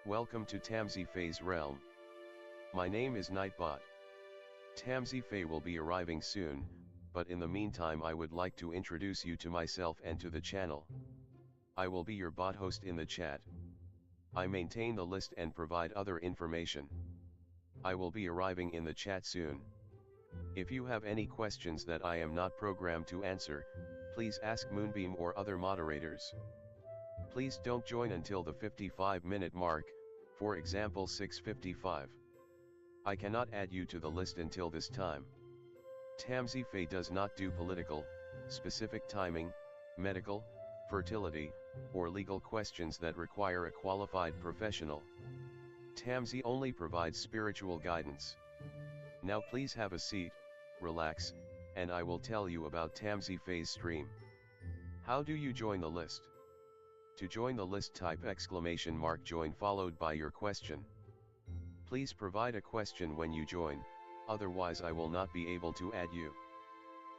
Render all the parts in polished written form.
Welcome to Tamsyfae's realm. My name is Nightbot. Tamsyfae will be arriving soon, but in the meantime I would like to introduce you to myself and to the channel. I will be your bot host in the chat. I maintain the list and provide other information. I will be arriving in the chat soon. If you have any questions that I am not programmed to answer, please ask Moonbeam or other moderators. Please don't join until the 55-minute mark, for example 6:55. I cannot add you to the list until this time. Tamsyfae does not do political, specific timing, medical, fertility, or legal questions that require a qualified professional. Tamsy only provides spiritual guidance. Now please have a seat, relax, and I will tell you about Tamsyfae's stream. How do you join the list? To join the list, type !join followed by your question. Please provide a question when you join, otherwise I will not be able to add you.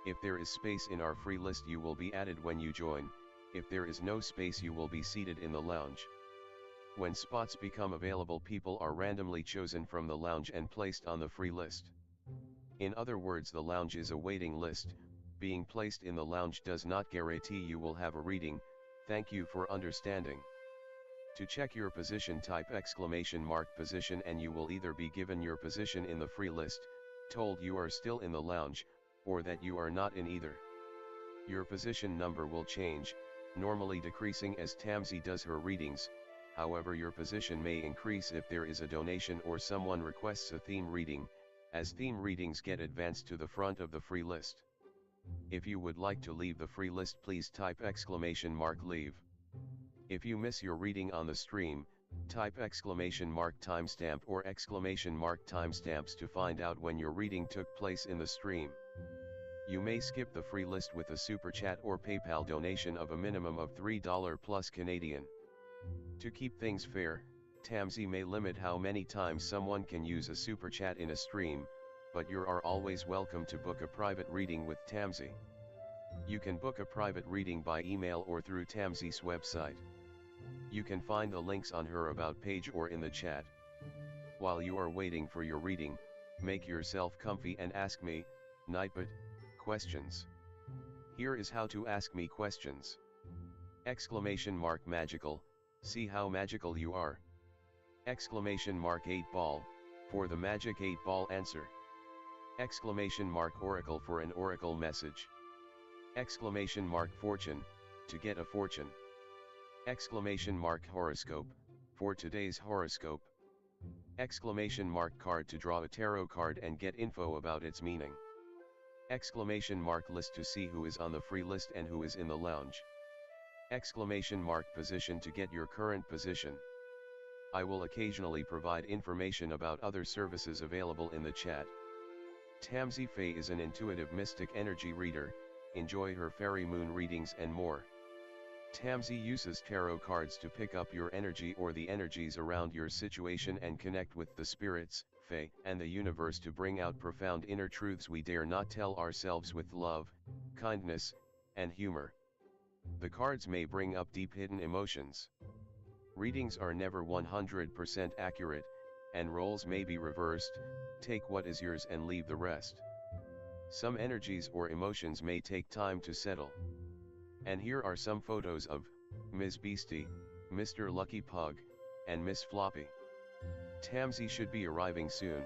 If there is space in our free list you will be added when you join, if there is no space you will be seated in the lounge. When spots become available, people are randomly chosen from the lounge and placed on the free list. In other words, the lounge is a waiting list. Being placed in the lounge does not guarantee you will have a reading. Thank you for understanding. To check your position, type !position and you will either be given your position in the free list, told you are still in the lounge, or that you are not in either. Your position number will change, normally decreasing as Tamsy does her readings. However, your position may increase if there is a donation or someone requests a theme reading, as theme readings get advanced to the front of the free list. If you would like to leave the free list, please type !leave. If you miss your reading on the stream, type !timestamp or !timestamps to find out when your reading took place in the stream. You may skip the free list with a super chat or PayPal donation of a minimum of $3 plus Canadian. To keep things fair, Tamsy may limit how many times someone can use a super chat in a stream, but you are always welcome to book a private reading with Tamsy. You can book a private reading by email or through Tamsy's website. You can find the links on her About page or in the chat. While you are waiting for your reading, make yourself comfy and ask me, Nightbot, questions. Here is how to ask me questions. !magical, see how magical you are. !8 ball, for the magic 8 ball answer. !oracle for an oracle message. !fortune, to get a fortune. !horoscope, for today's horoscope. !card to draw a tarot card and get info about its meaning. !list to see who is on the free list and who is in the lounge. !position to get your current position. I will occasionally provide information about other services available in the chat. Tamsyfae is an intuitive mystic energy reader. Enjoy her fairy moon readings and more. Tamsy uses tarot cards to pick up your energy or the energies around your situation and connect with the spirits, fae, and the universe to bring out profound inner truths we dare not tell ourselves with love, kindness, and humor. The cards may bring up deep hidden emotions. Readings are never 100% accurate, and roles may be reversed. Take what is yours and leave the rest. Some energies or emotions may take time to settle. And here are some photos of Ms. Beastie, Mr. Lucky Pug, and Miss Floppy. Tamsy should be arriving soon.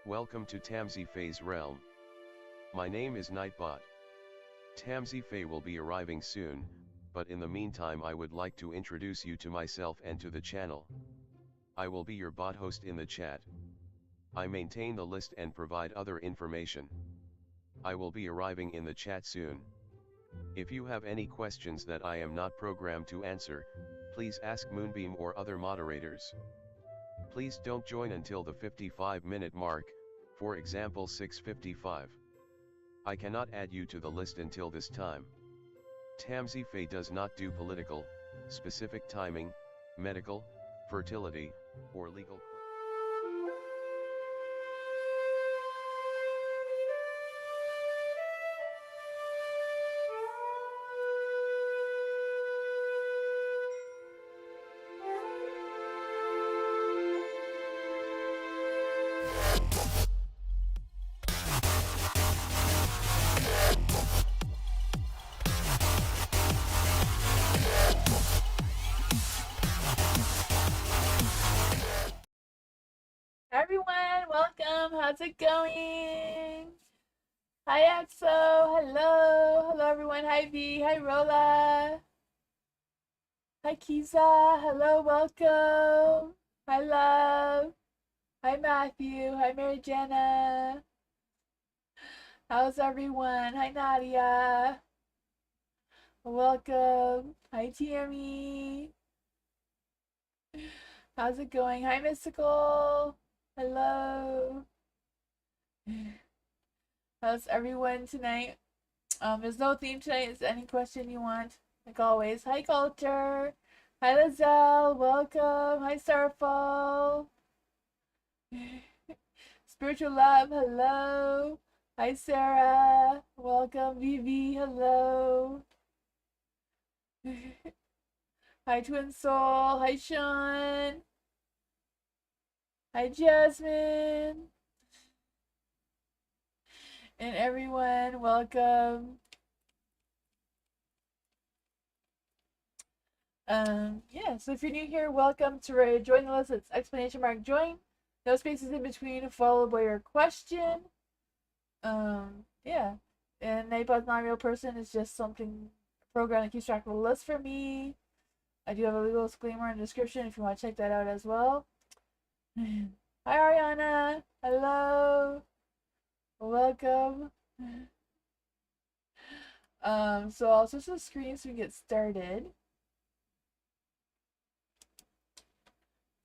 Welcome to Tamsyfae's realm. My name is Nightbot. Tamsyfae will be arriving soon, but in the meantime I would like to introduce you to myself and to the channel. I will be your bot host in the chat. I maintain the list and provide other information. I will be arriving in the chat soon. If you have any questions that I am not programmed to answer, please ask Moonbeam or other moderators. Please don't join until the 55-minute mark, for example 6:55. I cannot add you to the list until this time. Tamsyfae does not do political, specific timing, medical, fertility, or legal. Hi everyone, welcome. How's it going? Hi Axo, hello everyone. Hi V, hi Rola, hi Kiza, hello, welcome. Hi Love, hi Matthew, hi Mary Jenna. How's everyone? Hi Nadia, welcome. Hi Tammy. How's it going? Hi Mystical, hello. How's everyone tonight? There's no theme tonight. Is there any question you want? Like always. Hi Culture. Hi Lizelle. Welcome. Hi Starfall. Spiritual Love. Hello. Hi Sarah. Welcome. Vivi. Hello. Hi Twin Soul. Hi Sean. Hi Jasmine. And everyone, welcome. Yeah, so if you're new here, welcome to join the list. It's exclamation mark join. No spaces in between, followed by your question. Yeah. And Nightbot's not a real person, it's just something program that keeps track of the list for me. I do have a legal disclaimer in the description if you want to check that out as well. Hi Ariana. Hello. Welcome. So I'll switch the screen so we get started.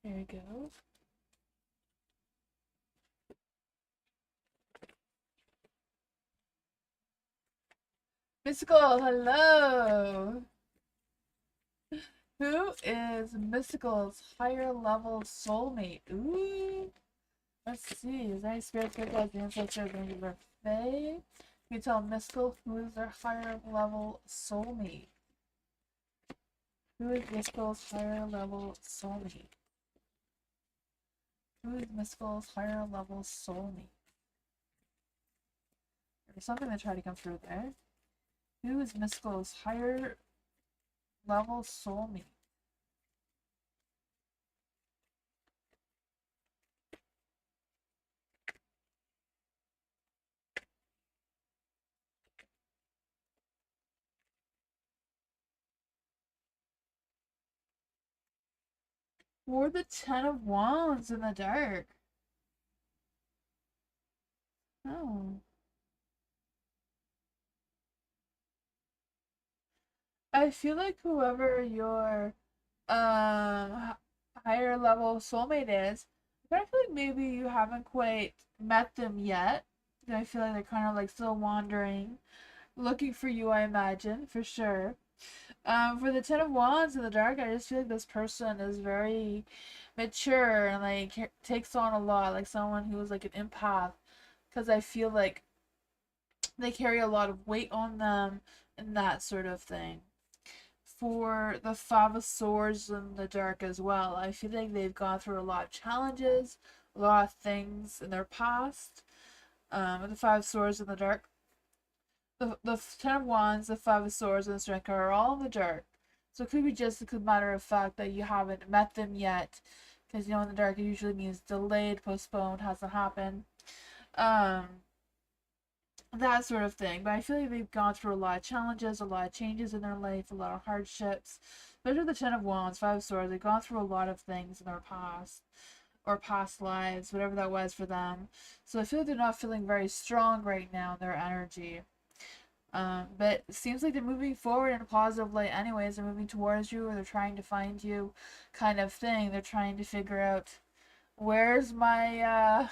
There we go. Mystical, hello. Who is Mystical's higher level soulmate? Ooh. Let's see. Is there any spirit that has the ancestor going to their fae? Can you tell Mystical who is their higher level soulmate? Who is Mystical's higher level soulmate? Who is Mystical's higher level soulmate? There's something to try to come through there. Who is Mystical's higher level soulmate? Or the Ten of Wands in the dark. Oh. I feel like whoever your higher level soulmate is, but I feel like maybe you haven't quite met them yet. I feel like they're kind of like still wandering, looking for you, I imagine, for sure. For the Ten of Wands in the dark, I just feel like this person is very mature and like takes on a lot, like someone who's like an empath, because I feel like they carry a lot of weight on them and that sort of thing. For the Five of Swords in the dark as well, I feel like they've gone through a lot of challenges, a lot of things in their past. The Five of Swords in the dark, the Ten of Wands, the Five of Swords, and the Strength card are all in the dark. So it could be just a matter of fact that you haven't met them yet, because in the dark it usually means delayed, postponed, hasn't happened. Um, that sort of thing. But I feel like they've gone through a lot of challenges, a lot of changes in their life, a lot of hardships. Especially the Ten of Wands, Five of Swords, they've gone through a lot of things in their past or past lives, whatever that was for them. So I feel like they're not feeling very strong right now in their energy. But it seems like they're moving forward in a positive light anyways. They're moving towards you or they're trying to find you kind of thing. They're trying to figure out where's my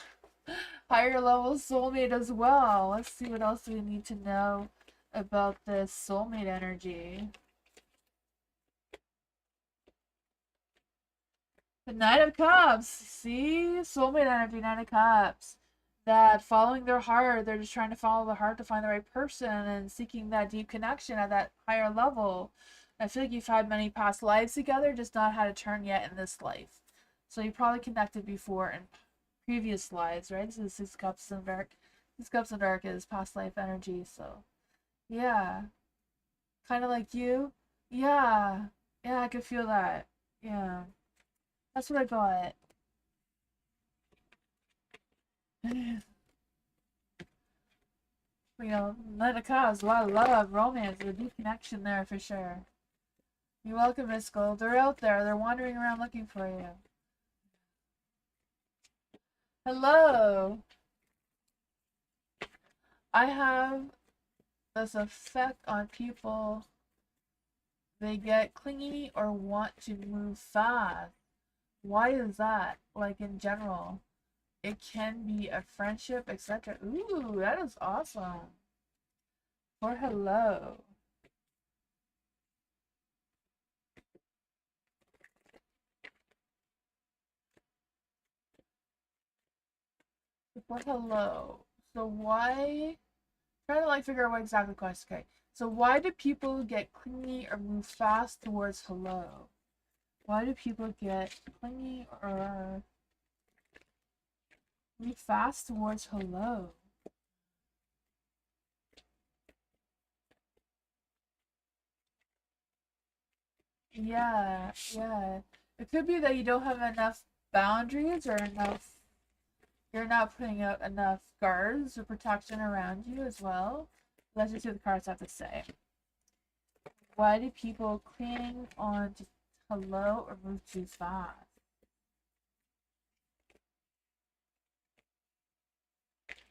higher level soulmate as well. Let's see what else we need to know about this soulmate energy. The Knight of Cups. See? Soulmate energy, Knight of Cups. That following their heart, they're just trying to follow the heart to find the right person and seeking that deep connection at that higher level. I feel like you've had many past lives together, just not had a turn yet in this life. So you probably connected before in previous lives, right? This is Six Cups in Dark. Six Cups in Dark is past life energy, so yeah. Kind of like you. Yeah. Yeah, I could feel that. Yeah. That's what I got. Let it cause a lot of love, romance, a deep connection there for sure. You're welcome, Mystical. They're out there. They're wandering around looking for you. Hello. I have this effect on people. They get clingy or want to move fast. Why is that? Like in general. It can be a friendship, etc. Ooh, that is awesome. Or hello. Or hello. So why? Trying to like figure out what exactly the question. Okay. So why do people get clingy or move fast towards hello? Why do people get clingy or move fast towards hello? Yeah, yeah. It could be that you don't have enough boundaries or enough, you're not putting out enough guards or protection around you as well. Let's just see what the cards have to say. Why do people cling on to hello or move too fast?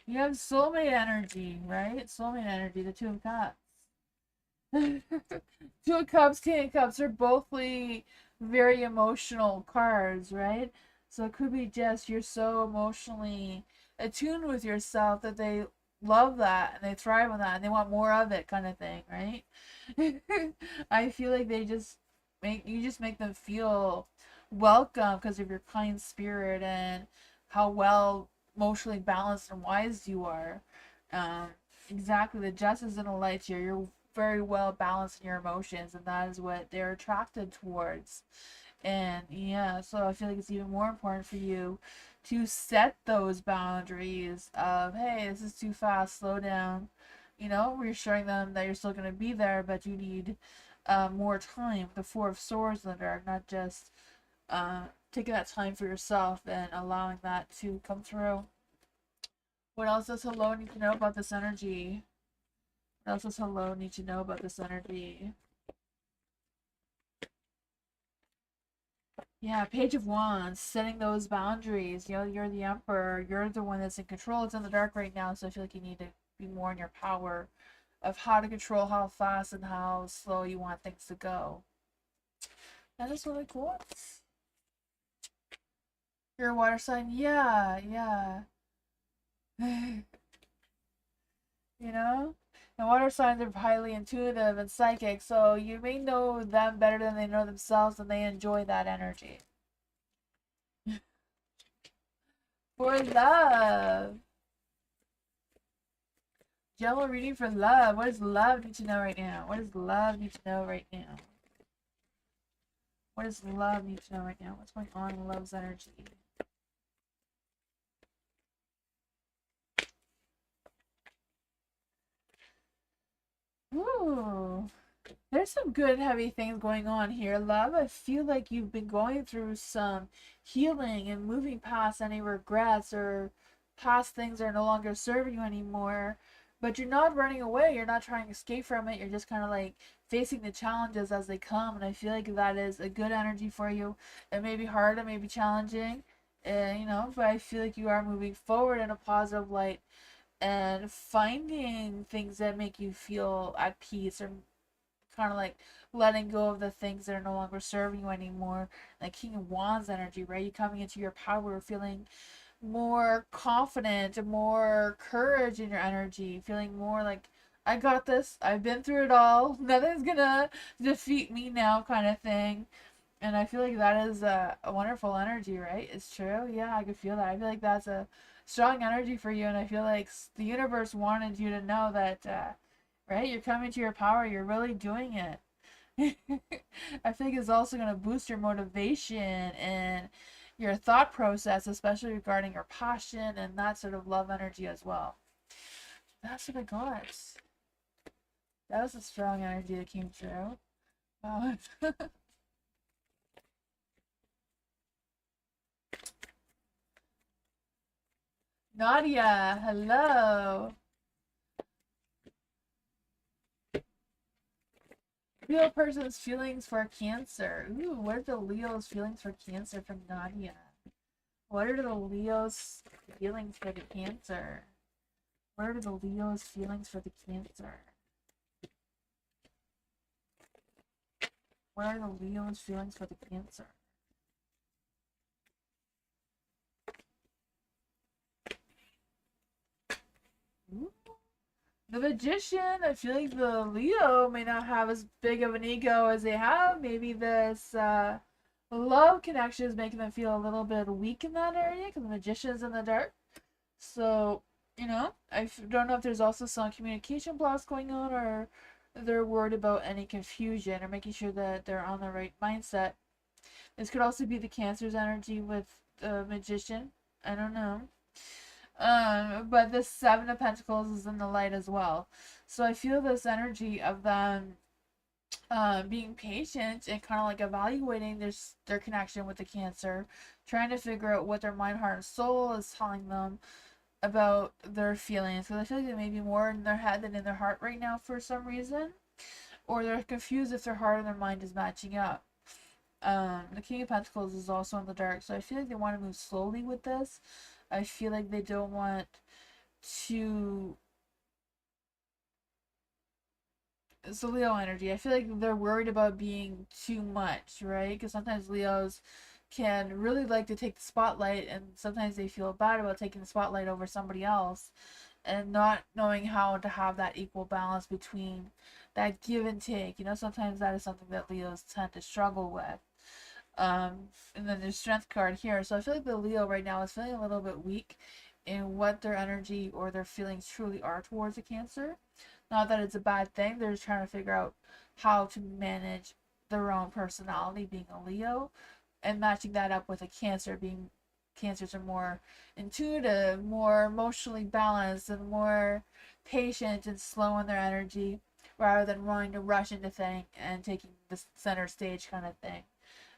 You have soulmate energy, right? Soulmate energy, the Two of Cups. Two of Cups, King of Cups are bothly very emotional cards, right? So it could be just you're so emotionally attuned with yourself that they love that and they thrive on that and they want more of it, kind of thing, right? I feel like they just make them feel welcome because of your kind spirit and how well emotionally balanced and wise you are. Um, exactly, the justice and the light here. You're very well balanced in your emotions, and that is what they're attracted towards. And yeah, so I feel like it's even more important for you to set those boundaries of, hey, this is too fast, slow down. Reassuring them that you're still going to be there, but you need more time. The Four of Swords in the dark, not just taking that time for yourself and allowing that to come through. What else does hello need to know about this energy? What else does hello need to know about this energy? Yeah, Page of Wands, setting those boundaries. You're the Emperor. You're the one that's in control. It's in the dark right now, so I feel like you need to be more in your power of how to control how fast and how slow you want things to go. That is really cool. You're a water sign? Yeah, yeah. you know? And water signs are highly intuitive and psychic, so you may know them better than they know themselves, and they enjoy that energy. For love. General reading for love. What does love need to know right now? What does love need to know right now? What does love need to know right now? What's going on in love's energy? Ooh. There's some good heavy things going on here, love. I feel like you've been going through some healing and moving past any regrets or past things are no longer serving you anymore, but you're not running away, you're not trying to escape from it, you're just kind of like facing the challenges as they come. And I feel like that is a good energy for you. It may be hard, it may be challenging, you know, but I feel like you are moving forward in a positive light and finding things that make you feel at peace, or kind of like letting go of the things that are no longer serving you anymore. Like King of Wands energy, right? You coming into your power, feeling more confident, more courage in your energy, feeling more like, I got this, I've been through it all, nothing's gonna defeat me now, kind of thing. And I feel like that is a wonderful energy, right? It's true. Yeah, I could feel that. I feel like that's a strong energy for you, and I feel like the universe wanted you to know that, right? You're coming to your power. You're really doing it. I think it's also going to boost your motivation and your thought process, especially regarding your passion and that sort of love energy as well. That's what I got. That was a strong energy that came through. Wow. Nadia, hello. Leo person's feelings for Cancer. Ooh, what are the Leo's feelings for Cancer from Nadia? What are the Leo's feelings for the Cancer? What are the Leo's feelings for the Cancer? What are the Leo's feelings for the Cancer? Ooh. The Magician. I feel like the Leo may not have as big of an ego as they have. Maybe this love connection is making them feel a little bit weak in that area because the Magician's in the dark. So, you know, don't know if there's also some communication blocks going on, or they're worried about any confusion, or making sure that they're on the right mindset. This could also be the Cancer's energy with the Magician. I don't know. But this Seven of Pentacles is in the light as well. So I feel this energy of them being patient and kind of like evaluating their connection with the Cancer, trying to figure out what their mind, heart, and soul is telling them about their feelings. Because I feel like they may be more in their head than in their heart right now for some reason, or they're confused if their heart and their mind is matching up. The King of Pentacles is also in the dark, so I feel like they want to move slowly with this. I feel like they don't want to. It's the Leo energy. I feel like they're worried about being too much, right? Because sometimes Leos can really like to take the spotlight, and sometimes they feel bad about taking the spotlight over somebody else, and not knowing how to have that equal balance between that give and take. You know, sometimes that is something that Leos tend to struggle with. And then there's Strength card here. So I feel like the Leo right now is feeling a little bit weak in what their energy or their feelings truly are towards a Cancer. Not that it's a bad thing. They're just trying to figure out how to manage their own personality, being a Leo, and matching that up with a Cancer, being Cancers are more intuitive, more emotionally balanced, and more patient and slow in their energy, rather than wanting to rush into things and taking the center stage kind of thing.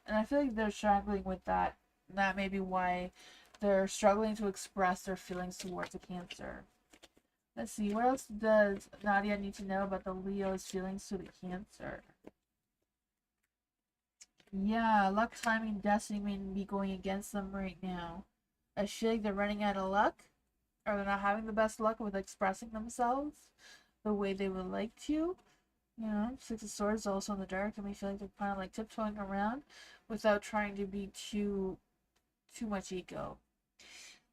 And I feel like they're struggling with that. And that may be why they're struggling to express their feelings towards a Cancer. Let's see, what else does Nadia need to know about the Leo's feelings to the Cancer? Yeah, luck, timing, destiny may be going against them right now. I feel like they're running out of luck, or they're not having the best luck with expressing themselves the way they would like to. You know, Six of Swords is also in the dark, and we feel like they're kind of like tiptoeing around without trying to be too much ego.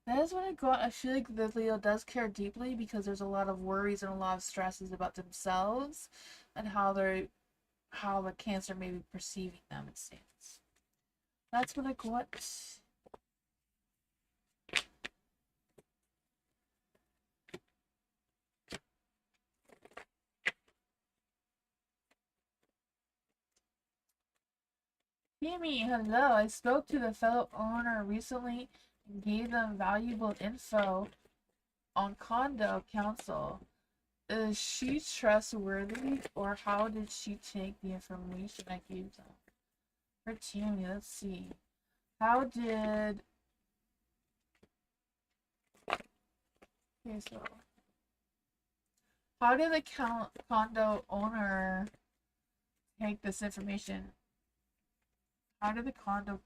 That is what I got. I feel like the Leo does care deeply because there's a lot of worries and a lot of stresses about themselves and how the Cancer may be perceiving them, it seems. That's what I got. Amy, hello. I spoke to the fellow owner recently and gave them valuable info on condo council. Is she trustworthy, or how did she take the information I gave them? For Tammy, let's see. How did Okay, so how did the condo owner take this information? How did the condo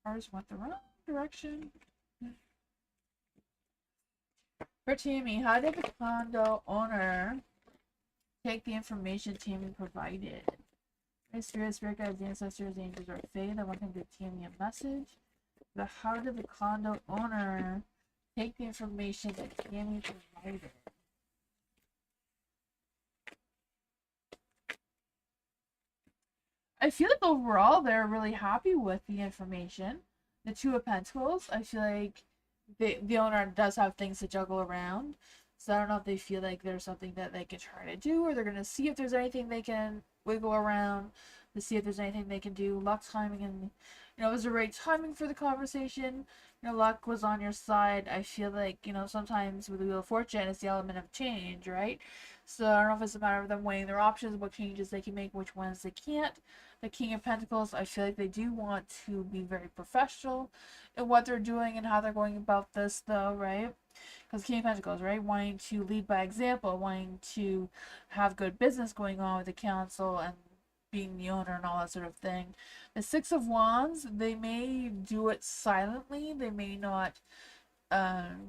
cars went the wrong direction? For Tammy, how did the condo owner take the information Tammy provided? My spirit guides, ancestors, angels, or fae that want to give Tammy a message. But how did the condo owner take the information that Tammy provided? I feel like overall they're really happy with the information. The Two of Pentacles, I feel like the owner does have things to juggle around. So I don't know if they feel like there's something that they can try to do, or they're going to see if there's anything they can wiggle around to see if there's anything they can do. Luck timing, and it was the right timing for the conversation. Luck was on your side. I feel like, sometimes with the Wheel of Fortune, it's the element of change, right? So I don't know if it's a matter of them weighing their options, what changes they can make, which ones they can't. The King of Pentacles, I feel like they do want to be very professional in what they're doing and how they're going about this, though, right? Because King of Pentacles, right? Wanting to lead by example, wanting to have good business going on with the council and being the owner and all that sort of thing. The Six of Wands, they may do it silently. They may not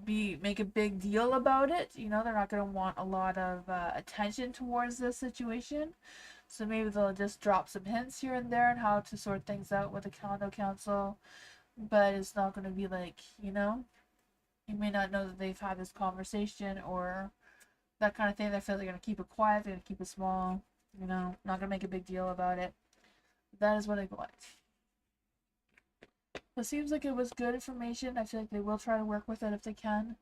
make a big deal about it. They're not going to want a lot of attention towards this situation. So maybe they'll just drop some hints here and there on how to sort things out with the condo council. But it's not going to be like, you may not know that they've had this conversation or that kind of thing. They feel they're going to keep it quiet. They're going to keep it small. Not going to make a big deal about it. That is what I got. It seems like it was good information. I feel like they will try to work with it if they can.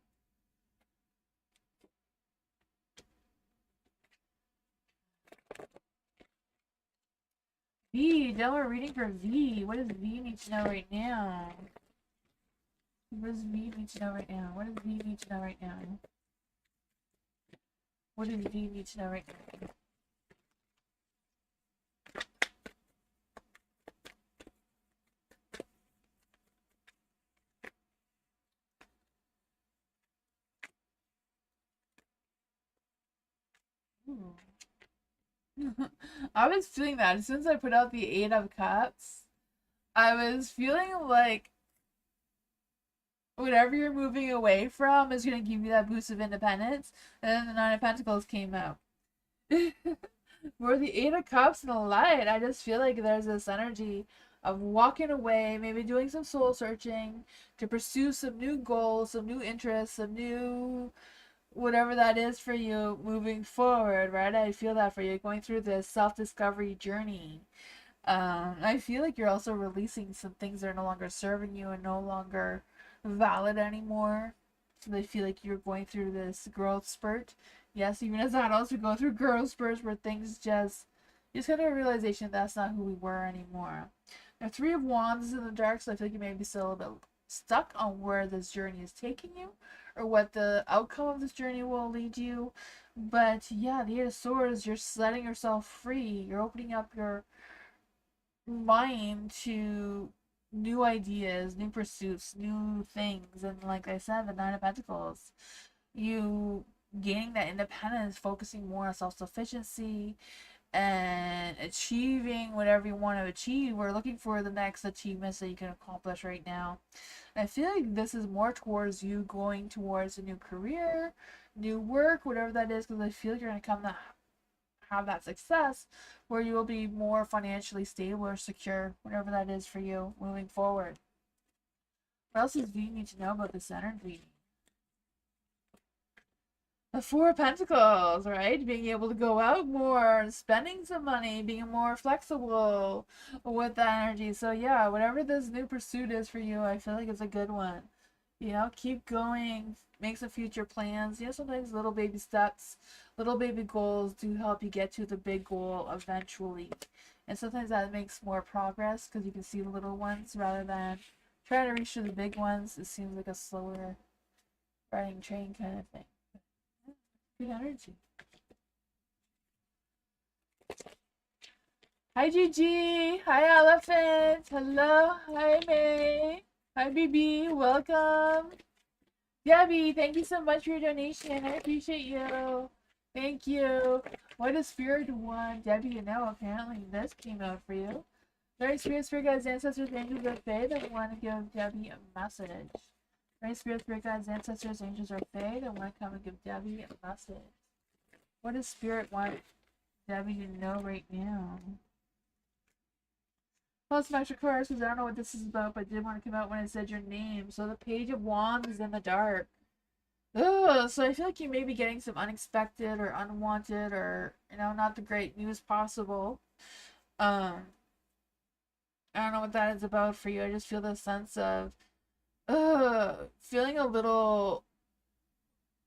V, now we're reading for V. What does V need to know right now? What does V need to know right now? What does V need to know right now? What does V need to know right now? I was feeling that as soon as I put out the Eight of Cups. I was feeling like whatever you're moving away from is going to give you that boost of independence. And then the Nine of Pentacles came out. For the Eight of Cups and the Light, I just feel like there's this energy of walking away, maybe doing some soul searching to pursue some new goals, some new interests, some new whatever that is for you moving forward, right? I feel that for you, going through this self-discovery journey. I feel like you're also releasing some things that are no longer serving you and no longer valid anymore. So they feel like you're going through this growth spurt. Yes, even as adults, we go through growth spurts where things you just get a realization that's not who we were anymore. The Three of Wands is in the dark, so I feel like you may be still a little bit stuck on where this journey is taking you or what the outcome of this journey will lead you. But yeah, the Eight of Swords, you're letting yourself free. You're opening up your mind to new ideas, new pursuits, new things. And like I said, the Nine of Pentacles, you gaining that independence, focusing more on self-sufficiency and achieving whatever you want to achieve. We're looking for the next achievements that you can accomplish right now. And I feel like this is more towards you going towards a new career, new work, whatever that is, because I feel like you're going to come to have that success where you will be more financially stable or secure, whatever that is for you moving forward. What else does V need to know about this energy? The Four of Pentacles, right? Being able to go out more, spending some money, being more flexible with that energy. So yeah, whatever this new pursuit is for you, I feel like it's a good one. Keep going, make some future plans. Sometimes little baby steps, little baby goals do help you get to the big goal eventually. And sometimes that makes more progress because you can see the little ones rather than trying to reach to the big ones. It seems like a slower riding train kind of thing. Good energy. Hi Gigi. Hi Elephant. Hello. Hi May. Hi BB. Welcome. Debbie, thank you so much for your donation. I appreciate you. Thank you. What a spirit one. Debbie, you know, apparently this came out for you. Very spirit guides, ancestors, angels, or fae that want to give Debbie a message. Very spirit guides, ancestors, angels, or fae that want to come and give Debbie a message. What does spirit want Debbie to know right now? Well, some extra cards because I don't know what this is about, but I did want to come out when I said your name. So the Page of Wands is in the dark. Ugh, so I feel like you may be getting some unexpected or unwanted or, you know, not the great news possible. Um, I don't know what that is about for you. I just feel this sense of, feeling a little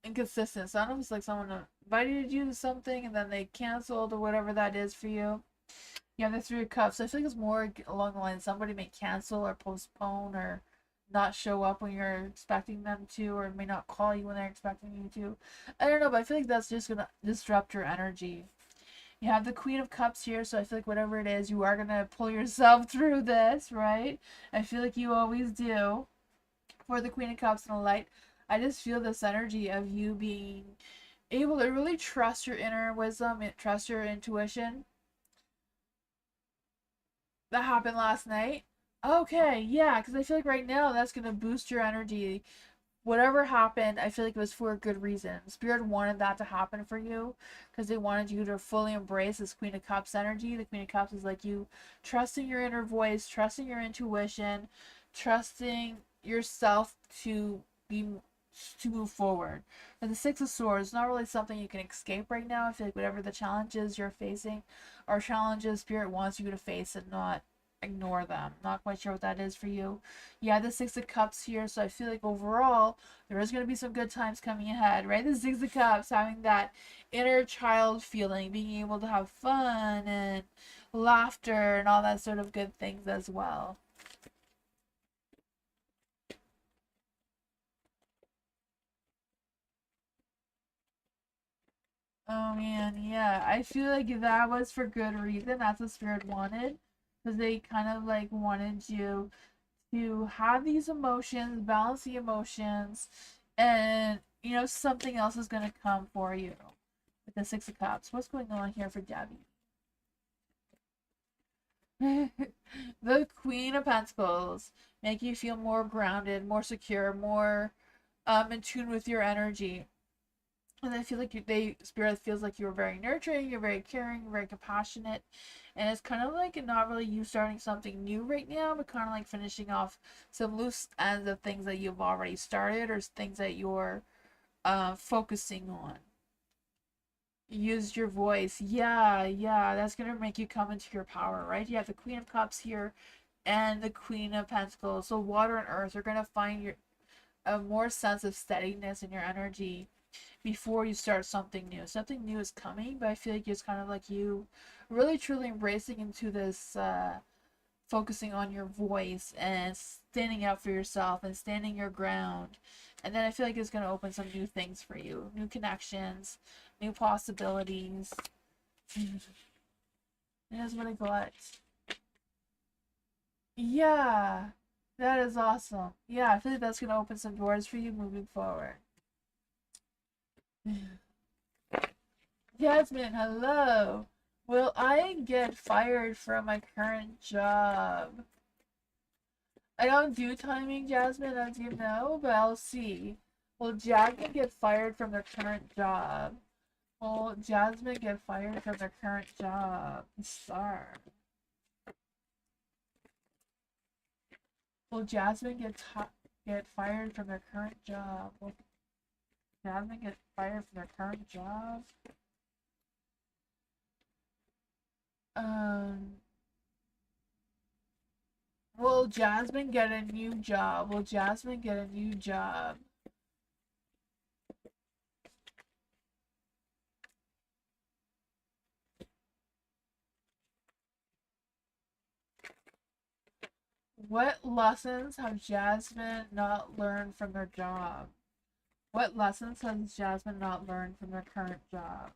inconsistent. So I don't know if it's like someone invited you to something and then they canceled or whatever that is for you. You have the Three of Cups. So I feel like it's more along the line somebody may cancel or postpone or not show up when you're expecting them to, or may not call you when they're expecting you to. I don't know, but I feel like that's just gonna disrupt your energy. You have the Queen of Cups here, so I feel like whatever it is, you are gonna pull yourself through this, right? I feel like you always do. For the Queen of Cups and the Light, I just feel this energy of you being able to really trust your inner wisdom and trust your intuition. That happened last night. Okay, yeah, because I feel like right now that's gonna boost your energy. Whatever happened, I feel like it was for a good reason. Spirit wanted that to happen for you because they wanted you to fully embrace this Queen of Cups energy. The Queen of Cups is like you trusting your inner voice, trusting your intuition, trusting yourself be to move forward. And the Six of Swords is not really something you can escape right now. I feel like whatever the challenges you're facing are challenges Spirit wants you to face and not ignore them. Not quite sure what that is for you. Yeah, the Six of Cups here, so I feel like overall there is going to be some good times coming ahead, right? The Six of Cups, having that inner child feeling, being able to have fun and laughter and all that sort of good things as well. Oh man, yeah. I feel like that was for good reason. That's what Spirit wanted. Because they kind of like wanted you to have these emotions, balance the emotions, and you know, something else is gonna come for you. With the Six of Cups. What's going on here for Debbie? The Queen of Pentacles. Make you feel more grounded, more secure, more in tune with your energy. And I feel like Spirit feels like you're very nurturing, you're very caring, very compassionate, and it's kind of like not really you starting something new right now, but kind of like finishing off some loose ends of things that you've already started or things that you're focusing on. Use your voice. Yeah, yeah, that's gonna make you come into your power, right? You have the Queen of Cups here and the Queen of Pentacles. So water and earth are gonna find your a more sense of steadiness in your energy before you start something new. Something new is coming, but I feel like it's kind of like you really truly embracing into this focusing on your voice and standing up for yourself and standing your ground. And then I feel like it's going to open some new things for you, new connections, new possibilities. That's what I got. Yeah, that is awesome. Yeah, I feel like that's going to open some doors for you moving forward. Jasmine, hello. Will I get fired from my current job? I don't do timing, Jasmine, as you know, but I'll see. Will Jasmine get fired from their current job? Will Jasmine get fired from their current job? Star. Will Jasmine get fired from their current job? Will Jasmine get fired from their current job? Um, will Jasmine get a new job? Will Jasmine get a new job? What lessons have Jasmine not learned from their job? What lessons has Jasmine not learned from their current job?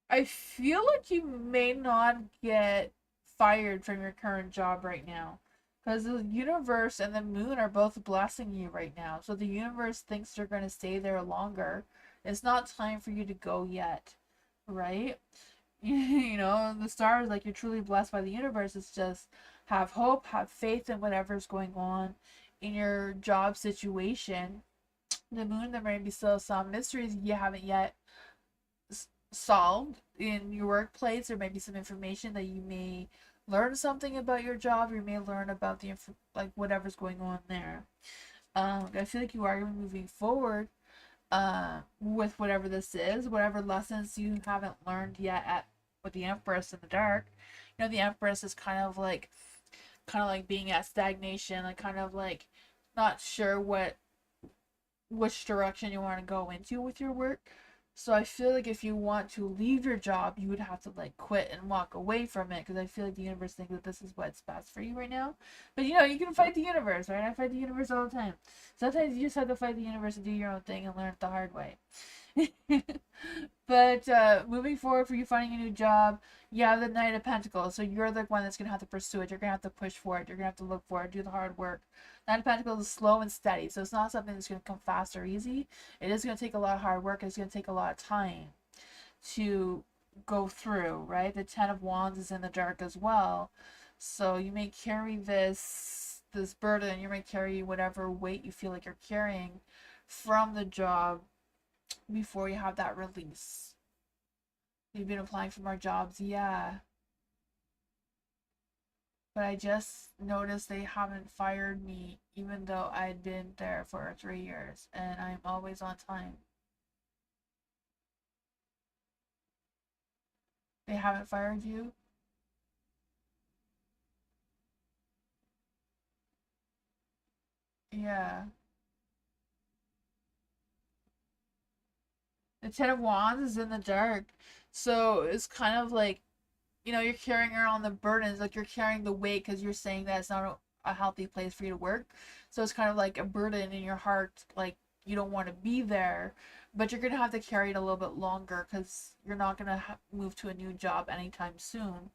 I feel like you may not get fired from your current job right now. Because the universe and the moon are both blessing you right now. So the universe thinks you're going to stay there longer. It's not time for you to go yet, right? You know, the stars, like, you're truly blessed by the universe. It's just have hope, have faith in whatever's going on in your job situation. The moon, there may be still some mysteries you haven't yet solved in your workplace. There may be some information that you may learn something about your job. You may learn about the like whatever's going on there. I feel like you are moving forward with whatever this is, whatever lessons you haven't learned yet at with the Empress in the dark. You know, the Empress is kind of like being at stagnation, like kind of like not sure which direction you want to go into with your work. So I feel like if you want to leave your job, you would have to like quit and walk away from it, because I feel like the universe thinks that this is what's best for you right now. But you know, you can fight the universe, right? I fight the universe all the time. Sometimes you just have to fight the universe and do your own thing and learn it the hard way. But moving forward, for you finding a new job, you have the Knight of Pentacles. So you're the one that's going to have to pursue it. You're going to have to push for it. You're going to have to look for it, do the hard work. Knight of Pentacles is slow and steady. So it's not something that's going to come fast or easy. It is going to take a lot of hard work. It's going to take a lot of time to go through, right? The Ten of Wands is in the dark as well. So you may carry this burden. You may carry whatever weight you feel like you're carrying from the job before you have that release. You've been applying for more jobs, yeah. But I just noticed they haven't fired me, even though I'd been there for 3 years, and I'm always on time. They haven't fired you? Yeah. The Ten of Wands is in the dark. So it's kind of like, you know, you're carrying around the burdens, like you're carrying the weight because you're saying that it's not a healthy place for you to work. So it's kind of like a burden in your heart, like you don't want to be there, but you're going to have to carry it a little bit longer because you're not going to move to a new job anytime soon,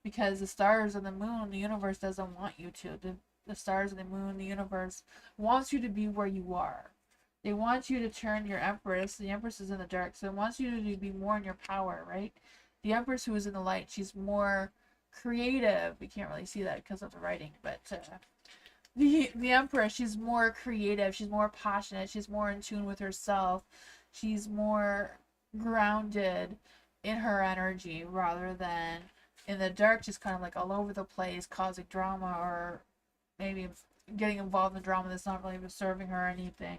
because the stars and the moon, the universe doesn't want you to. The stars and the moon, the universe wants you to be where you are. They want you to turn your Empress. The Empress is in the dark, so it wants you to be more in your power, right? The Empress, who is in the light, she's more creative. We can't really see that because of the writing, but the Empress, she's more creative. She's more passionate. She's more in tune with herself. She's more grounded in her energy rather than in the dark. She's kind of like all over the place, causing drama, or maybe getting involved in drama that's not really serving her or anything.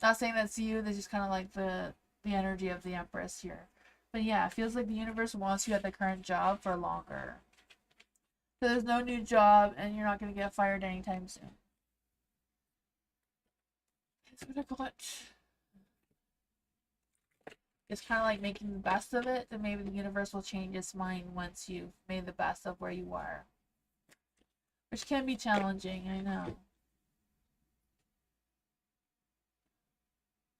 Not saying that's you. That's just kind of like the energy of the Empress here. But yeah, it feels like the universe wants you at the current job for longer. So there's no new job, and you're not going to get fired anytime soon. That's what I got. It's kind of like making the best of it, and maybe the universe will change its mind once you've made the best of where you are. Which can be challenging, I know.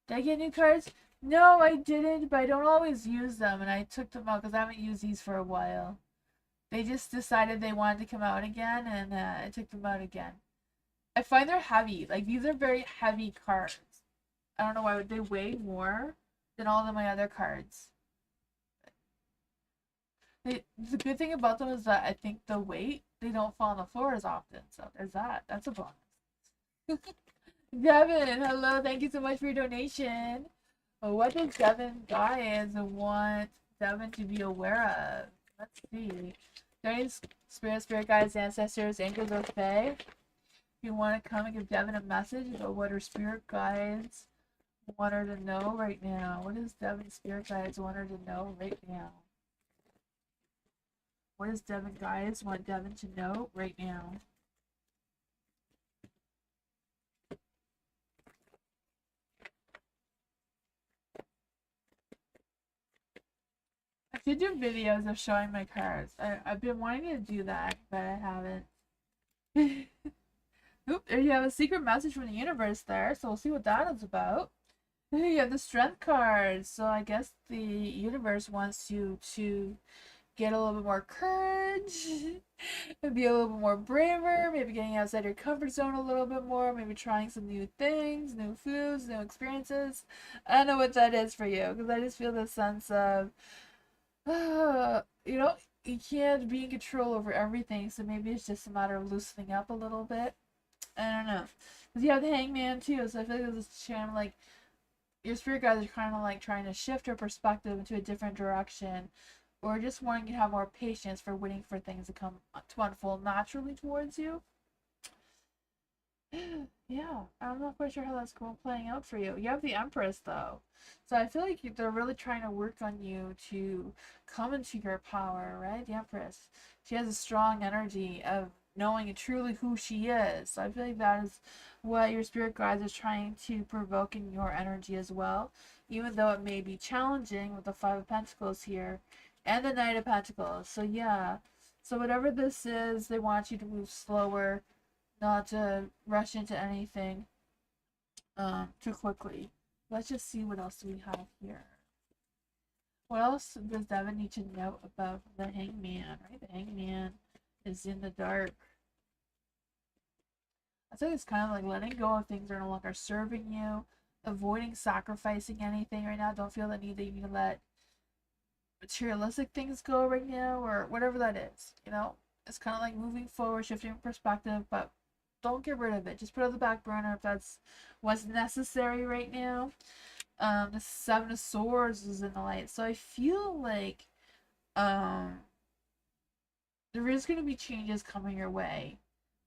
Did I get new cards? No, I didn't, but I don't always use them, and I took them out because I haven't used these for a while. They just decided they wanted to come out again, and I took them out again. I find they're heavy. Like, these are very heavy cards. I don't know why. They weigh more than all of my other cards. The good thing about them is that I think the weight, they don't fall on the floor as often. So there's that. That's a bonus. Devin, hello. Thank you so much for your donation. Well, what does Devin guys want Devin to be aware of? Let's see. Guys, spirit guides, ancestors, angels, or fae. If you want to come and give Devin a message about what her spirit guides want her to know right now. What does Devin's spirit guides want her to know right now? What does Devin guides want Devin to know right now? I should do videos of showing my cards. I've been wanting to do that, but I haven't. Oop, there you have a secret message from the universe there, so we'll see what that is about. You have the strength card, so I guess the universe wants you to get a little bit more courage, be a little bit more braver, maybe getting outside your comfort zone a little bit more, maybe trying some new things, new foods, new experiences. I don't know what that is for you, because I just feel this sense of, you know, you can't be in control over everything, so maybe it's just a matter of loosening up a little bit. I don't know. Because you have the hangman too, so I feel like this is kind of like your spirit guides are kind of like trying to shift your perspective into a different direction, or just wanting you to have more patience for waiting for things to come to unfold naturally towards you. Yeah, I'm not quite sure how that's going playing out for you. You have the Empress though, so I feel like they're really trying to work on you to come into your power, right? The Empress, she has a strong energy of knowing truly who she is. So I feel like that is what your spirit guides is trying to provoke in your energy as well, even though it may be challenging with the Five of Pentacles here and the Knight of Pentacles. So yeah, so whatever this is, they want you to move slower, not to rush into anything too quickly. Let's just see what else we have here. What else does Devin need to know about the Hangman, right? The Hangman is in the dark. I think it's kind of like letting go of things that are no longer serving you, avoiding sacrificing anything right now. Don't feel the need that you need to let materialistic things go right now, or whatever that is. You know, it's kind of like moving forward, shifting perspective, but don't get rid of it. Just put it on the back burner if that's what's necessary right now. The Seven of Swords is in the light, so I feel like um there is going to be changes coming your way.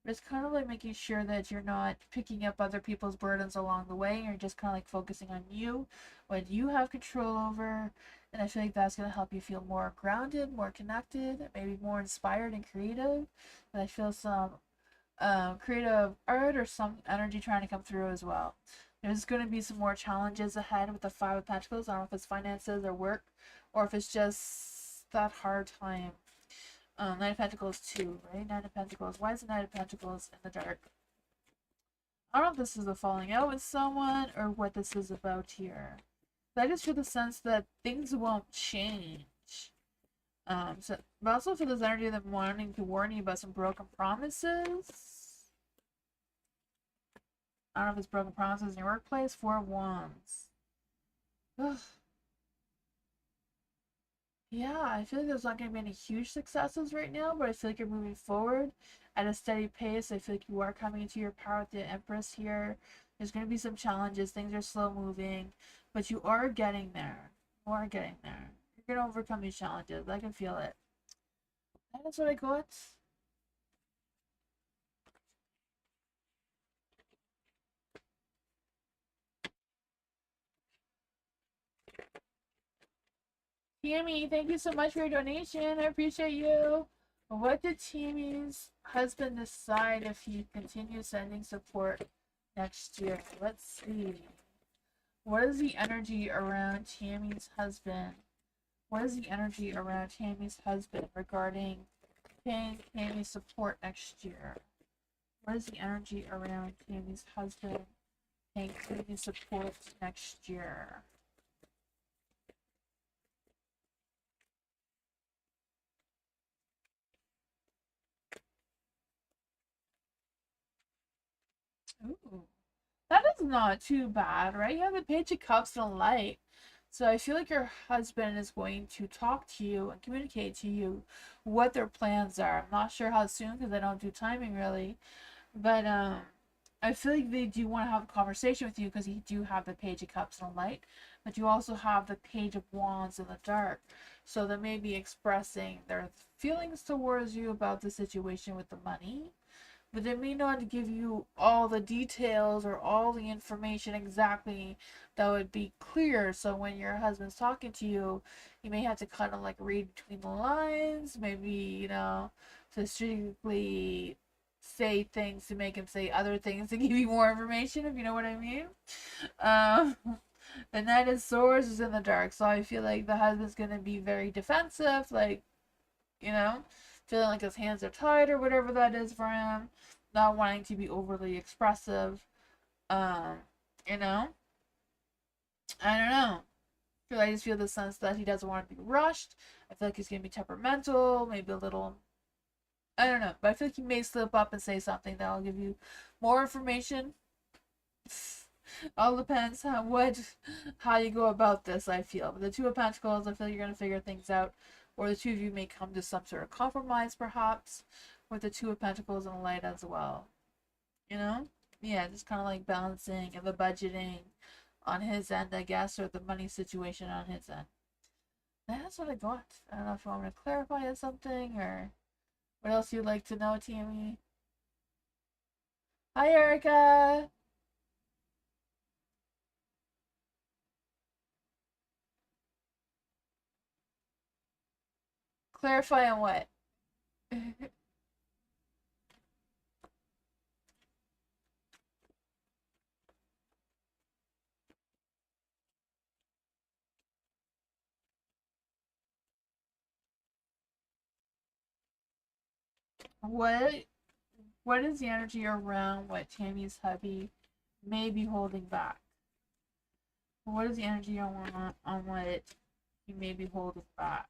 But it's kind of like making sure that you're not picking up other people's burdens along the way, and you're just kind of like focusing on you, what you have control over. And I feel like that's going to help you feel more grounded, more connected, maybe more inspired and creative. And I feel some creative art or some energy trying to come through as well. There's going to be some more challenges ahead with the Five of Pentacles. I don't know if it's finances or work, or if it's just that hard time. Knight of Pentacles too, right? Knight of Pentacles. Why is the Knight of Pentacles in the dark? I don't know if this is a falling out with someone or what this is about here. But I just feel the sense that things won't change. But also for this energy of them wanting to warn you about some broken promises. I don't know if it's broken promises in your workplace. Four of Wands. Ugh. Yeah, I feel like there's not going to be any huge successes right now, but I feel like you're moving forward at a steady pace. I feel like you are coming into your power with the Empress here. There's going to be some challenges. Things are slow moving, but you are getting there. You are getting there. You're going to overcome these challenges. I can feel it. And that's what I got. Tammy, thank you so much for your donation. I appreciate you. What did Tammy's husband decide if he continues sending support next year? Let's see. What is the energy around Tammy's husband? What is the energy around Tammy's husband regarding paying Tammy's support next year? What is the energy around Tammy's husband paying Tammy's support next year? Ooh. That is not too bad, right? You have the Page of Cups and a light. So I feel like your husband is going to talk to you and communicate to you what their plans are. I'm not sure how soon because I don't do timing really. But I feel like they do want to have a conversation with you because you do have the Page of Cups and a light. But you also have the Page of Wands in the dark. So they may be expressing their feelings towards you about the situation with the money, but they may not give you all the details or all the information exactly that would be clear. So when your husband's talking to you, you may have to kind of like read between the lines, maybe, to strategically say things to make him say other things to give you more information, if you know what I mean. Um, the Knight of Swords is in the dark, so I feel like the husband's gonna be very defensive, like, you know, feeling like his hands are tied or whatever that is for him, not wanting to be overly expressive. Um, you know, I don't know. I just feel the sense that he doesn't want to be rushed. I feel like he's going to be temperamental, maybe a little, I don't know, but I feel like he may slip up and say something that'll give you more information. All depends on how you go about this, I feel. But the Two of Pentacles, I feel like you're going to figure things out. Or the two of you may come to some sort of compromise, perhaps, with the Two of Pentacles and the Light as well. You know? Yeah, just kind of like balancing and the budgeting on his end, I guess, or the money situation on his end. That's what I got. I don't know if you want me to clarify something or what else you'd like to know, Tammy. Hi, Erica. Clarify on what? what what is the energy around what Tammy's hubby may be holding back? What is the energy on what he may be holding back?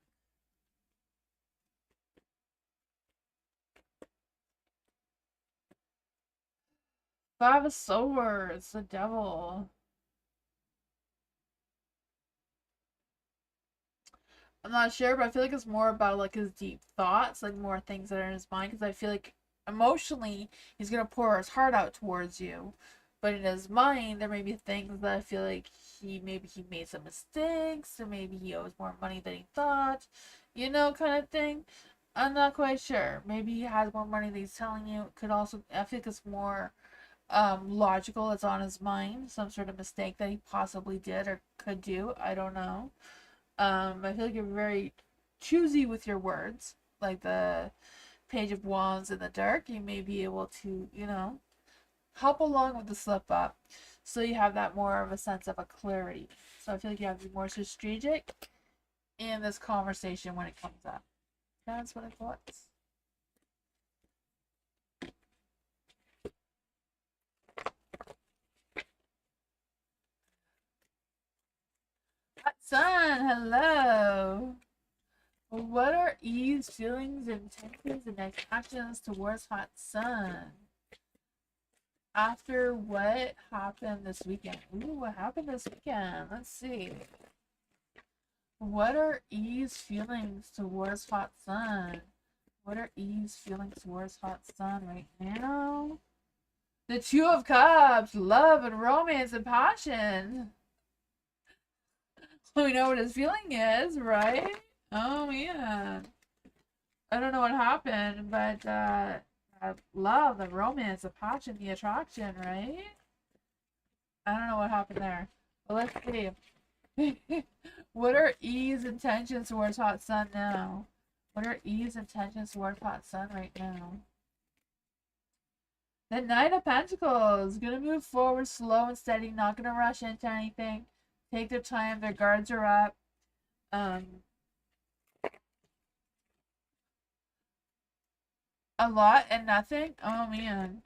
Five of Swords, the Devil. I'm not sure, but I feel like it's more about like his deep thoughts, like more things that are in his mind. Because I feel like emotionally he's gonna pour his heart out towards you, but in his mind there may be things that I feel like he made some mistakes, or maybe he owes more money than he thought, kind of thing. I'm not quite sure. Maybe he has more money than he's telling you. Could also, I feel like it's more logical. It's on his mind, some sort of mistake that he possibly did or could do. I don't know. I feel like you're very choosy with your words, like the Page of Wands in the dark. You may be able to, help along with the slip up, so you have that more of a sense of a clarity. So I feel like you have to be more strategic in this conversation when it comes up. That's what I thought. Hot Sun, hello. What are Eve's feelings, intentions, and next actions towards Hot Sun? After what happened this weekend? Ooh, what happened this weekend? Let's see. What are Eve's feelings towards Hot Sun? What are Eve's feelings towards Hot Sun right now? The Two of Cups, love and romance and passion. We know what his feeling is, right? Oh man. I don't know what happened, but love, the romance, the passion, the attraction, right? I don't know what happened there. But let's see. What are E's intentions towards Hot Sun now? What are E's intentions towards Hot Sun right now? The Knight of Pentacles. Gonna move forward slow and steady, not gonna rush into anything. Take their time, their guards are up. A lot and nothing? Oh man.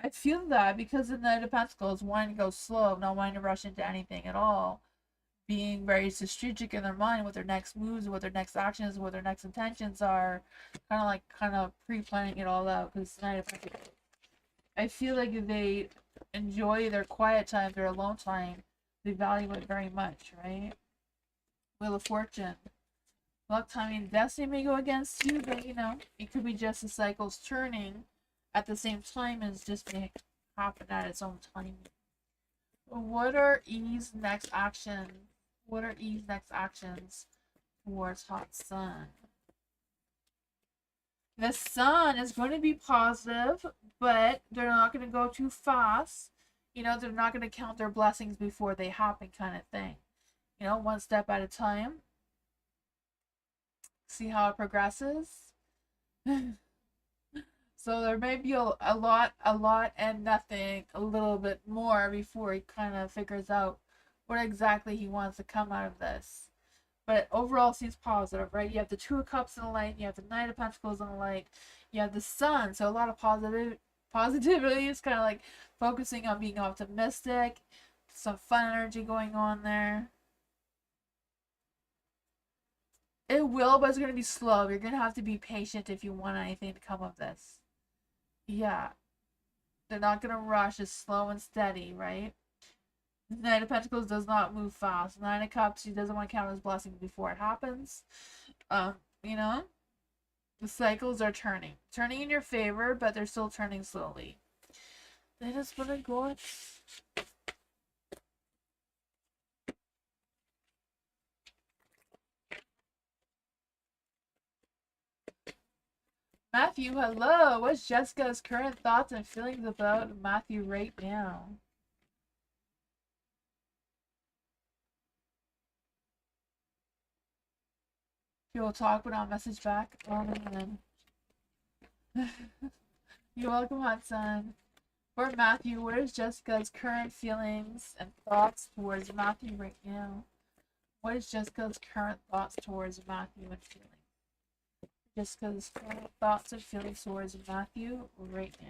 I feel that because the Knight of Pentacles wanting to go slow, not wanting to rush into anything at all. Being very strategic in their mind what their next moves, what their next actions, what their next intentions are. Kind of pre-planning it all out. Because the Knight of Pentacles, I feel like they enjoy their quiet time, their alone time. They value it very much, right? Wheel of Fortune. Luck, timing, and destiny may go against you, but it could be just the cycles turning at the same time as just may happen at its own time. What are E's next actions? What are E's next actions towards Hot Sun? The Sun is going to be positive, but they're not going to go too fast. They're not going to count their blessings before they happen, kind of thing. One step at a time. See how it progresses. So there may be a lot, and nothing, a little bit more before he kind of figures out what exactly he wants to come out of this. But overall seems positive, right? You have the Two of Cups in the light, you have the Knight of Pentacles in the light, you have the Sun, so a lot of positivity is kind of like focusing on being optimistic, some fun energy going on there. It will, but it's going to be slow. You're going to have to be patient if you want anything to come of this. Yeah. They're not going to rush. It's slow and steady, right? The Knight of Pentacles does not move fast. Nine of Cups, he doesn't want to count his blessings before it happens. You know? The cycles are turning. Turning in your favor, but they're still turning slowly. That is what I got. Matthew, hello. What's Jessica's current thoughts and feelings about Matthew right now? You will talk, but I'll message back. Oh, man. You're welcome, Hudson. For Matthew, what is Jessica's current feelings and thoughts towards Matthew right now? What is Jessica's current thoughts towards Matthew and feelings? Jessica's current thoughts and feelings towards Matthew right now.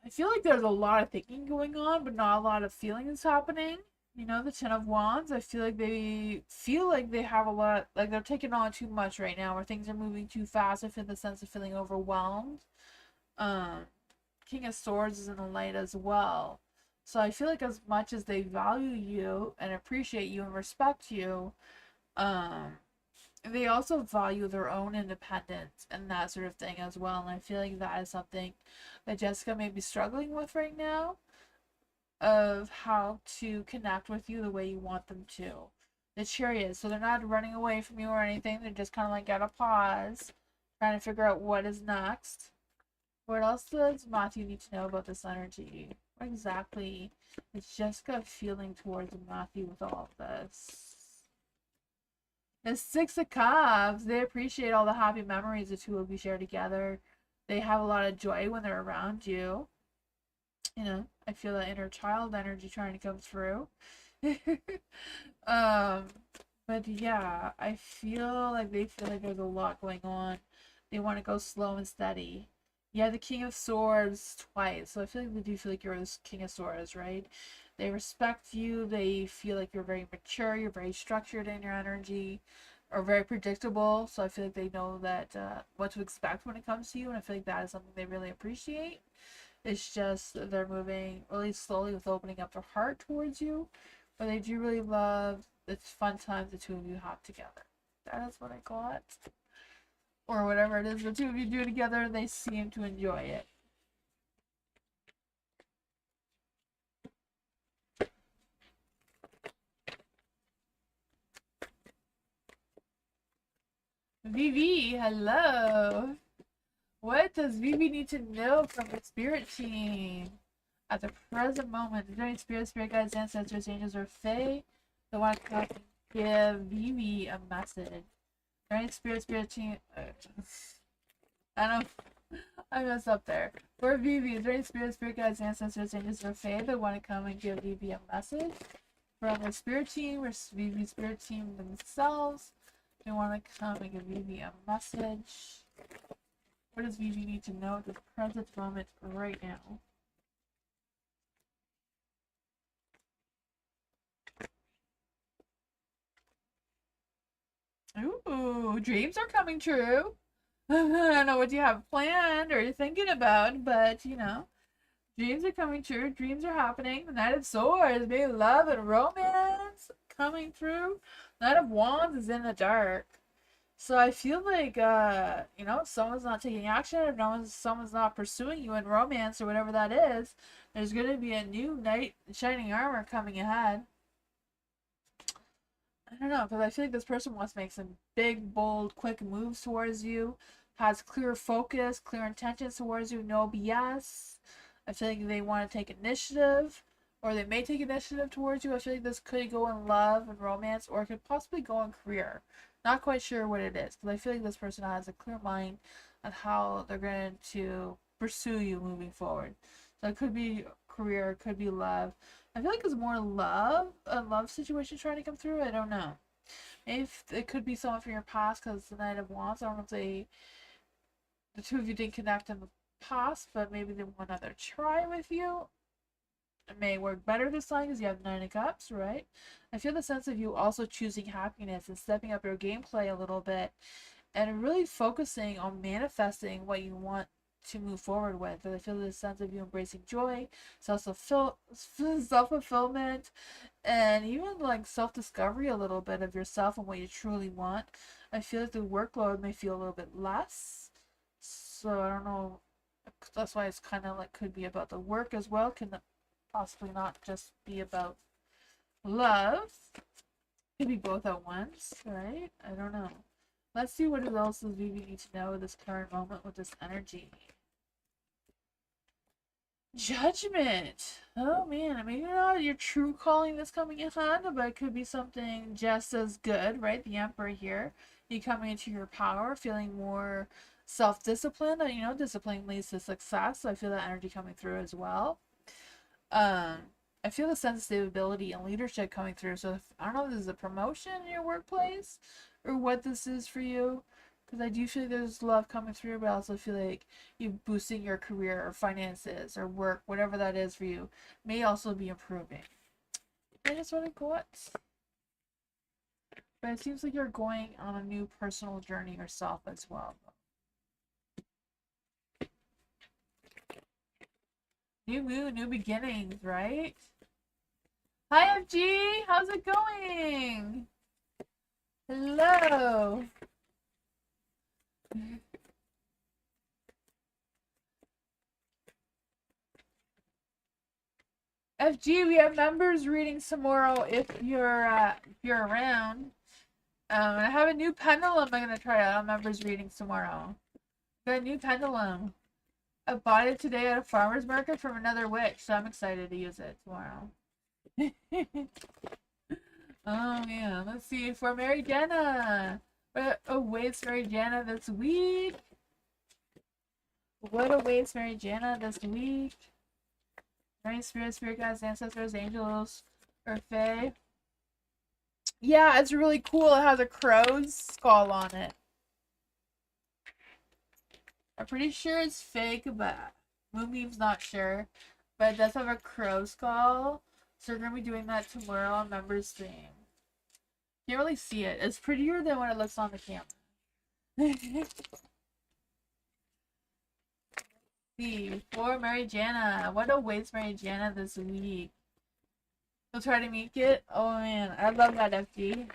I feel like there's a lot of thinking going on, but not a lot of feelings happening. You know, the Ten of Wands, I feel like they have a lot, like they're taking on too much right now, or things are moving too fast. I feel the sense of feeling overwhelmed. King of Swords is in the light as well. So I feel like as much as they value you and appreciate you and respect you, they also value their own independence and that sort of thing as well. And I feel like that is something that Jessica may be struggling with right now, of how to connect with you the way you want them to. The Chariot, so they're not running away from you or anything. They're just kind of like at a pause, trying to figure out what is next. What else does Matthew need to know about this energy? What exactly is Jessica feeling towards Matthew with all of this? The Six of Cups, they appreciate all the happy memories the two of you share together. They have a lot of joy when they're around you. You know, I feel that inner child energy trying to come through. But yeah, I feel like they feel like there's a lot going on. They want to go slow and steady. Yeah, the King of Swords twice. So I feel like they do feel like you're the King of Swords, right? They respect you. They feel like you're very mature. You're very structured in your energy, or very predictable. So I feel like they know that what to expect when it comes to you, and I feel like that is something they really appreciate. It's just they're moving really slowly with opening up their heart towards you, but they do really love the fun times the two of you have together. That is what I got. Or whatever it is the two of you do together, they seem to enjoy it. Vivi, hello. What does Vivi need to know from the spirit team? At the present moment, is there any spirit guides, ancestors, angels, or fae that want to give Vivi a message? Is there any spirit team? I don't. I messed up there. For Vivi, is there any spirit guides, ancestors, angels, or fae that want to come and give Vivi a message from the spirit team or Vivi's spirit team themselves? They want to come and give Vivi a message. What does Vivi need to know at the present moment right now? Ooh, dreams are coming true. I don't know what you have planned or you're thinking about, but you know, dreams are coming true. Dreams are happening. The Knight of Swords, maybe love and romance coming through. Knight of Wands is in the dark. So I feel like, you know, if someone's not taking action, if someone's not pursuing you in romance or whatever that is, there's going to be a new knight in shining armor coming ahead. I don't know, because I feel like this person wants to make some big, bold, quick moves towards you, has clear focus, clear intentions towards you, no BS. I feel like they want to take initiative, or they may take initiative towards you. I feel like this could go in love and romance, or it could possibly go in career. Not quite sure what it is, because I feel like this person has a clear mind on how they're going to pursue you moving forward. So it could be career, it could be love. I feel like it's more love, a love situation trying to come through. I don't know. If it could be someone from your past, because the Knight of Wands. I don't know if the two of you didn't connect in the past, but maybe they want another try with you. It may work better this time because you have Nine of Cups, right? I feel the sense of you also choosing happiness and stepping up your gameplay a little bit and really focusing on manifesting what you want to move forward with. And I feel the sense of you embracing joy, self fulfillment, and even like self discovery a little bit of yourself and what you truly want. I feel like the workload may feel a little bit less. So I don't know. That's why it's kind of like could be about the work as well. Can possibly not just be about love. Could be both at once, right? I don't know. Let's see what else does Vivi need to know at this current moment with this energy. Judgment. Oh man, maybe not your true calling that's coming in hand, but it could be something just as good, right? The Emperor here. You coming into your power, feeling more self-disciplined, and discipline leads to success. So I feel that energy coming through as well. Um, I feel the sense of stability and leadership coming through. So I don't know if this is a promotion in your workplace or what this is for you, because I do feel like there's love coming through, but I also feel like you boosting your career or finances or work, whatever that is for you, may also be improving. I just want to go out. But it seems like you're going on a new personal journey yourself as well. New moon, new beginnings, right? Hi, FG! How's it going? Hello! FG, we have members readings tomorrow if you're around. I have a new pendulum I'm gonna try out on members readings tomorrow. Got a new pendulum. I bought it today at a farmer's market from another witch, so I'm excited to use it tomorrow. Oh man, let's see for Mary Jenna. What awaits Mary Jenna this week? What awaits Mary Jenna this week? Any spirit guides, ancestors, angels, or fae? Yeah, it's really cool. It has a crow's skull on it. I'm pretty sure it's fake, but Moonbeam's not sure. But it does have a crow skull. So we're going to be doing that tomorrow on members stream. Can't really see it. It's prettier than what it looks on the camera. See, for Mary Jana. What awaits Mary Jana this week? You'll try to make it? Oh man, I love that FG.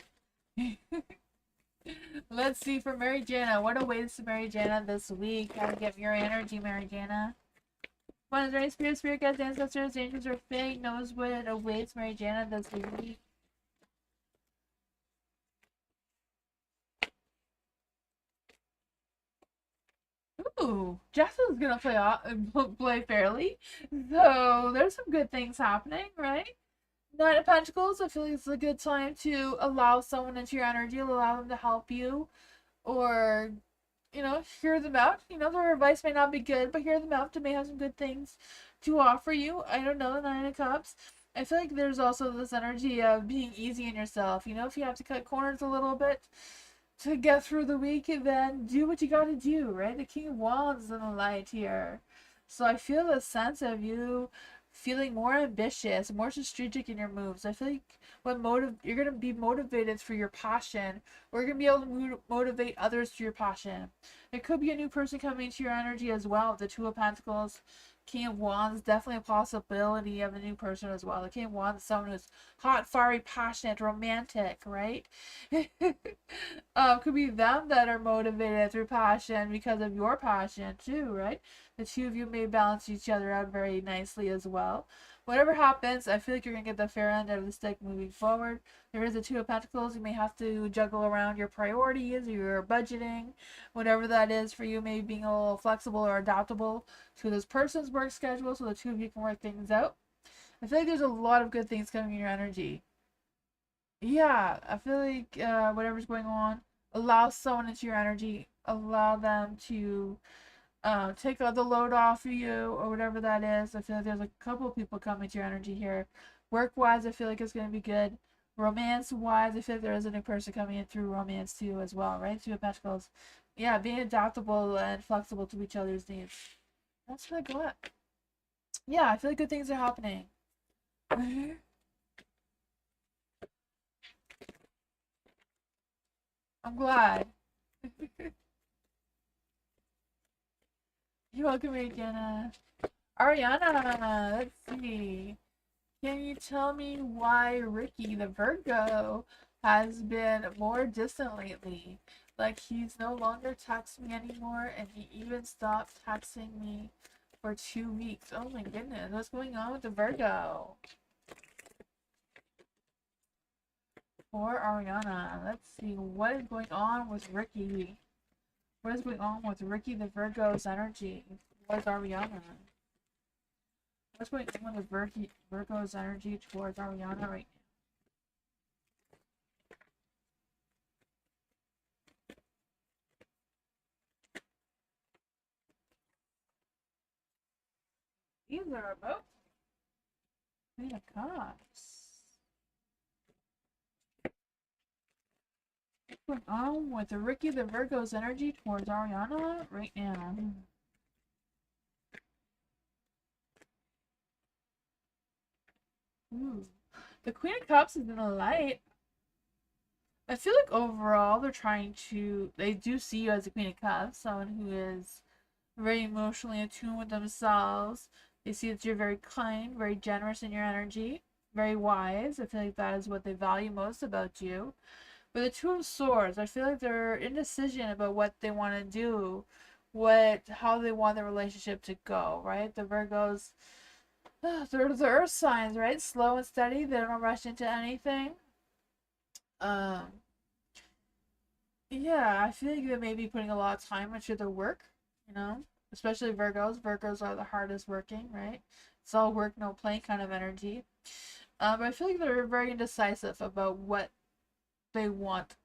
Let's see for Mary Jana. What awaits Mary Jana this week? How to get your energy, Mary Jana. One is there any spirit guides, ancestors, angels, or fate knows what awaits Mary Jana this week? Ooh, Jessica's gonna play fairly. So there's some good things happening, right? Knight of Pentacles, I feel like it's a good time to allow someone into your energy, allow them to help you, or hear them out. Their advice may not be good, but hear them out. They may have some good things to offer you. I don't know, the Nine of Cups. I feel like there's also this energy of being easy in yourself. If you have to cut corners a little bit to get through the week, then do what you gotta do, right? The King of Wands is in the light here. So I feel a sense of you feeling more ambitious, more strategic in your moves. I feel like you're gonna be motivated through your passion, or you're gonna be able to motivate others through your passion. There could be a new person coming into your energy as well. The Two of Pentacles, King of Wands, definitely a possibility of a new person as well. The King of Wands is someone who's hot, fiery, passionate, romantic, right? Could be them that are motivated through passion because of your passion too, right? The two of you may balance each other out very nicely as well. Whatever happens, I feel like you're going to get the fair end of the stick moving forward. There is a Two of Pentacles. You may have to juggle around your priorities, your budgeting, whatever that is for you, maybe being a little flexible or adaptable to this person's work schedule so the two of you can work things out. I feel like there's a lot of good things coming in your energy. Yeah, I feel like whatever's going on, allow someone into your energy, allow them to take the load off of you or whatever that is. I feel like there's a couple of people coming to your energy here. Work wise, I feel like it's going to be good. Romance wise, I feel like there is a new person coming in through romance too as well, right? Two of Pentacles. Yeah, being adaptable and flexible to each other's needs. That's what I got. Yeah, I feel like good things are happening. I'm glad. You're welcome, Jenna. Ariana, let's see. Can you tell me why Ricky the Virgo has been more distant lately? Like he's no longer texting me anymore and he even stopped texting me for 2 weeks. Oh my goodness, what's going on with the Virgo? For Ariana, let's see, what is going on with Ricky? What is going on with Ricky the Virgo's energy? Towards Ariana? What's going on with Virgo's energy towards Ariana right now? These are both Queen of Cups. What's going on with Ricky the Virgo's energy towards Ariana right now? Ooh. The Queen of Cups is in the light. I feel like overall they do see you as a Queen of Cups, someone who is very emotionally attuned with themselves. They see that you're very kind, very generous in your energy, very wise. I feel like that is what they value most about you. But the Two of Swords, I feel like they're indecision about what they want to do, how they want the relationship to go, right? The Virgos, they're the earth signs, right? Slow and steady, they don't rush into anything. Um, yeah, I feel like they may be putting a lot of time into their work, you know, especially Virgos. Virgos are the hardest working, right? It's all work, no play kind of energy. But I feel like they're very indecisive about what they want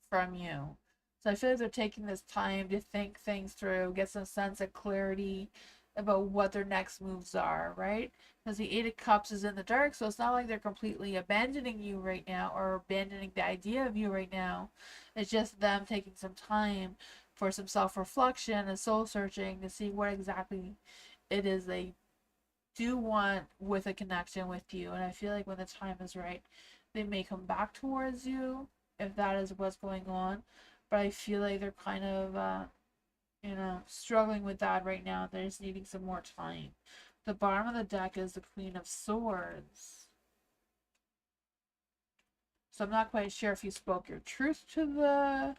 from you. So I feel like they're taking this time to think things through, get some sense of clarity about what their next moves are, right? Because the Eight of Cups is in the dark, so it's not like they're completely abandoning you right now or abandoning the idea of you right now. It's just them taking some time for some self reflection and soul searching to see what exactly it is they do want with a connection with you. And I feel like when the time is right, they may come back towards you if that is what's going on. But I feel like they're kind of, struggling with that right now. They're just needing some more time. The bottom of the deck is the Queen of Swords. So I'm not quite sure if you spoke your truth to the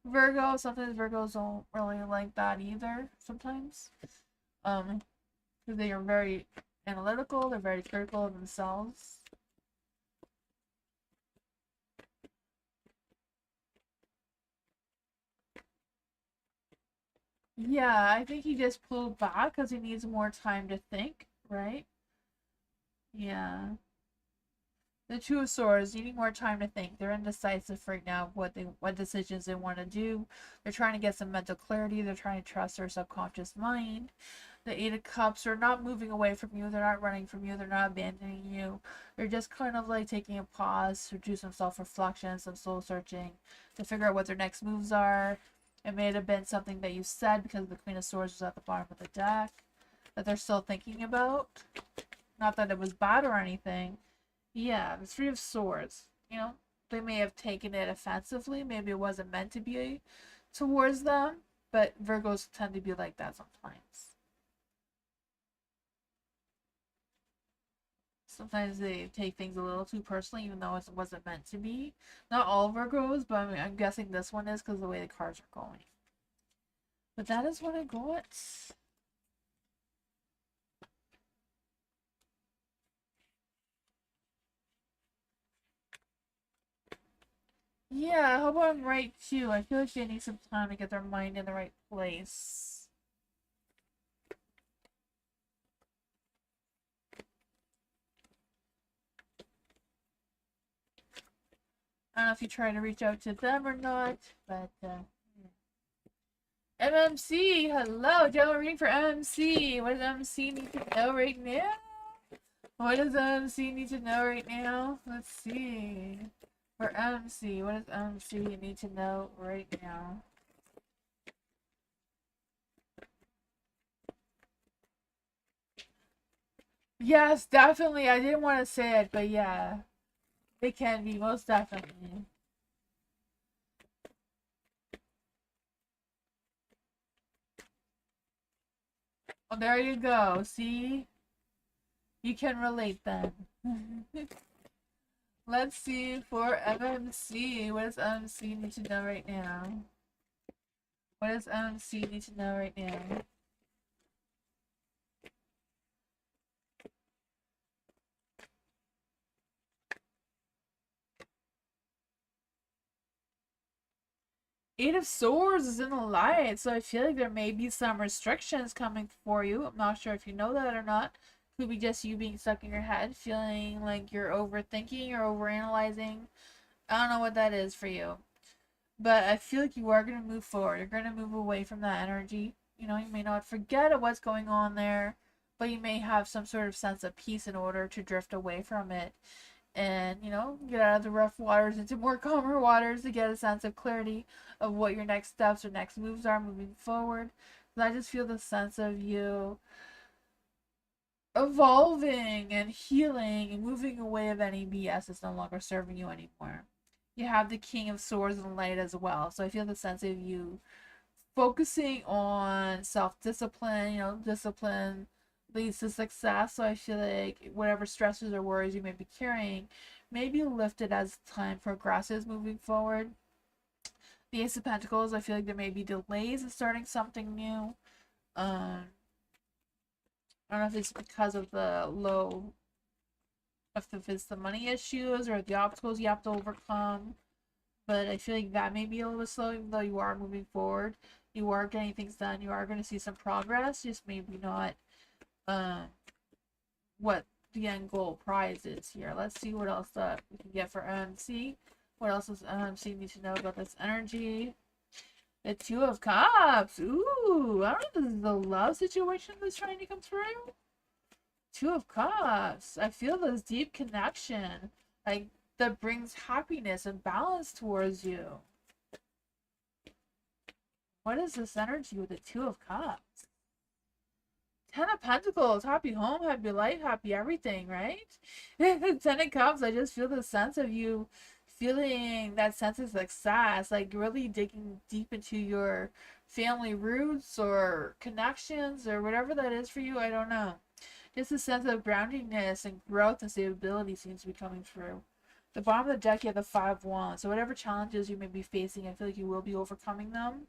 Virgo. Sometimes Virgos don't really like that either. Sometimes, because they are very analytical. They're very critical of themselves. Yeah, I think he just pulled back because he needs more time to think, right? Yeah. The Two of Swords needing more time to think. They're indecisive right now of what decisions they want to do. They're trying to get some mental clarity. They're trying to trust their subconscious mind. The Eight of Cups are not moving away from you. They're not running from you. They're not abandoning you. They're just kind of like taking a pause to do some self-reflection, some soul searching, to figure out what their next moves are. It may have been something that you said because the Queen of Swords was at the bottom of the deck that they're still thinking about. Not that it was bad or anything. Yeah, the Three of Swords. They may have taken it offensively. Maybe it wasn't meant to be towards them, but Virgos tend to be like that sometimes. Sometimes they take things a little too personally, even though it wasn't meant to be. Not all Virgos, but I'm guessing this one is because of the way the cards are going. But that is what I got. Yeah, I hope I'm right too. I feel like they need some time to get their mind in the right place. I don't know if you try to reach out to them or not, but MMC, hello, general reading for MMC. What does MMC need to know right now? What does MMC need to know right now? Let's see. For MMC, what does MMC need to know right now? Yes, definitely. I didn't want to say it, but yeah, they can be most definitely. Well, there you go. See, you can relate then. Let's see for MMC. What does MMC need to know right now? What does MMC need to know right now? Eight of Swords is in the light, so I feel like there may be some restrictions coming for you. I'm not sure if you know that or not. Could be just you being stuck in your head, feeling like you're overthinking or overanalyzing. I don't know what that is for you. But I feel like you are going to move forward. You're going to move away from that energy. You know, you may not forget what's going on there, but you may have some sort of sense of peace in order to drift away from it and, you know, get out of the rough waters into more calmer waters to get a sense of clarity of what your next steps or next moves are moving forward. I just feel the sense of you evolving and healing and moving away of any BS that's no longer serving you anymore. You have the King of Swords and Light as well. So I feel the sense of you focusing on self discipline, you know, discipline leads to success. So I feel like whatever stresses or worries you may be carrying may be lifted as time progresses moving forward. The Ace of Pentacles, I feel like there may be delays in starting something new. Um, I don't know if it's because of the low, if it's the money issues or the obstacles you have to overcome. But I feel like that may be a little bit slow, even though you are moving forward. You are getting things done. You are going to see some progress, just maybe not um, what the end goal prize is here. Let's see what else we can get for MMC. What else does MMC need to know about this energy? The Two of Cups. Ooh, I don't know if this is the love situation that's trying to come through. Two of Cups. I feel this deep connection, like that brings happiness and balance towards you. What is this energy with the Two of Cups? Ten of Pentacles, happy home, happy life, happy everything, right? Ten of Cups, I just feel the sense of you feeling that sense of success, like really digging deep into your family roots or connections or whatever that is for you. I don't know. Just a sense of groundingness and growth and stability seems to be coming through. The bottom of the deck, you have the Five of Wands. So whatever challenges you may be facing, I feel like you will be overcoming them.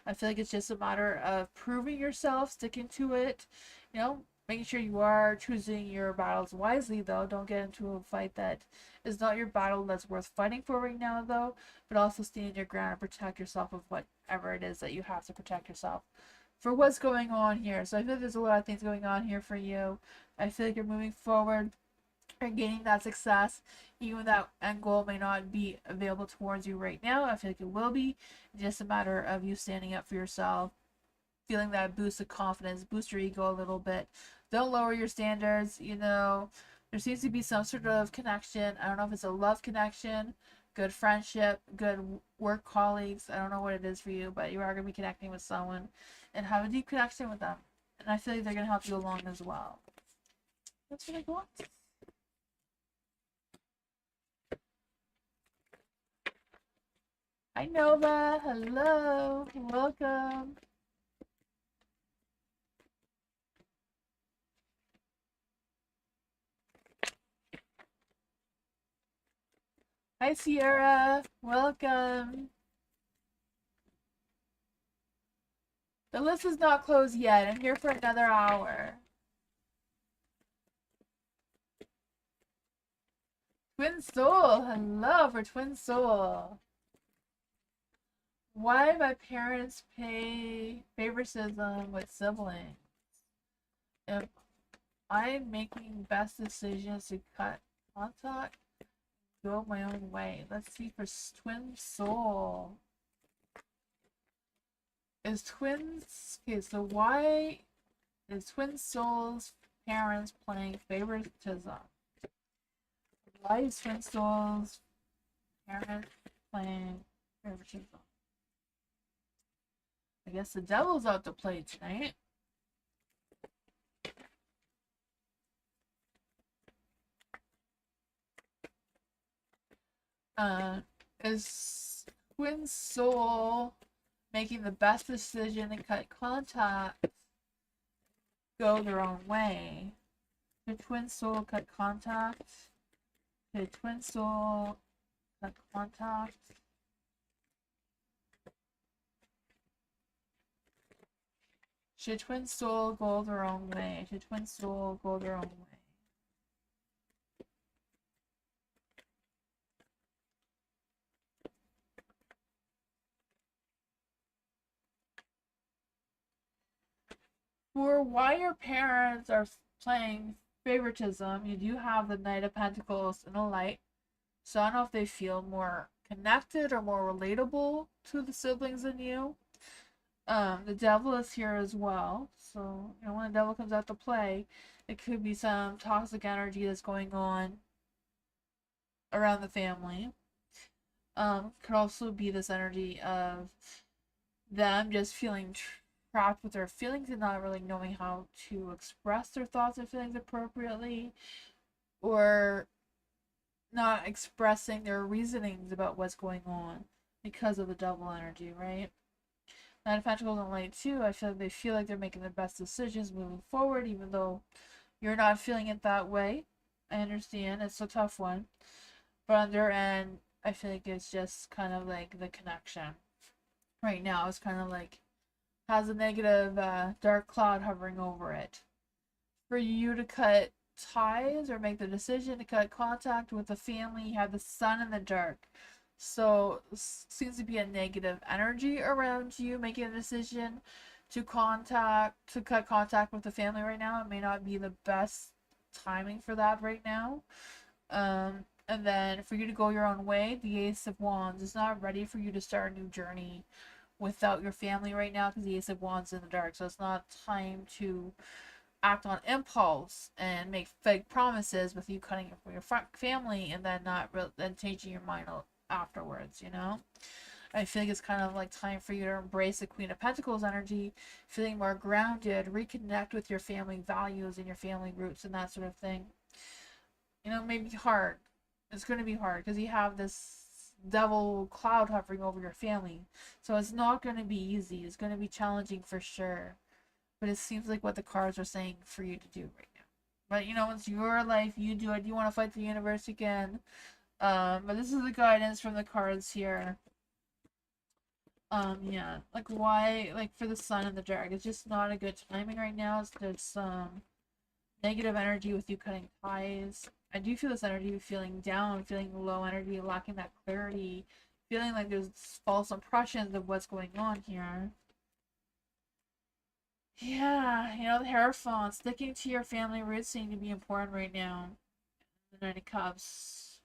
I feel like it's just a matter of proving yourself, sticking to it, you know, making sure you are choosing your battles wisely, though. Don't get into a fight that is not your battle that's worth fighting for right now, though, but also stand your ground and protect yourself of whatever it is that you have to protect yourself for what's going on here. So I feel like there's a lot of things going on here for you. I feel like you're moving forward and gaining that success, even that end goal may not be available towards you right now. I feel like it will be. It's just a matter of you standing up for yourself, feeling that boost of confidence, boost your ego a little bit. Don't lower your standards. You know, there seems to be some sort of connection. I don't know if it's a love connection, good friendship, good work colleagues. I don't know what it is for you, but you are going to be connecting with someone and have a deep connection with them. And I feel like they're going to help you along as well. That's what I want. Hi Nova, hello, welcome. Hi Sierra, welcome. The list is not closed yet. I'm here for another hour. Twin Soul, hello for Twin Soul. Why my parents pay favoritism with siblings? If I'm making best decisions to cut contact, go my own way. Let's see for Twin Soul. Is twins okay? So why is Twin Soul's parents playing favoritism? Why is Twin Soul's parents playing favoritism? I guess the devil's out to play tonight. Uh, is twin soul making the best decision to cut contact, go their own way? Should twin soul cut contact? Should twin soul cut contact? Should twin soul go their own way? Should twin soul go their own way? For why your parents are playing favoritism, you do have the Knight of Pentacles in the light. So I don't know if they feel more connected or more relatable to the siblings than you. The devil is here as well. So, you know, when the devil comes out to play, it could be some toxic energy that's going on around the family. Could also be this energy of them just feeling trapped with their feelings and not really knowing how to express their thoughts and feelings appropriately, or not expressing their reasonings about what's going on because of the double energy, right? Nine of Pentacles and Light too, I feel like they feel like they're making the best decisions moving forward, even though you're not feeling it that way. I understand, it's a tough one. But on their end, I feel like it's just kind of like the connection. Right now, it's kind of like has a negative dark cloud hovering over it. For you to cut ties or make the decision to cut contact with the family, you have the sun in the dark. So seems to be a negative energy around you making a decision to cut contact with the family right now. It may not be the best timing for that right now. And then for you to go your own way, the Ace of Wands is not ready for you to start a new journey without your family right now because the Ace of Wands is in the dark. So it's not time to act on impulse and make fake promises with you cutting it from your family and then then changing your mind afterwards, you know? I feel like it's kind of like time for you to embrace the Queen of Pentacles energy, feeling more grounded, reconnect with your family values and your family roots and that sort of thing. You know, maybe hard. It's going to be hard because you have this devil cloud hovering over your family. So it's not going to be easy. It's going to be challenging for sure. But it seems like what the cards are saying for you to do right now. But you know, it's your life. You do it. You want to fight the universe again. But this is the guidance from the cards here. Yeah, like why, like for the sun and the dark, it's just not a good timing right now. There's some negative energy with you cutting ties. I do feel this energy feeling down, feeling low energy, lacking that clarity, feeling like there's false impressions of what's going on here. Yeah, you know, the Hierophant, sticking to your family roots seem to be important right now. The Knight of Cups.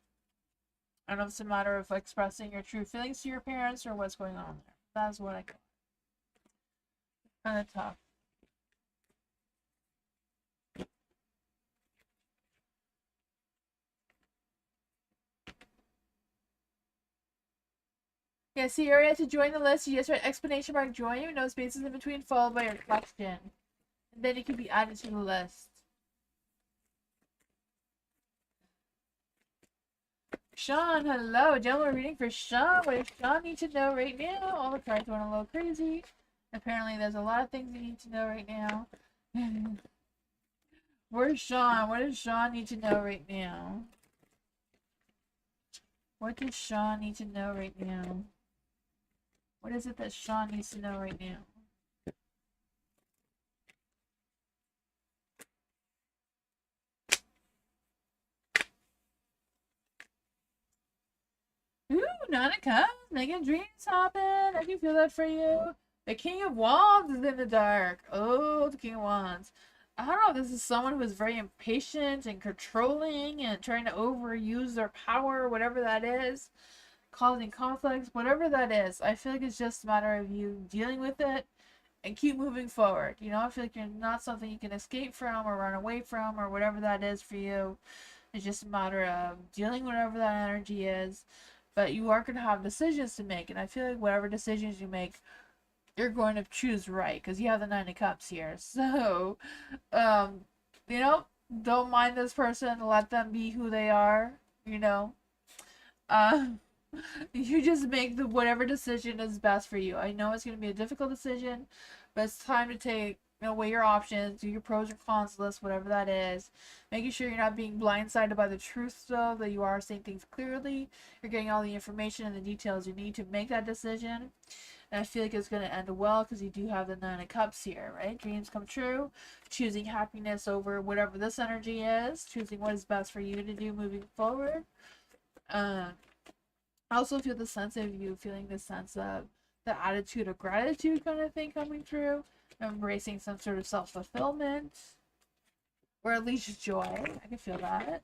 I don't know if it's a matter of expressing your true feelings to your parents or what's going on there. That's what I got. Kind of tough. Yeah, see, area to join the list, you just write explanation mark join with no spaces in between, followed by your question. And then it can be added to the list. Sean, hello. Gentleman reading for Sean. What does Sean need to know right now? All the cards went a little crazy. Apparently, there's a lot of things you need to know right now. Where's Sean? What does Sean need to know right now? What does Sean need to know right now? What is it that Sean needs to know right now? Ooh, Nine of Cups, making dreams happen. I can feel that for you. The King of Wands is in the dark. Oh, the King of Wands. I don't know if this is someone who is very impatient and controlling and trying to overuse their power, whatever that is, causing conflicts, whatever that is. I feel like it's just a matter of you dealing with it and keep moving forward. You know, I feel like you're not something you can escape from or run away from or whatever that is for you. It's just a matter of dealing with whatever that energy is. But you are going to have decisions to make. And I feel like whatever decisions you make, you're going to choose right. Because you have the Nine of Cups here. So, you know, don't mind this person. Let them be who they are. You know, Uh, you just make the whatever decision is best for you. I know it's going to be a difficult decision, but it's time to take, weigh your options, do your pros and cons list, whatever that is. Making sure you're not being blindsided by the truth, though, that you are saying things clearly. You're getting all the information and the details you need to make that decision. And I feel like it's going to end well because you do have the Nine of Cups here, right? Dreams come true. Choosing happiness over whatever this energy is. Choosing what is best for you to do moving forward. I also feel the sense of you feeling the sense of the attitude of gratitude kind of thing coming through. Embracing some sort of self-fulfillment. Or at least joy. I can feel that.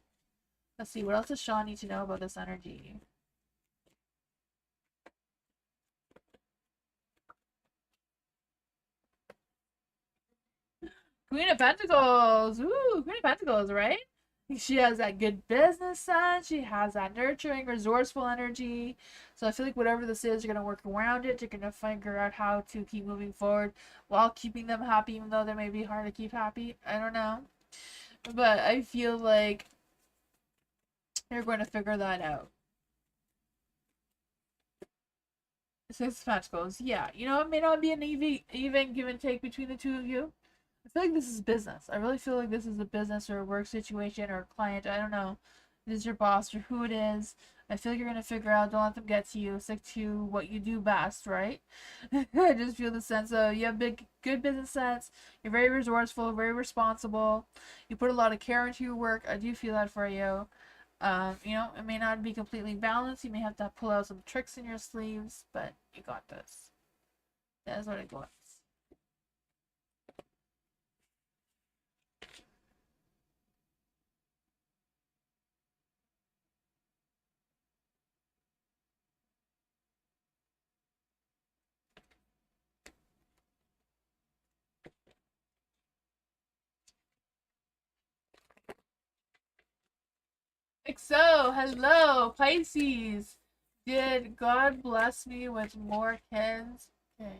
Let's see, what else does Sean need to know about this energy? Queen of Pentacles. Ooh, Queen of Pentacles, right? She has that good business sense. She has that nurturing, resourceful energy. So I feel like whatever this is, you're going to work around it. You're going to figure out how to keep moving forward while keeping them happy, even though they may be hard to keep happy. I don't know. But I feel like you're going to figure that out. Six of Pentacles. Yeah, it may not be an even give and take between the two of you. I feel like this is business. I really feel like this is a business or a work situation or a client. I don't know. It is your boss or who it is. I feel like you're going to figure out. Don't let them get to you. Stick to what you do best, right? I just feel the sense of you have good business sense. You're very resourceful, very responsible. You put a lot of care into your work. I do feel that for you. It may not be completely balanced. You may have to pull out some tricks in your sleeves, but you got this. That's what it was. So, hello, Pisces. Did God bless me with more kids? Okay.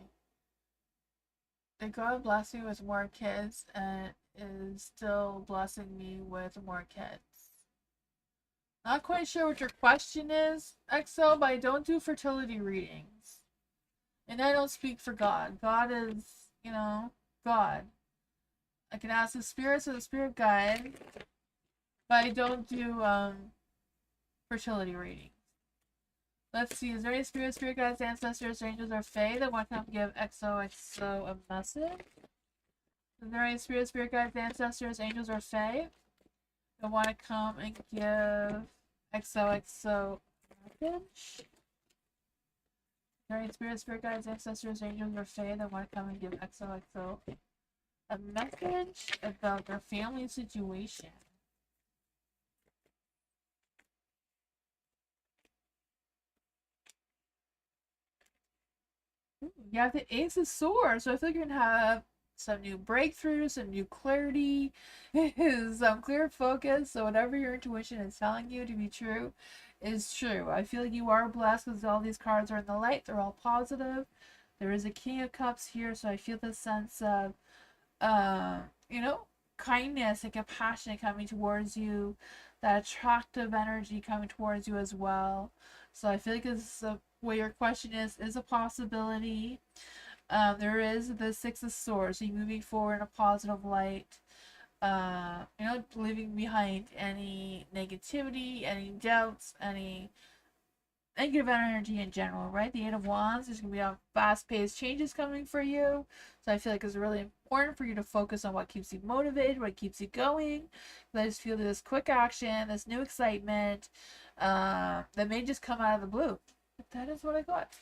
Did God bless me with more kids and is still blessing me with more kids? Not quite sure what your question is, XO, but I don't do fertility readings. And I don't speak for God. God is, God. I can ask the spirits or the spirit guide, but I don't do fertility readings. Let's see, is there any spirit guides, ancestors, angels, or fae that want to come give XOXO a message? Is there any spirit guides, ancestors, angels, or fae that want to come and give XOXO a message? Is there any spirit guides, ancestors, angels, or fae that want to come and give XOXO a message about their family situation? You have the Ace of Swords, so I feel like you're gonna have some new breakthroughs, some new clarity, some clear focus. So whatever your intuition is telling you to be true is true. I feel like you are blessed because all these cards are in the light. They're all positive. There is a King of Cups here, so I feel the sense of, uh, you know, kindness and compassion coming towards you. That attractive energy coming towards you as well. So I feel like this is what your question is a possibility. There is the Six of Swords, so you're moving forward in a positive light. Leaving behind any negativity, any doubts, any negative energy in general, right? The Eight of Wands, there's going to be a fast-paced changes coming for you. So I feel like it's really important for you to focus on what keeps you motivated, what keeps you going. I just feel this quick action, this new excitement that may just come out of the blue. But that is what I got.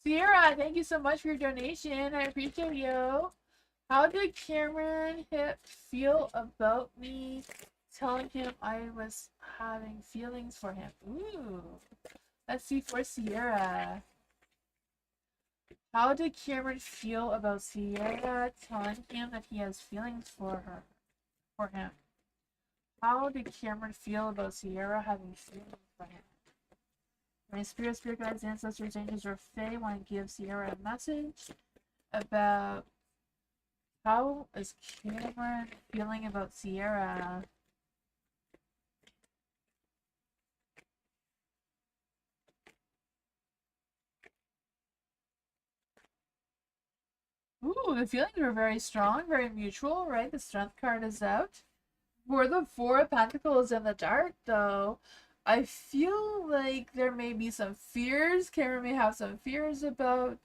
Sierra, thank you so much for your donation. I appreciate you. How did Cameron feel about me telling him I was having feelings for him? Ooh. Let's see for Sierra. How did Cameron feel about Sierra telling him that he has feelings for him? How did Cameron feel about Sierra having feelings for him? My spirit guides, ancestors, angels, or fae want to give Sierra a message about How is Cameron feeling about Sierra? Ooh, the feelings are very strong, very mutual, right? The strength card is out. For the Four of Pentacles in the dark, though, I feel like there may be some fears. Cameron may have some fears about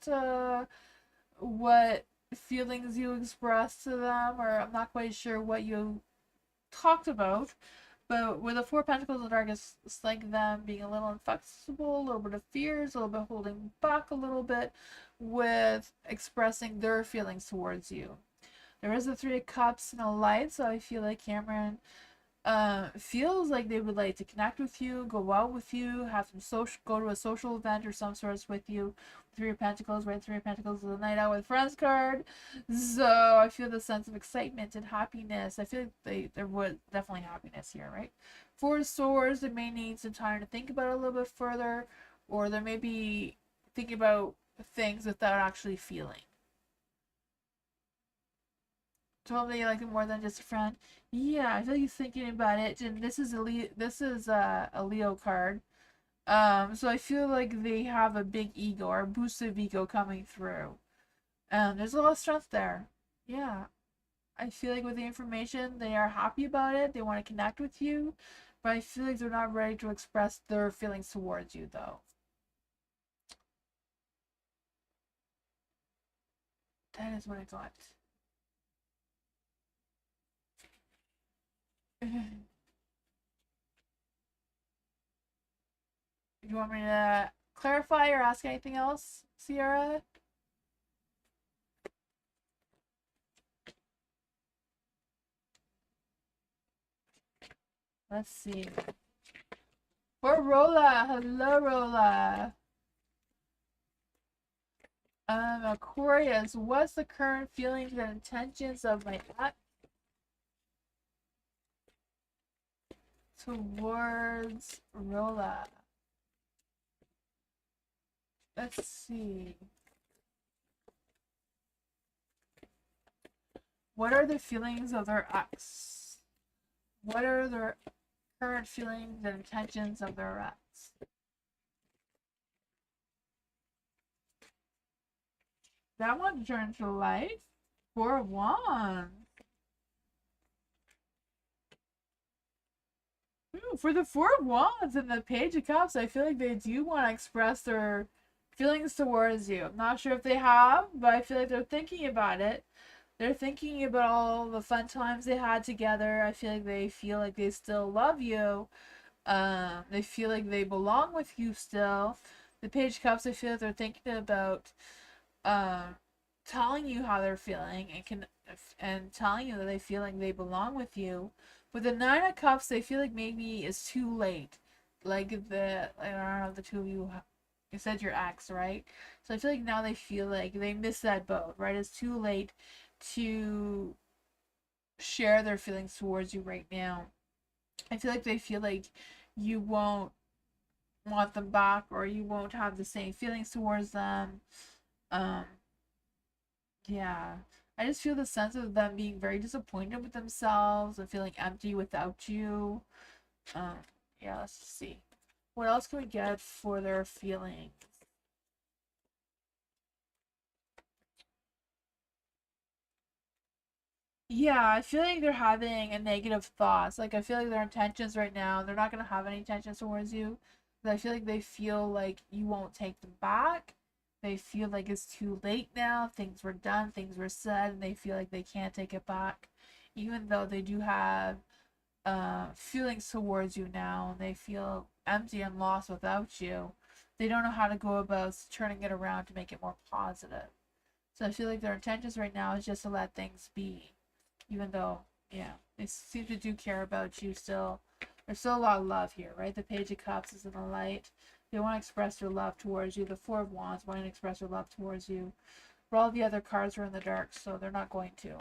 what feelings you expressed to them, or I'm not quite sure what you talked about. But with the Four Pentacles in the dark, it's like them being a little inflexible, a little bit of fears, a little bit holding back a little bit with expressing their feelings towards you. There is the Three of Cups and a Light, so I feel like Cameron feels like they would like to connect with you, go out with you, have some social, go to a social event or some sorts with you. Three of Pentacles, right? Three of Pentacles is a night out with friends card. So I feel the sense of excitement and happiness. I feel like there was definitely happiness here, right? Four of Swords, they may need some time to think about it a little bit further, or they may be thinking about things without actually feeling. Told me you like him more than just a friend. Yeah, I feel like he's thinking about it, and this is a Leo card. So I feel like they have a big ego or a boost of ego coming through. There's a lot of strength there. Yeah, I feel like with the information, they are happy about it. They want to connect with you, but I feel like they're not ready to express their feelings towards you, though. That is what I got. Do you want me to clarify or ask anything else, Sierra? Let's see. For Rola. Hello, Rola. Aquarius, what's the current feelings and intentions of my ex towards Rola? Let's see. What are the feelings of their ex? What are their current feelings and intentions of their ex? That one turned to life. Four of Wands. Ooh, for the Four of Wands and the Page of Cups, I feel like they do want to express their feelings towards you. I'm not sure if they have, but I feel like they're thinking about it. They're thinking about all the fun times they had together. I feel like they still love you. They feel like they belong with you still. The Page of Cups, I feel like they're thinking about um, telling you how they're feeling and telling you that they feel like they belong with you. With the Nine of Cups, they feel like maybe it's too late. I don't know, the two of you, you said your ex, right? So I feel like now they feel like they missed that boat, right? It's too late to share their feelings towards you right now. I feel like they feel like you won't want them back or you won't have the same feelings towards them. Um, yeah. I just feel the sense of them being very disappointed with themselves and feeling empty without you. Um, yeah, let's see. What else can we get for their feelings? Yeah, I feel like they're having a negative thoughts. Like I feel like their intentions right now, they're not gonna have any intentions towards you. But I feel like they feel like you won't take them back. They feel like it's too late now. Things were done, things were said, and they feel like they can't take it back. Even though they do have feelings towards you now, and they feel empty and lost without you. They don't know how to go about turning it around to make it more positive. So I feel like their intentions right now is just to let things be even though, yeah, they seem to do care about you still. There's still a lot of love here, right? The Page of Cups is in the light. They want to express their love towards you. The Four of Wands want to express their love towards you. But all the other cards are in the dark, so they're not going to.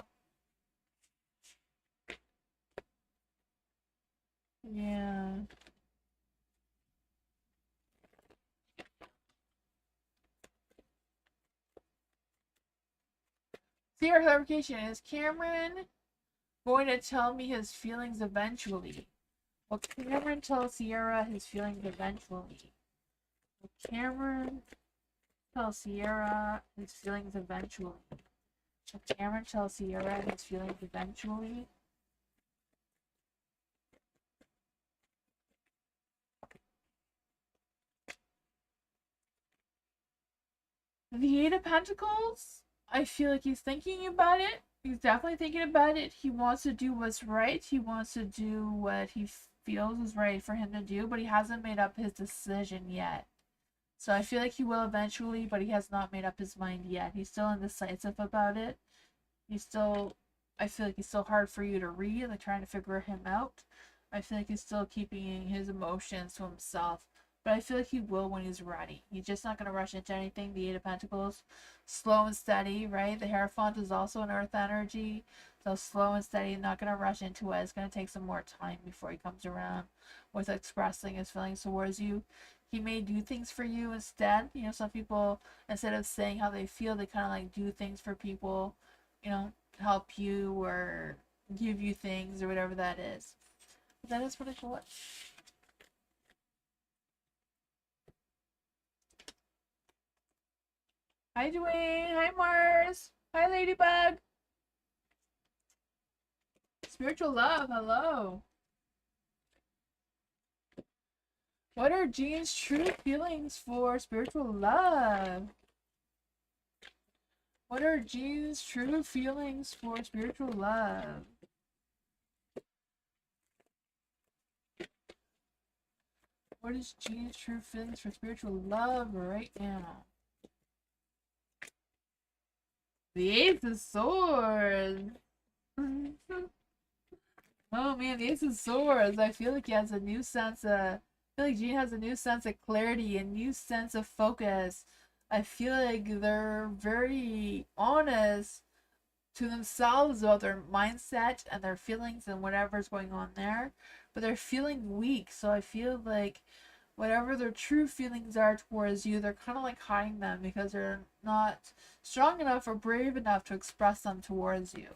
Yeah. Clear clarification. Is Cameron going to tell me his feelings eventually? Will Cameron tell Sierra his feelings eventually? Will Cameron tell Sierra his feelings eventually? Will Cameron tell Sierra his feelings eventually? The Eight of Pentacles, I feel like he's thinking about it. He's definitely thinking about it. He wants to do what's right. He wants to do what he feels is right for him to do, but he hasn't made up his decision yet. So I feel like he will eventually, but he has not made up his mind yet. He's still indecisive about it. I feel like he's still hard for you to read, like trying to figure him out. I feel like he's still keeping his emotions to himself. But I feel like he will when he's ready. He's just not going to rush into anything. The Eight of Pentacles, slow and steady, right? The Hierophant is also an earth energy. So slow and steady, not going to rush into it. It's going to take some more time before he comes around with expressing his feelings towards you. He may do things for you instead. You know, some people, instead of saying how they feel, they kind of like do things for people, you know, help you or give you things or whatever that is. That is pretty cool. Hi, Dwayne. Hi, Mars. Hi, Ladybug. Spiritual love. Hello. What are Jean's true feelings for spiritual love? What are Jean's true feelings for spiritual love? What is Jean's true feelings for spiritual love right now? The Ace of Swords. Oh man, the Ace of Swords. I feel like he has a new sense of. I feel like Jean has a new sense of clarity, a new sense of focus. I feel like they're very honest to themselves about their mindset and their feelings and whatever's going on there. But they're feeling weak, so I feel like whatever their true feelings are towards you, they're kind of like hiding them because they're not strong enough or brave enough to express them towards you.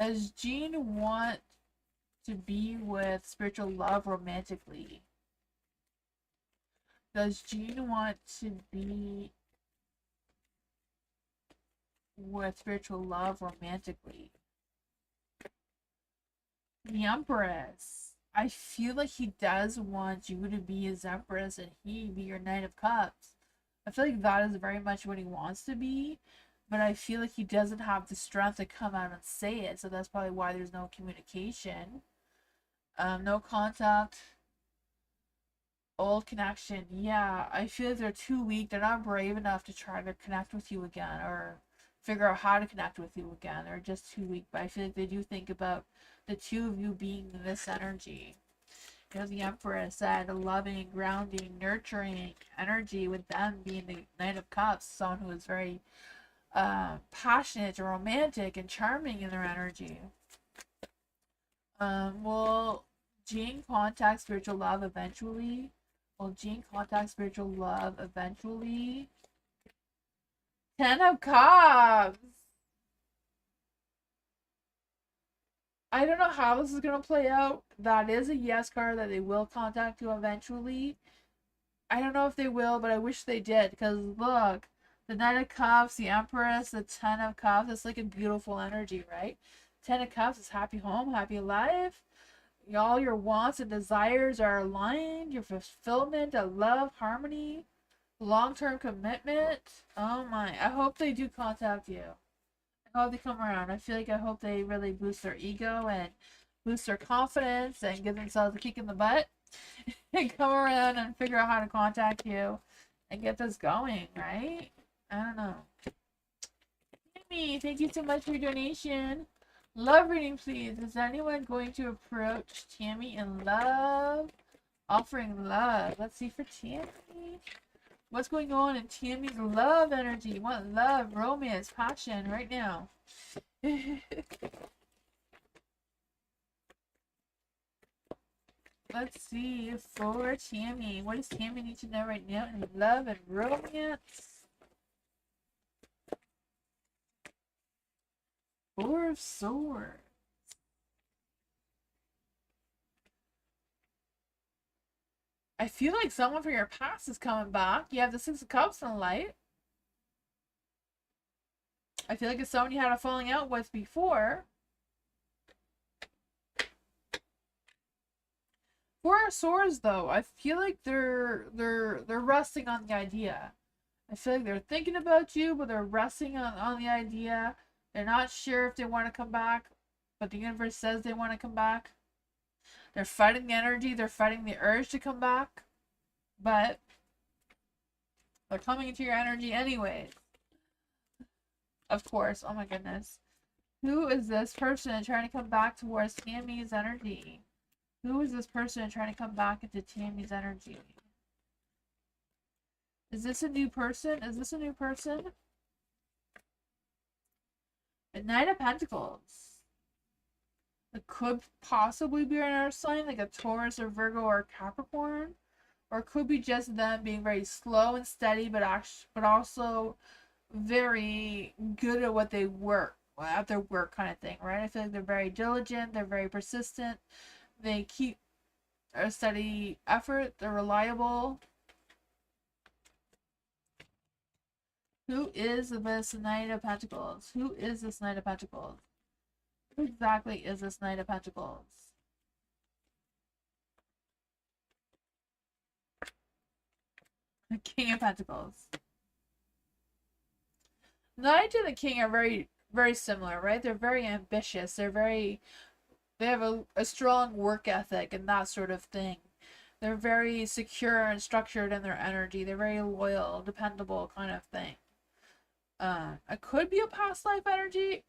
Does Jean want to be with spiritual love romantically? Does Jean want to be with spiritual love romantically? The Empress. I feel like he does want you to be his Empress and he be your Knight of Cups. I feel like that is very much what he wants to be, but I feel like he doesn't have the strength to come out and say it, so that's probably why there's no communication. No contact. Old connection. Yeah, I feel like they're too weak. They're not brave enough to try to connect with you again or figure out how to connect with you again. They're just too weak. But I feel like they do think about the two of you being this energy. You know, the Empress said a loving, grounding, nurturing energy with them being the Knight of Cups, someone who is very passionate and romantic and charming in their energy. Will Jean contact spiritual love eventually? Will Jean contact spiritual love eventually? Ten of Cups! I don't know how this is going to play out. That is a yes card that they will contact you eventually. I don't know if they will, but I wish they did. Because look, the Knight of Cups, the Empress, the Ten of Cups. It's like a beautiful energy, right? Ten of Cups is happy home, happy life. All your wants and desires are aligned. Your fulfillment of love, harmony, long-term commitment. Oh my. I hope they do contact you. I hope they come around. I hope they really boost their ego and boost their confidence and give themselves a kick in the butt and come around and figure out how to contact you and get this going, right? I don't know. Amy, thank you so much for your donation. Love reading, please. Is anyone going to approach Tammy in love? Offering love. Let's see for Tammy. What's going on in Tammy's love energy? You want love, romance, passion right now. Let's see for Tammy. What does Tammy need to know right now in love and romance? Four of Swords. I feel like someone from your past is coming back. You have the Six of Cups in the light. I feel like it's someone you had a falling out with before. Four of Swords, though, I feel like they're resting on the idea. I feel like they're thinking about you, but they're resting on the idea. They're not sure if they want to come back, but the universe says they want to come back. They're fighting the energy. They're fighting the urge to come back, but they're coming into your energy anyways. Of course. Oh my goodness. Who is this person trying to come back towards Tammy's energy? Who is this person trying to come back into Tammy's energy? Is this a new person? Is this a new person? The Knight of Pentacles. It could possibly be another sign, like a Taurus or Virgo or Capricorn. Or it could be just them being very slow and steady, but also very good at what they work, at their work kind of thing, right? I feel like they're very diligent, they're very persistent, they keep a steady effort, they're reliable. Who is this Knight of Pentacles? Who is this Knight of Pentacles? Who exactly is this Knight of Pentacles? The King of Pentacles. Knight and the King are very, very similar, right? They're very ambitious. They have a strong work ethic and that sort of thing. They're very secure and structured in their energy. They're very loyal, dependable kind of thing. It could be a past life energy.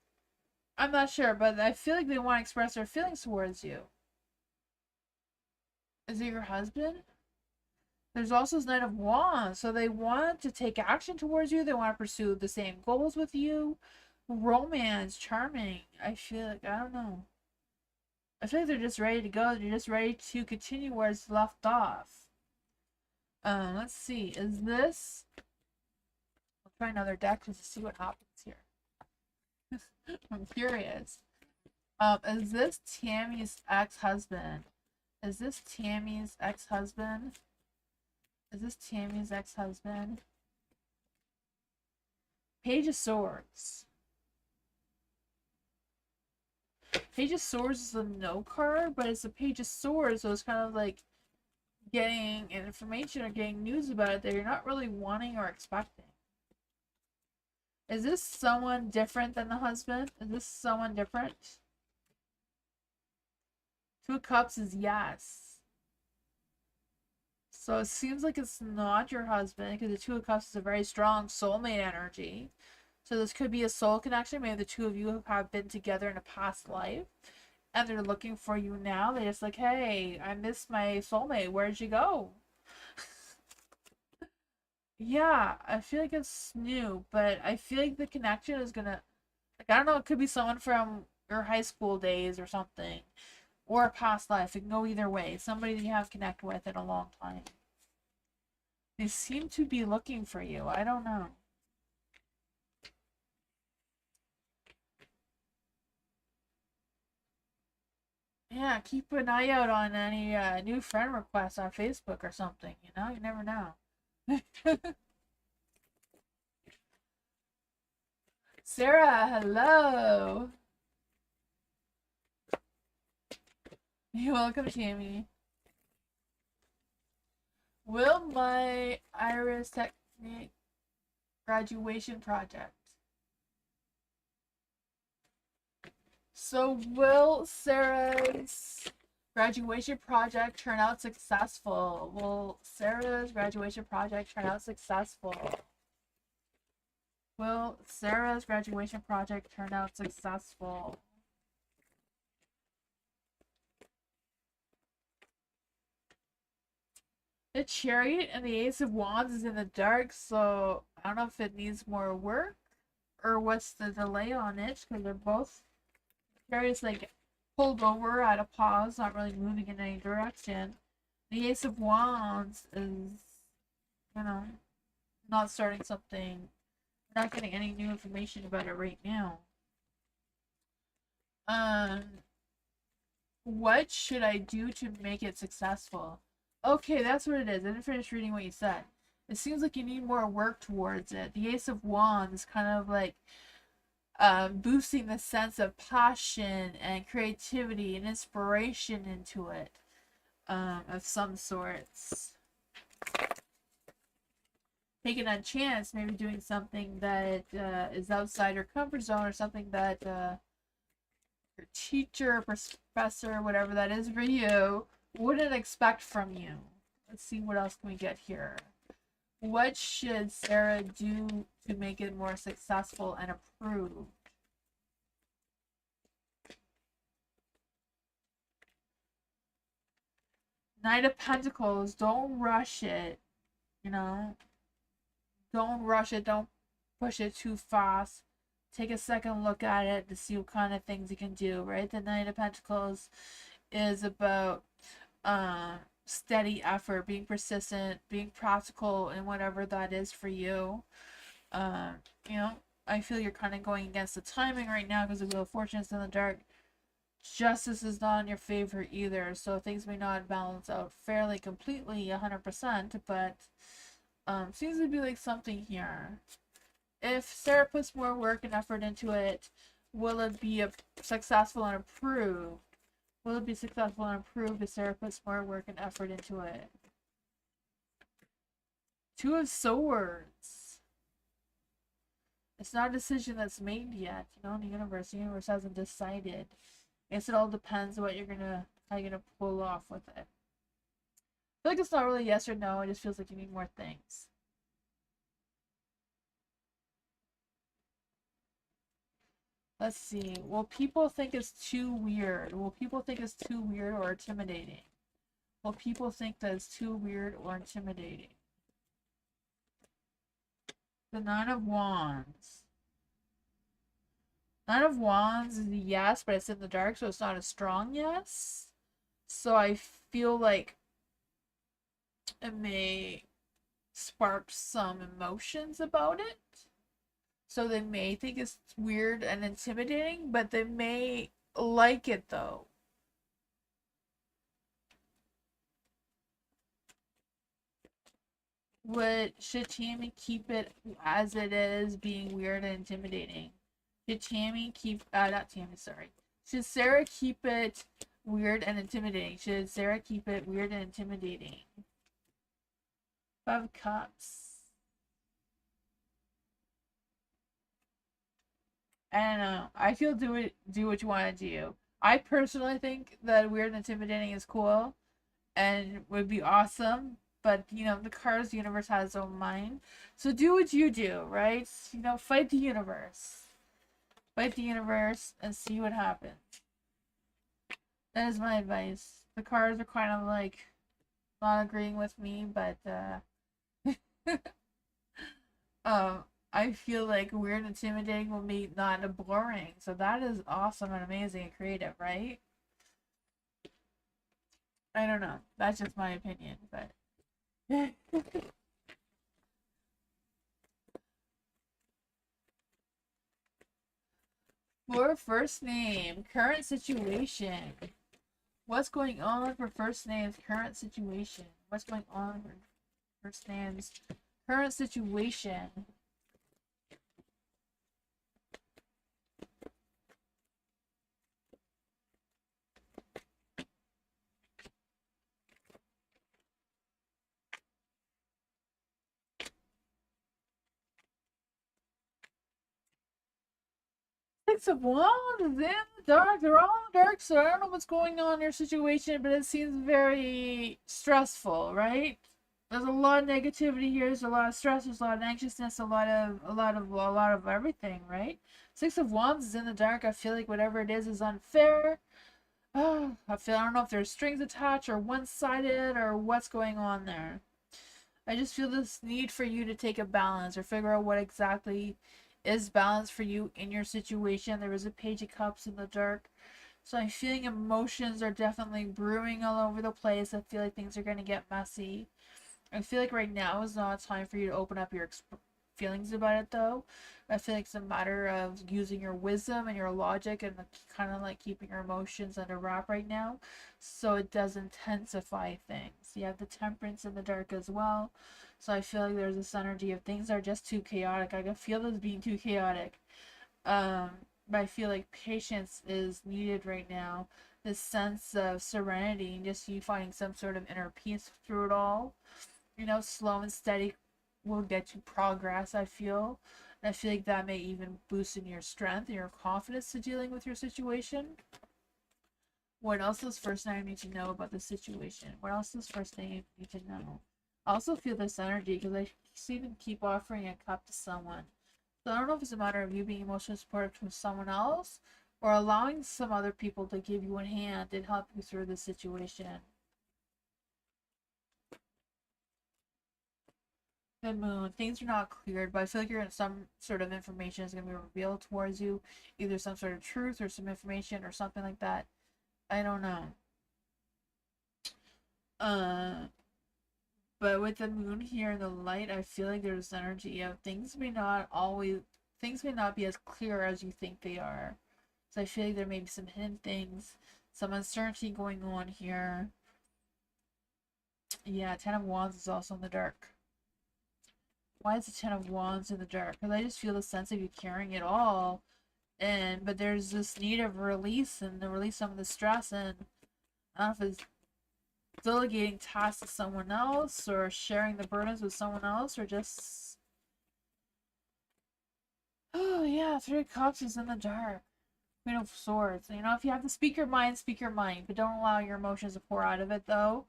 I'm not sure, but I feel like they want to express their feelings towards you. Is it your husband? There's also this Knight of Wands, so they want to take action towards you. They want to pursue the same goals with you. Romance, charming. I feel like, I don't know. I feel like they're just ready to go. They're just ready to continue where it's left off. Let's see. Is this... I'll try another deck just to see what happens here. I'm curious. Is this Tammy's ex-husband? Is this Tammy's ex-husband? Is this Tammy's ex-husband? Page of Swords. Page of Swords is a no card, but it's a Page of Swords, so it's kind of like getting information or getting news about it that you're not really wanting or expecting. Is this someone different than the husband? Is this someone different? Two of Cups is yes. So it seems like it's not your husband because the Two of Cups is a very strong soulmate energy. So this could be a soul connection. Maybe the two of you have been together in a past life and they're looking for you now. They're just like, hey, I missed my soulmate. Where'd you go? Yeah, I feel like it's new, but I feel like the connection is gonna, like, I don't know, it could be someone from your high school days or something, or a past life. It can go either way. Somebody that you have connected with in a long time. They seem to be looking for you. I don't know. Yeah, keep an eye out on any new friend requests on Facebook or something. You know, you never know. Sarah, hello. You're welcome, Tammy. Will my Iris Technique graduation project. So will Sarah's graduation project turn out successful? Will Sarah's graduation project turn out successful? Will Sarah's graduation project turn out successful? The Chariot and the Ace of Wands is in the dark, so I don't know if it needs more work or what's the delay on it, because they're both Chariot's like pulled over at a pause, not really moving in any direction. The Ace of Wands is, you know, not starting something, not getting any new information about it right now. Um, what should I do to make it successful? Okay, that's what it is. I didn't finish reading what you said. It seems like you need more work towards it. The Ace of Wands is kind of like boosting the sense of passion and creativity and inspiration into it, of some sorts. Taking a chance, maybe doing something that is outside your comfort zone, or something that your teacher, professor, whatever that is for you, wouldn't expect from you. Let's see what else can we get here. What should Sarah do to make it more successful and approved? Knight of Pentacles, don't rush it, you know? Don't rush it, don't push it too fast. Take a second look at it to see what kind of things you can do, right? The Knight of Pentacles is about steady effort, being persistent, being practical in whatever that is for you. You know, I feel you're kind of going against the timing right now because the Wheel of Fortune is in the dark. Justice is not in your favor either, so things may not balance out fairly completely 100%, but seems to be like something here. If Sarah puts more work and effort into it, will it be successful and approved? Will it be successful and approved if Sarah puts more work and effort into it? Two of Swords. It's not a decision that's made yet, you know, in the universe hasn't decided. I guess it all depends what how you're gonna pull off with it. I feel like it's not really yes or no, it just feels like you need more things. Let's see. Will people think it's too weird? Will people think it's too weird or intimidating? Will people think that it's too weird or intimidating? The Nine of Wands. Nine of Wands is a yes, but it's in the dark, so it's not a strong yes. So I feel like it may spark some emotions about it. So they may think it's weird and intimidating, but they may like it though. Should Tammy keep it as it is, being weird and intimidating? Should Tammy keep not Tammy, sorry. Should Sarah keep it weird and intimidating? Should Sarah keep it weird and intimidating? Five of Cups. I don't know. I feel do what you want to do. I personally think that weird and intimidating is cool and would be awesome, but you know, the Cars universe has its own mind. So do what you do, right? You know, fight the universe. Fight the universe and see what happens. That is my advice. The Cars are kind of like not agreeing with me, but I feel like weird and intimidating will be not boring. So that is awesome and amazing and creative, right? I don't know. That's just my opinion, but for first name, current situation. What's going on for first name's current situation? What's going on for first name's current situation? 6 of Wands is in the dark. They're all in the dark, so I don't know what's going on in your situation, but it seems very stressful, right? There's a lot of negativity here. There's a lot of stress. There's a lot of anxiousness. A lot of everything, right? 6 of Wands is in the dark. I feel like whatever it is unfair. Oh, I don't know if there's strings attached or one-sided or what's going on there. I just feel this need for you to take a balance or figure out what exactly is balance for you in your situation. There is a Page of Cups in the dark. So I'm feeling emotions are definitely brewing all over the place. I feel like things are going to get messy. I feel like right now is not a time for you to open up your feelings about it though. I feel like it's a matter of using your wisdom and your logic and kind of like keeping your emotions under wrap right now so it does intensify things. You have the temperance in the dark as well. So I feel like there's this energy of things are just too chaotic. I can feel this being too chaotic. Um, but I feel like patience is needed right now. This sense of serenity and just you finding some sort of inner peace through it all. You know, slow and steady will get you progress, I feel. And I feel like that may even boost in your strength and your confidence to dealing with your situation. What else does first name need to know about the situation? What else does first name need to know? I also feel this energy because I see them keep offering a cup to someone. So I don't know if it's a matter of you being emotionally supportive to someone else or allowing some other people to give you a hand and help you through the situation. The moon, things are not cleared, but I feel like you're in some sort of information is going to be revealed towards you, either some sort of truth or some information or something like that. I don't know. Uh, but with the moon here in the light, I feel like there's energy of things may not be as clear as you think they are. So I feel like there may be some hidden things, some uncertainty going on here. Yeah, Ten of Wands is also in the dark. Why is the Ten of Wands in the dark? Because I just feel the sense of you carrying it all. But there's this need of release and to release some of the stress, and I don't know if it's delegating tasks to someone else or sharing the burdens with someone else or just oh yeah, Three of Cups is in the dark. Queen of Swords. You know, if you have to speak your mind, speak your mind, but don't allow your emotions to pour out of it though.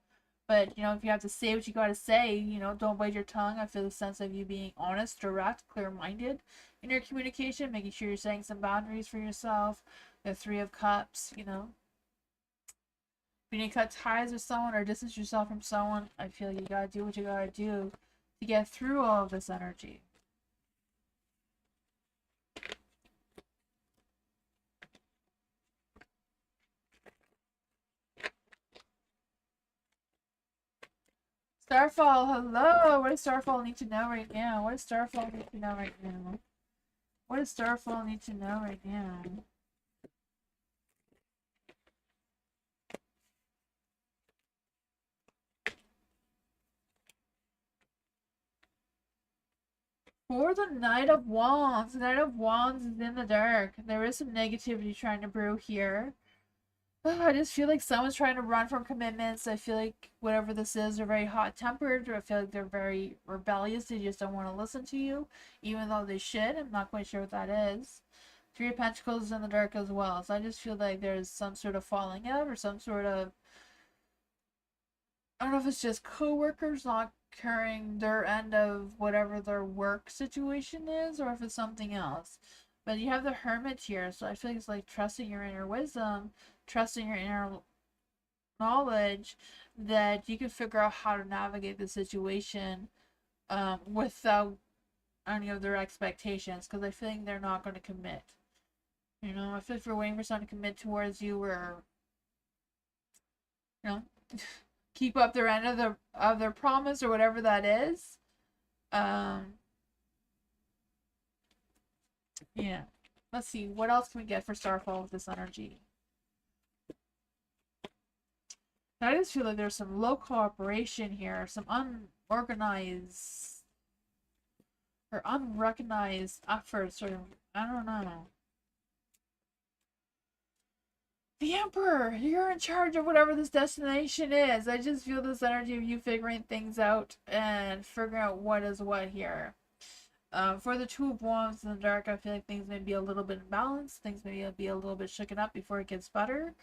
But you know, if you have to say what you gotta say, you know, don't bite your tongue. I feel the sense of you being honest, direct, clear-minded in your communication, making sure you're setting some boundaries for yourself. The Three of Cups, you know, if you need to cut ties with someone or distance yourself from someone, I feel you gotta do what you gotta do to get through all of this energy. Starfall, hello! What does Starfall need to know right now? What does Starfall need to know right now? What does Starfall need to know right now? For the Knight of Wands. The Knight of Wands is in the dark. There is some negativity trying to brew here. I just feel like someone's trying to run from commitments. I feel like whatever this is, they're very hot-tempered. I feel like they're very rebellious. They just don't want to listen to you, even though they should. I'm not quite sure what that is. Three of Pentacles is in the dark as well. So I just feel like there's some sort of falling out or some sort of... I don't know if it's just co-workers not carrying their end of whatever their work situation is or if it's something else. But you have the Hermit here, so I feel like it's like trusting your inner wisdom, trusting your inner knowledge that you can figure out how to navigate the situation without any of their expectations, because I feel like they're not going to commit. You know, I feel like we're waiting for someone to commit towards you or, you know, keep up their end of their promise or whatever that is. Yeah. Let's see, what else can we get for Starfall with this energy? I just feel like there's some low cooperation here, some unorganized or unrecognized efforts, or I don't know. The Emperor, you're in charge of whatever this destination is. I just feel this energy of you figuring things out and figuring out what is what here. For the Two of Wands in the dark, I feel like things may be a little bit imbalanced. Things may be a little bit shaken up before it gets better.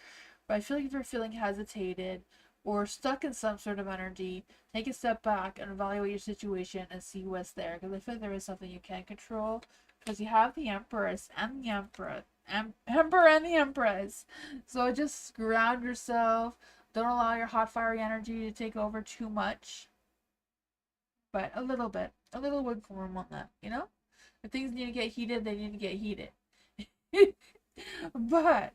But I feel like if you're feeling hesitated or stuck in some sort of energy, take a step back and evaluate your situation and see what's there. Because I feel like there is something you can control. Because you have the Empress and the Emperor. Emperor and the Empress. So just ground yourself. Don't allow your hot, fiery energy to take over too much. But a little bit. A little wiggle room on that, you know? If things need to get heated, they need to get heated. But,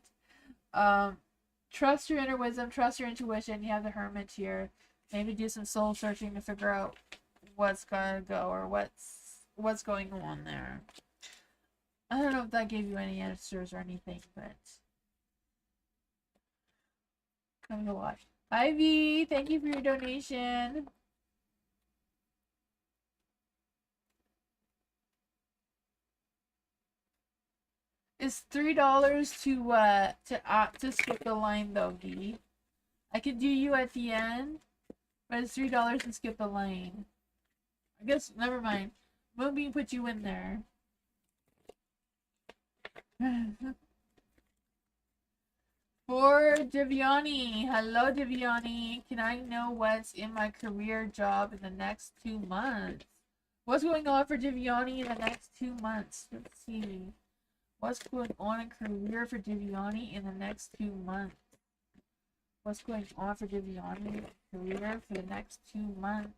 trust your inner wisdom, trust your intuition. You have the Hermit here. Maybe do some soul searching to figure out what's gonna go or what's what's going on there. I don't know if that gave you any answers or anything, but come to watch. Ivy, thank you for your donation. It's $3 to skip the line though, V. I could do you at the end, but it's $3 to skip the line. I guess never mind. Moonbeam put you in there. For Divyani. Hello, Divyani. Can I know what's in my career job in the next 2 months? What's going on for Divyani in the next 2 months? Let's see. What's going on in career for Divyani in the next 2 months? What's going on for Divyani career for the next 2 months?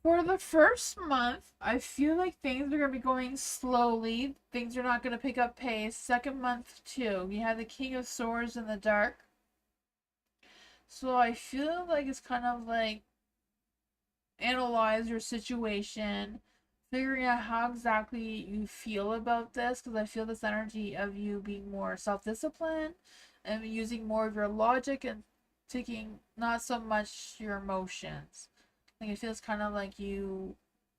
For the first month, I feel like things are going to be going slowly. Things are not going to pick up pace. Second month, too. We have the King of Swords in the dark. So I feel like it's kind of like analyze your situation, figuring out how exactly you feel about this, because I feel this energy of you being more self-disciplined and using more of your logic and taking not so much your emotions. Like it feels kind of like you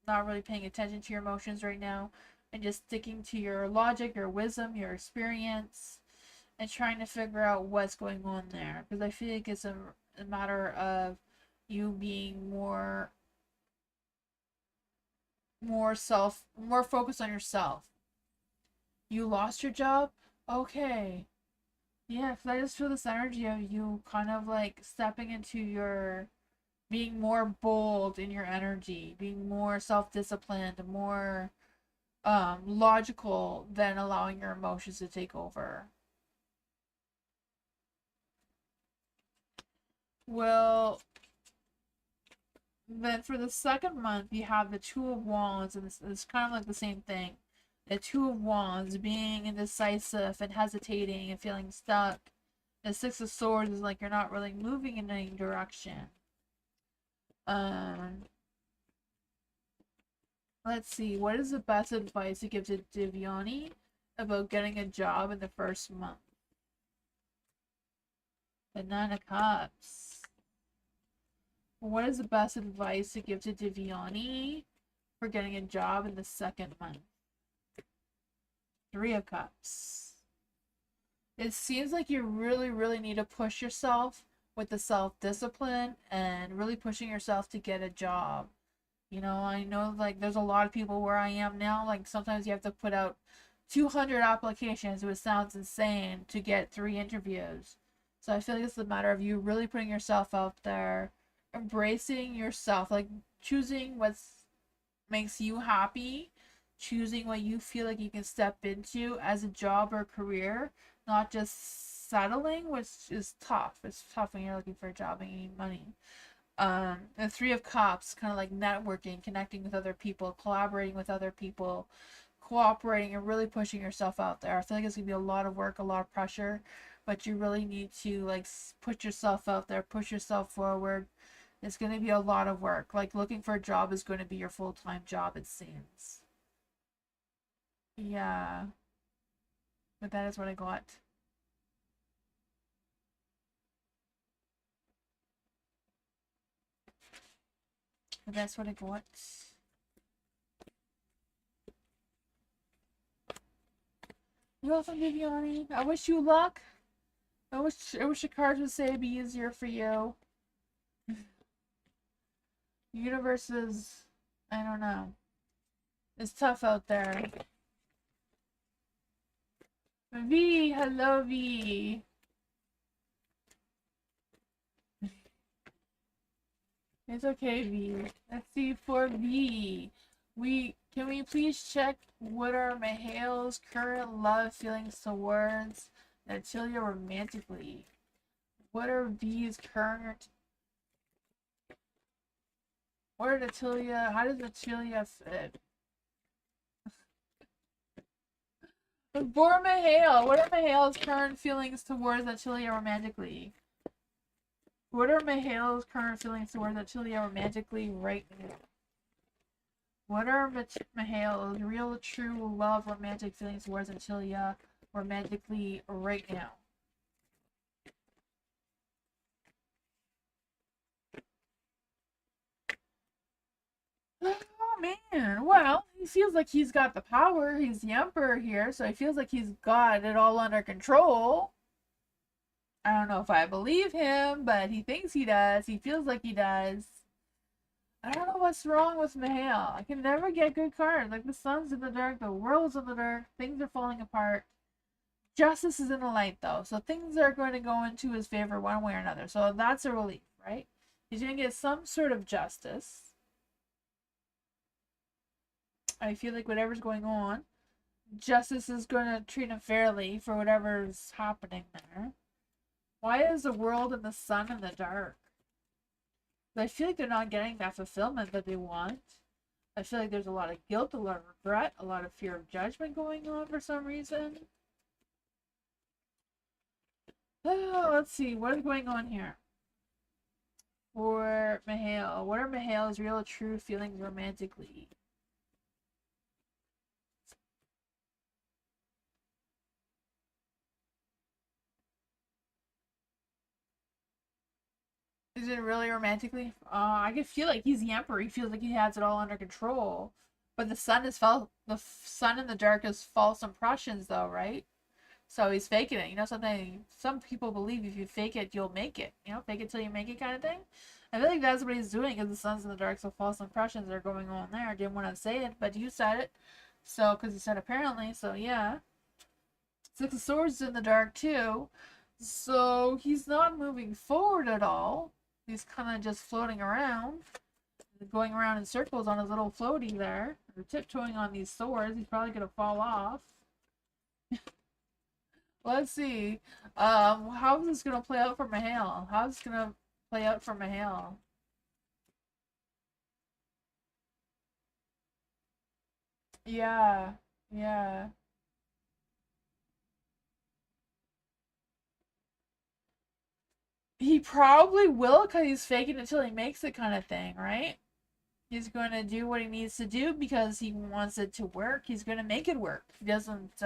not really paying attention to your emotions right now and just sticking to your logic, your wisdom, your experience, and trying to figure out what's going on there. Because I feel like it's a matter of you being more focused on yourself. You lost your job? Okay. Yeah, because I just feel this energy of you kind of like stepping into your being more bold in your energy, being more self-disciplined, more logical than allowing your emotions to take over. Well, then for the second month, you have the Two of Wands, and it's kind of like the same thing. The Two of Wands being indecisive and hesitating and feeling stuck. The Six of Swords is like you're not really moving in any direction. Um, let's see. What is the best advice to give to Divyani about getting a job in the first month? The Nine of Cups. What is the best advice to give to Divyani for getting a job in the second month? Three of Cups. It seems like you really, really need to push yourself with the self-discipline and really pushing yourself to get a job. You know, I know like there's a lot of people where I am now, like sometimes you have to put out 200 applications, which sounds insane, to get 3 interviews. So I feel like it's a matter of you really putting yourself out there, embracing yourself, like choosing what makes you happy, choosing what you feel like you can step into as a job or career, not just settling, which is tough. It's tough when you're looking for a job and you need money. The Three of Cups, kind of like networking, connecting with other people, collaborating with other people, cooperating, and really pushing yourself out there. I feel like it's gonna be a lot of work, a lot of pressure, but you really need to like put yourself out there, push yourself forward. It's gonna be a lot of work. Like looking for a job is going to be your full-time job, it seems. Yeah, but that is what I got. But that's what I got. You're welcome, Viviani. I wish you luck. I wish the cards would say it'd be easier for you. Universe is, I don't know. It's tough out there. V, hello V. It's okay, V. Let's see for V. Can we please check what are Mihail's current love feelings towards Natalia romantically? What are V's current? What are Natalia? How does Natalia fit? For Mahale, what are Mahale's current feelings towards Atilia romantically? What are Mahale's current feelings towards Atilia romantically right now? What are Mahale's real, true love, romantic feelings towards Atilia romantically right now? Oh man, well, he feels like he's got the power. He's the emperor here, so he feels like he's got it all under control. I don't know if I believe him, but he thinks he does. He feels like he does. I don't know what's wrong with Mahale. I can never get good cards. Like the sun's in the dark, the world's in the dark, things are falling apart. Justice is in the light though, so things are going to go into his favor one way or another. So that's a relief, right? He's going to get some sort of justice. I feel like whatever's going on, justice is going to treat him fairly for whatever's happening there. Why is the world and the sun in the dark? I feel like they're not getting that fulfillment that they want. I feel like there's a lot of guilt, a lot of regret, a lot of fear of judgment going on for some reason. Oh, let's see, what is going on here? For Mahale, what are Mahale's real true feelings romantically? Is it really romantically? I can feel like he's the emperor. He feels like he has it all under control. But the sun is the sun in the dark is false impressions, though, right? So he's faking it. You know something? Some people believe if you fake it, you'll make it. You know, fake it till you make it, kind of thing. I feel like that's what he's doing. Because the sun's in the dark, so false impressions are going on there. I didn't want to say it, but you said it. So, because you said apparently. So yeah, Six of Swords is in the dark too. So he's not moving forward at all. He's kind of just floating around, going around in circles on his little floaty there, or tiptoeing on these swords. He's probably gonna fall off. Let's see. How is this gonna play out for Mahale? How's this gonna play out for Mahale? Yeah, yeah. He probably will because he's faking it until he makes it kind of thing, right? He's going to do what he needs to do because he wants it to work. He's going to make it work. He doesn't,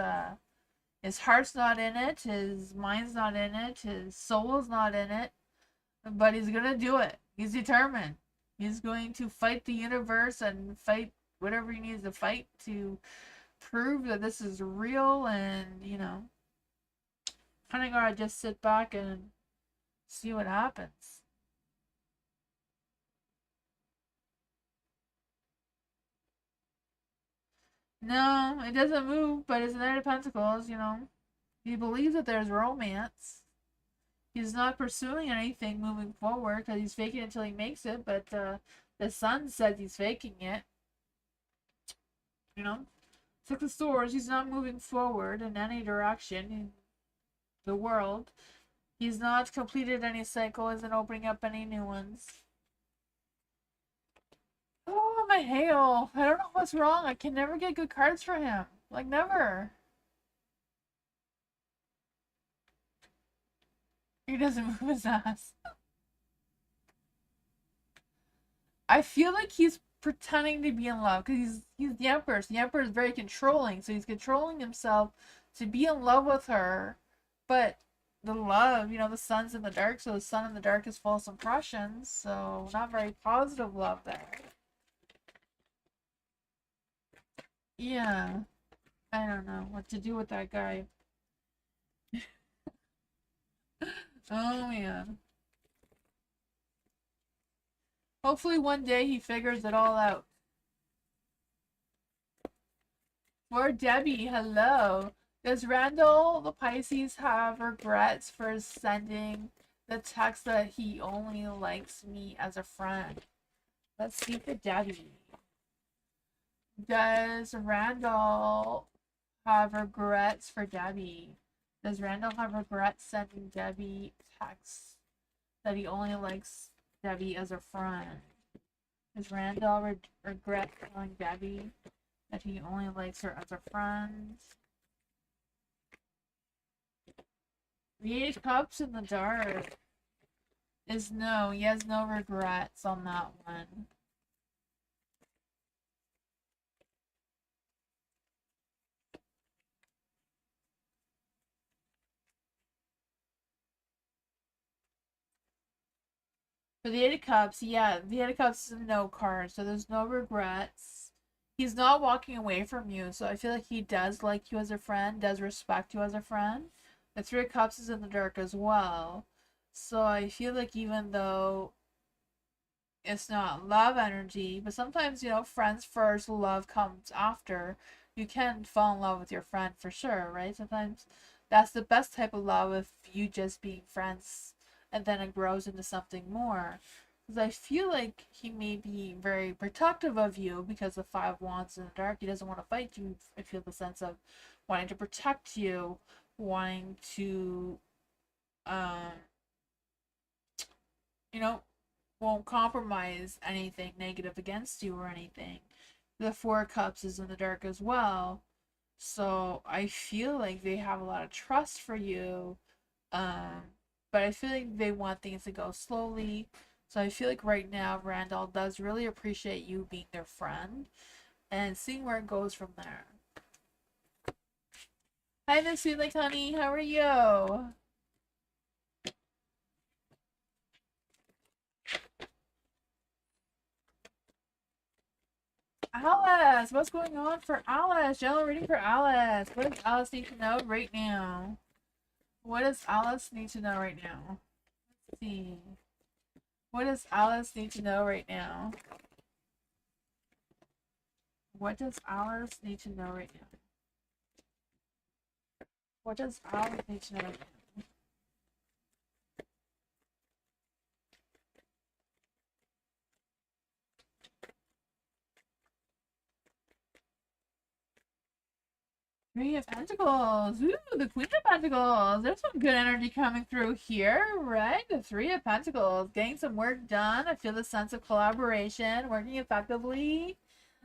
his heart's not in it, his mind's not in it, his soul's not in it, but he's going to do it. He's determined. He's going to fight the universe and fight whatever he needs to fight to prove that this is real and, you know, kind of gotta just sit back and see what happens. No, it doesn't move, but it's the Knight of Pentacles, you know. He believes that there's romance. He's not pursuing anything moving forward because he's faking it until he makes it, but the sun says he's faking it. You know? Six of Swords, he's not moving forward in any direction in the world. He's not completed any cycle, isn't opening up any new ones. Oh, my hail. I don't know what's wrong. I can never get good cards for him. Like, never. He doesn't move his ass. I feel like he's pretending to be in love because he's the Emperor. So the Emperor is very controlling. So he's controlling himself to be in love with her. But the love, you know, the sun's in the dark. So the sun in the dark is false impressions. So not very positive love there. Yeah. I don't know what to do with that guy. Oh man. Hopefully one day he figures it all out. For Debbie, hello. Does Randall the Pisces have regrets for sending the text that he only likes me as a friend? Let's see for Debbie. Does Randall have regrets for Debbie? Does Randall have regrets sending Debbie texts that he only likes Debbie as a friend? Does Randall regret telling Debbie that he only likes her as a friend? The Eight of Cups in the dark is no. He has no regrets on that one. For the Eight of Cups, yeah, the Eight of Cups is a no card, so there's no regrets. He's not walking away from you, so I feel like he does like you as a friend, does respect you as a friend. The Three of Cups is in the dark as well. So I feel like even though it's not love energy, but sometimes, friends first, love comes after. You can fall in love with your friend for sure, right? Sometimes that's the best type of love, if you just being friends and then it grows into something more. Because I feel like he may be very protective of you because the Five of Wands in the dark. He doesn't want to fight you. I feel the sense of wanting to protect you, wanting to, um, you know, won't compromise anything negative against you or anything. The Four of Cups is in the dark as well. So I feel like they have a lot of trust for you. Um, but I feel like they want things to go slowly. So I feel like right now Randall does really appreciate you being their friend and seeing where it goes from there. Hi, Miss Sweet Like Honey. How are you? Alice, what's going on for Alice? General reading for Alice. What does Alice need to know right now? What does Alice need to know right now? Let's see. What does Alice need to know right now? What does Alice need to know right now? What does Alice need to know right now? Three of Pentacles. Ooh, the Queen of Pentacles. There's some good energy coming through here, right? The Three of Pentacles. Getting some work done. I feel the sense of collaboration, working effectively.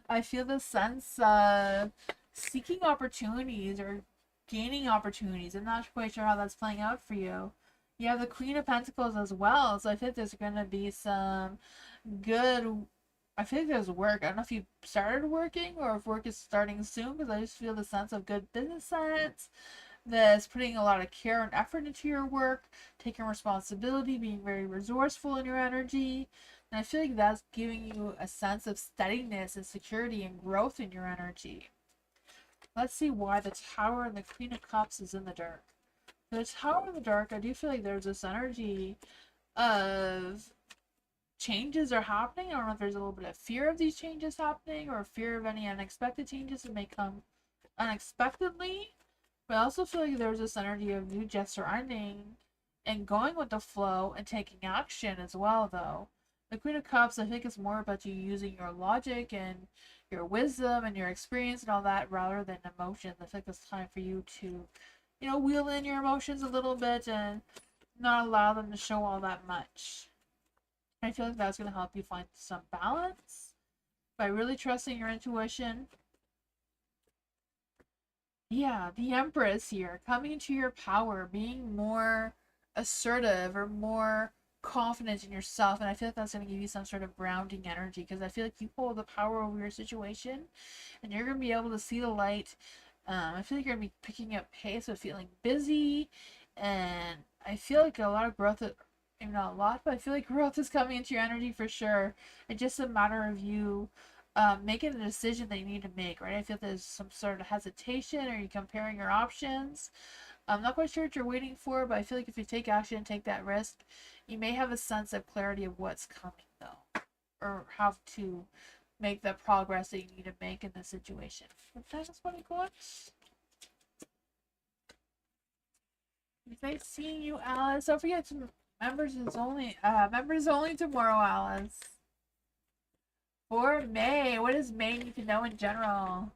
I feel the sense of seeking opportunities or gaining opportunities. I'm not quite sure how that's playing out for you. You have the Queen of Pentacles as well, so I think there's going to be some good. I think there's work. I don't know if you started working or if work is starting soon, because I just feel the sense of good business sense that's putting a lot of care and effort into your work, taking responsibility, being very resourceful in your energy. And I feel like that's giving you a sense of steadiness and security and growth in your energy. Let's see why the Tower and the Queen of Cups is in the dark. The Tower in the dark, I do feel like there's this energy of changes are happening. I don't know if there's a little bit of fear of these changes happening or fear of any unexpected changes that may come unexpectedly. But I also feel like there's this energy of you just surrendering and going with the flow and taking action as well, though. The Queen of Cups, I think, is more about you using your logic and your wisdom and your experience and all that rather than emotions. I think it's time for you to, wheel in your emotions a little bit and not allow them to show all that much. I feel like that's going to help you find some balance by really trusting your intuition. Yeah, the Empress here, coming into your power, being more assertive or more confident in yourself. And I feel like that's going to give you some sort of grounding energy, because I feel like you hold the power over your situation and you're going to be able to see the light. I feel like you're going to be picking up pace with feeling busy. And I feel like a lot of growth, maybe not a lot, but I feel like growth is coming into your energy for sure. It's just a matter of you making a decision that you need to make, right? I feel there's some sort of hesitation, or you comparing your options. I'm not quite sure what you're waiting for, but I feel like if you take action and take that risk, you may have a sense of clarity of what's coming, though, or how to make the progress that you need to make in this situation. What time is what going? Nice seeing you, Alice. Don't forget to members only tomorrow, Alice. For May. What does May need to know in general?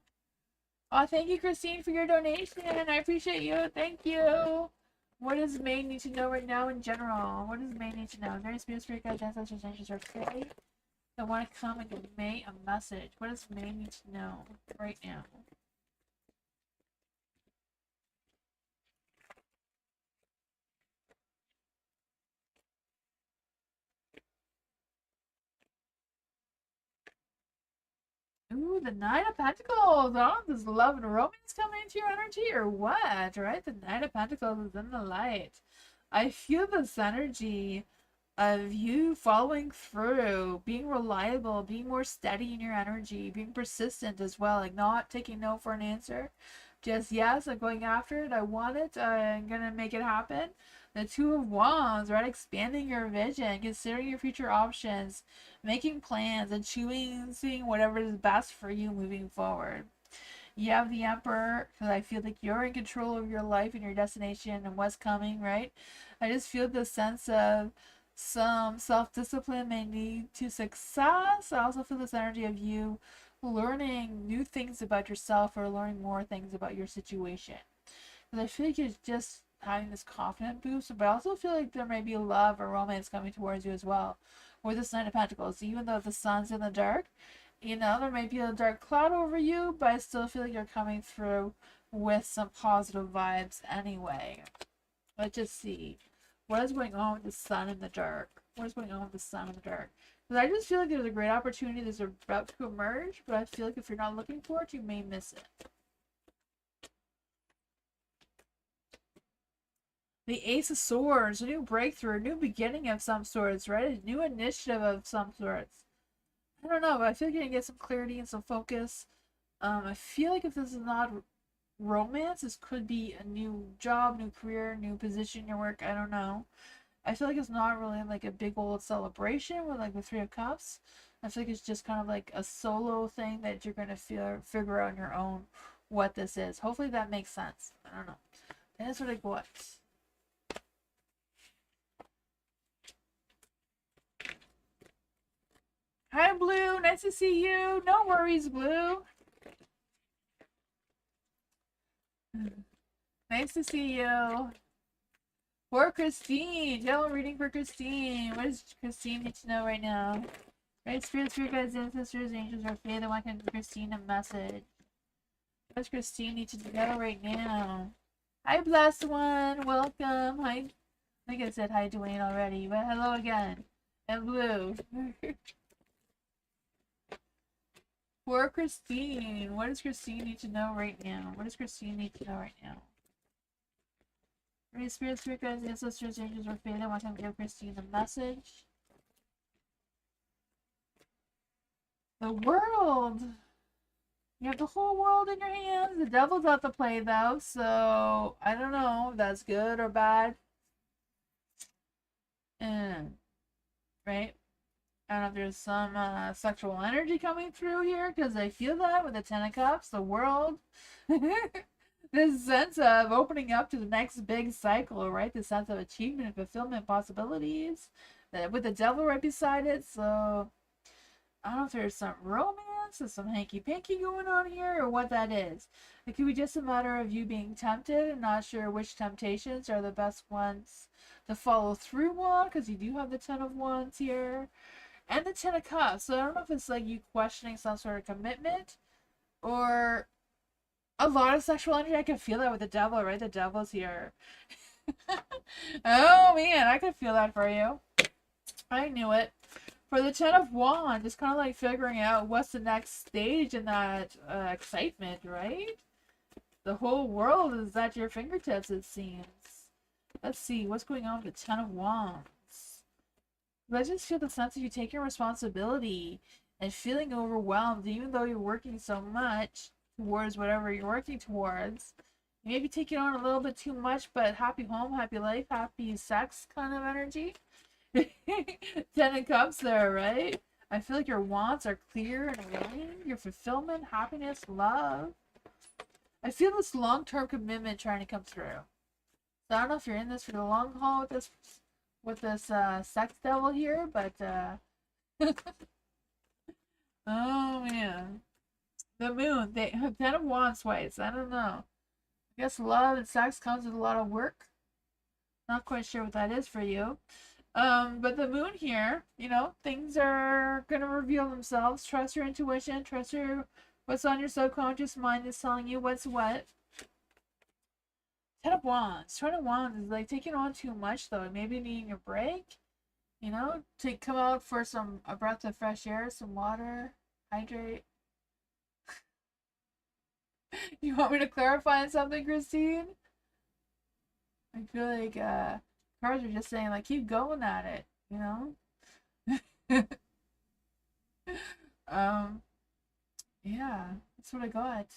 Oh, thank you, Christine, for your donation. I appreciate you. Thank you. What does May need to know right now in general? What does May need to know? Very spirit guides, ancestors, angels, or fairy that want to come and give May a message. What does May need to know right now? Ooh, the Knight of Pentacles. Oh, does love and romance come into your energy or what? Right? The Knight of Pentacles is in the light. I feel this energy of you following through, being reliable, being more steady in your energy, being persistent as well, like not taking no for an answer. Just yes, I'm going after it. I want it. I'm gonna make it happen. The Two of Wands, right? Expanding your vision, considering your future options, making plans, and choosing whatever is best for you moving forward. You have the Emperor, because I feel like you're in control of your life and your destination and what's coming, right? I just feel this sense of some self-discipline may lead to success. I also feel this energy of you learning new things about yourself or learning more things about your situation. Because I feel like you're just having this confident boost, but I also feel like there may be love or romance coming towards you as well. With this Knight of Pentacles, even though the sun's in the dark, you know, there might be a dark cloud over you, but I still feel like you're coming through with some positive vibes anyway. Let's just see. What is going on with the sun in the dark? What is going on with the sun in the dark? Because I just feel like there's a great opportunity that's about to emerge, but I feel like if you're not looking for it, you may miss it. The Ace of Swords, a new breakthrough, a new beginning of some sorts, right? A new initiative of some sorts. I don't know, but I feel like you're gonna get some clarity and some focus. I feel like if this is not romance, this could be a new job, new career, new position in your work. I don't know. I feel like it's not really like a big old celebration with like the Three of Cups. I feel like it's just kind of like a solo thing that you're gonna figure out on your own what this is. Hopefully that makes sense. I don't know. That's what I got. Hi, Blue. Nice to see you. No worries, Blue. Nice to see you. For Christine. General reading for Christine. What does Christine need to know right now? Right, Spirit guides, ancestors, angels, or faith. I want to give Christine a message. What does Christine need to know right now? Hi, blessed one. Welcome. Hi. I think I said hi, Dwayne, already, but hello again. And Blue. For Christine. What does Christine need to know right now? What does Christine need to know right now? Right, Spirit guides, ancestors, angels, or faith. I want to give Christine a message. The world. You have the whole world in your hands. The devil's out to play, though, so I don't know if that's good or bad. Right? I don't know if there's some sexual energy coming through here, because I feel that with the Ten of Cups, the world. This sense of opening up to the next big cycle, right? The sense of achievement and fulfillment possibilities. With the devil right beside it, so I don't know if there's some romance or some hanky-panky going on here or what that is. It could be just a matter of you being tempted and not sure which temptations are the best ones to follow through on, because you do have the Ten of Wands here and the Ten of Cups. So I don't know if it's like you questioning some sort of commitment or a lot of sexual energy. I can feel that with the devil, right? The devil's here. Oh man, I could feel that for you. I knew it. For the Ten of Wands, it's kind of like figuring out what's the next stage in that excitement, right? The whole world is at your fingertips, it seems. Let's see, what's going on with the Ten of Wands? I just feel the sense of you taking responsibility and feeling overwhelmed, even though you're working so much towards whatever you're working towards. You may be taking on a little bit too much, but happy home, happy life, happy sex kind of energy. Ten of Cups there, right? I feel like your wants are clear and aligned. Your fulfillment, happiness, love. I feel this long-term commitment trying to come through. So I don't know if you're in this for the long haul with this sex devil here, but oh man. The moon, Ten of Wands twice. I don't know. I guess love and sex comes with a lot of work. Not quite sure what that is for you. But the moon here, you know, things are gonna reveal themselves. Trust your intuition. Trust what's on your subconscious mind is telling you what's what. Ten of Wands. Ten of Wands is like taking on too much though. Maybe needing a break. You know, to come out for a breath of fresh air, some water, hydrate. You want me to clarify on something, Christine? I feel like cards are just saying like keep going at it, you know? um, yeah, that's what I got.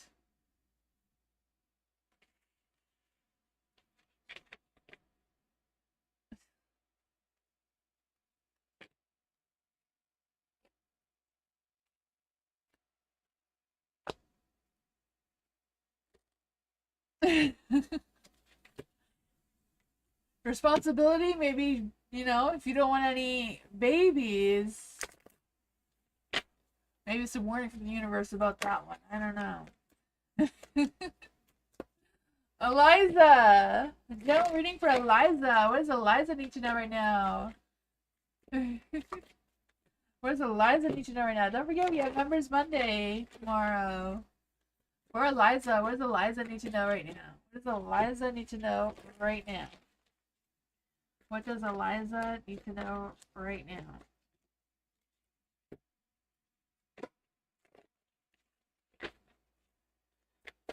Responsibility, maybe, you know, if you don't want any babies, maybe some warning from the universe about that one. I don't know. Eliza! No, reading for Eliza. What does Eliza need to know right now? What does Eliza need to know right now? Don't forget we have Members Monday tomorrow. Or Eliza. What does Eliza need to know right now? What does Eliza need to know right now? What does Eliza need to know right now?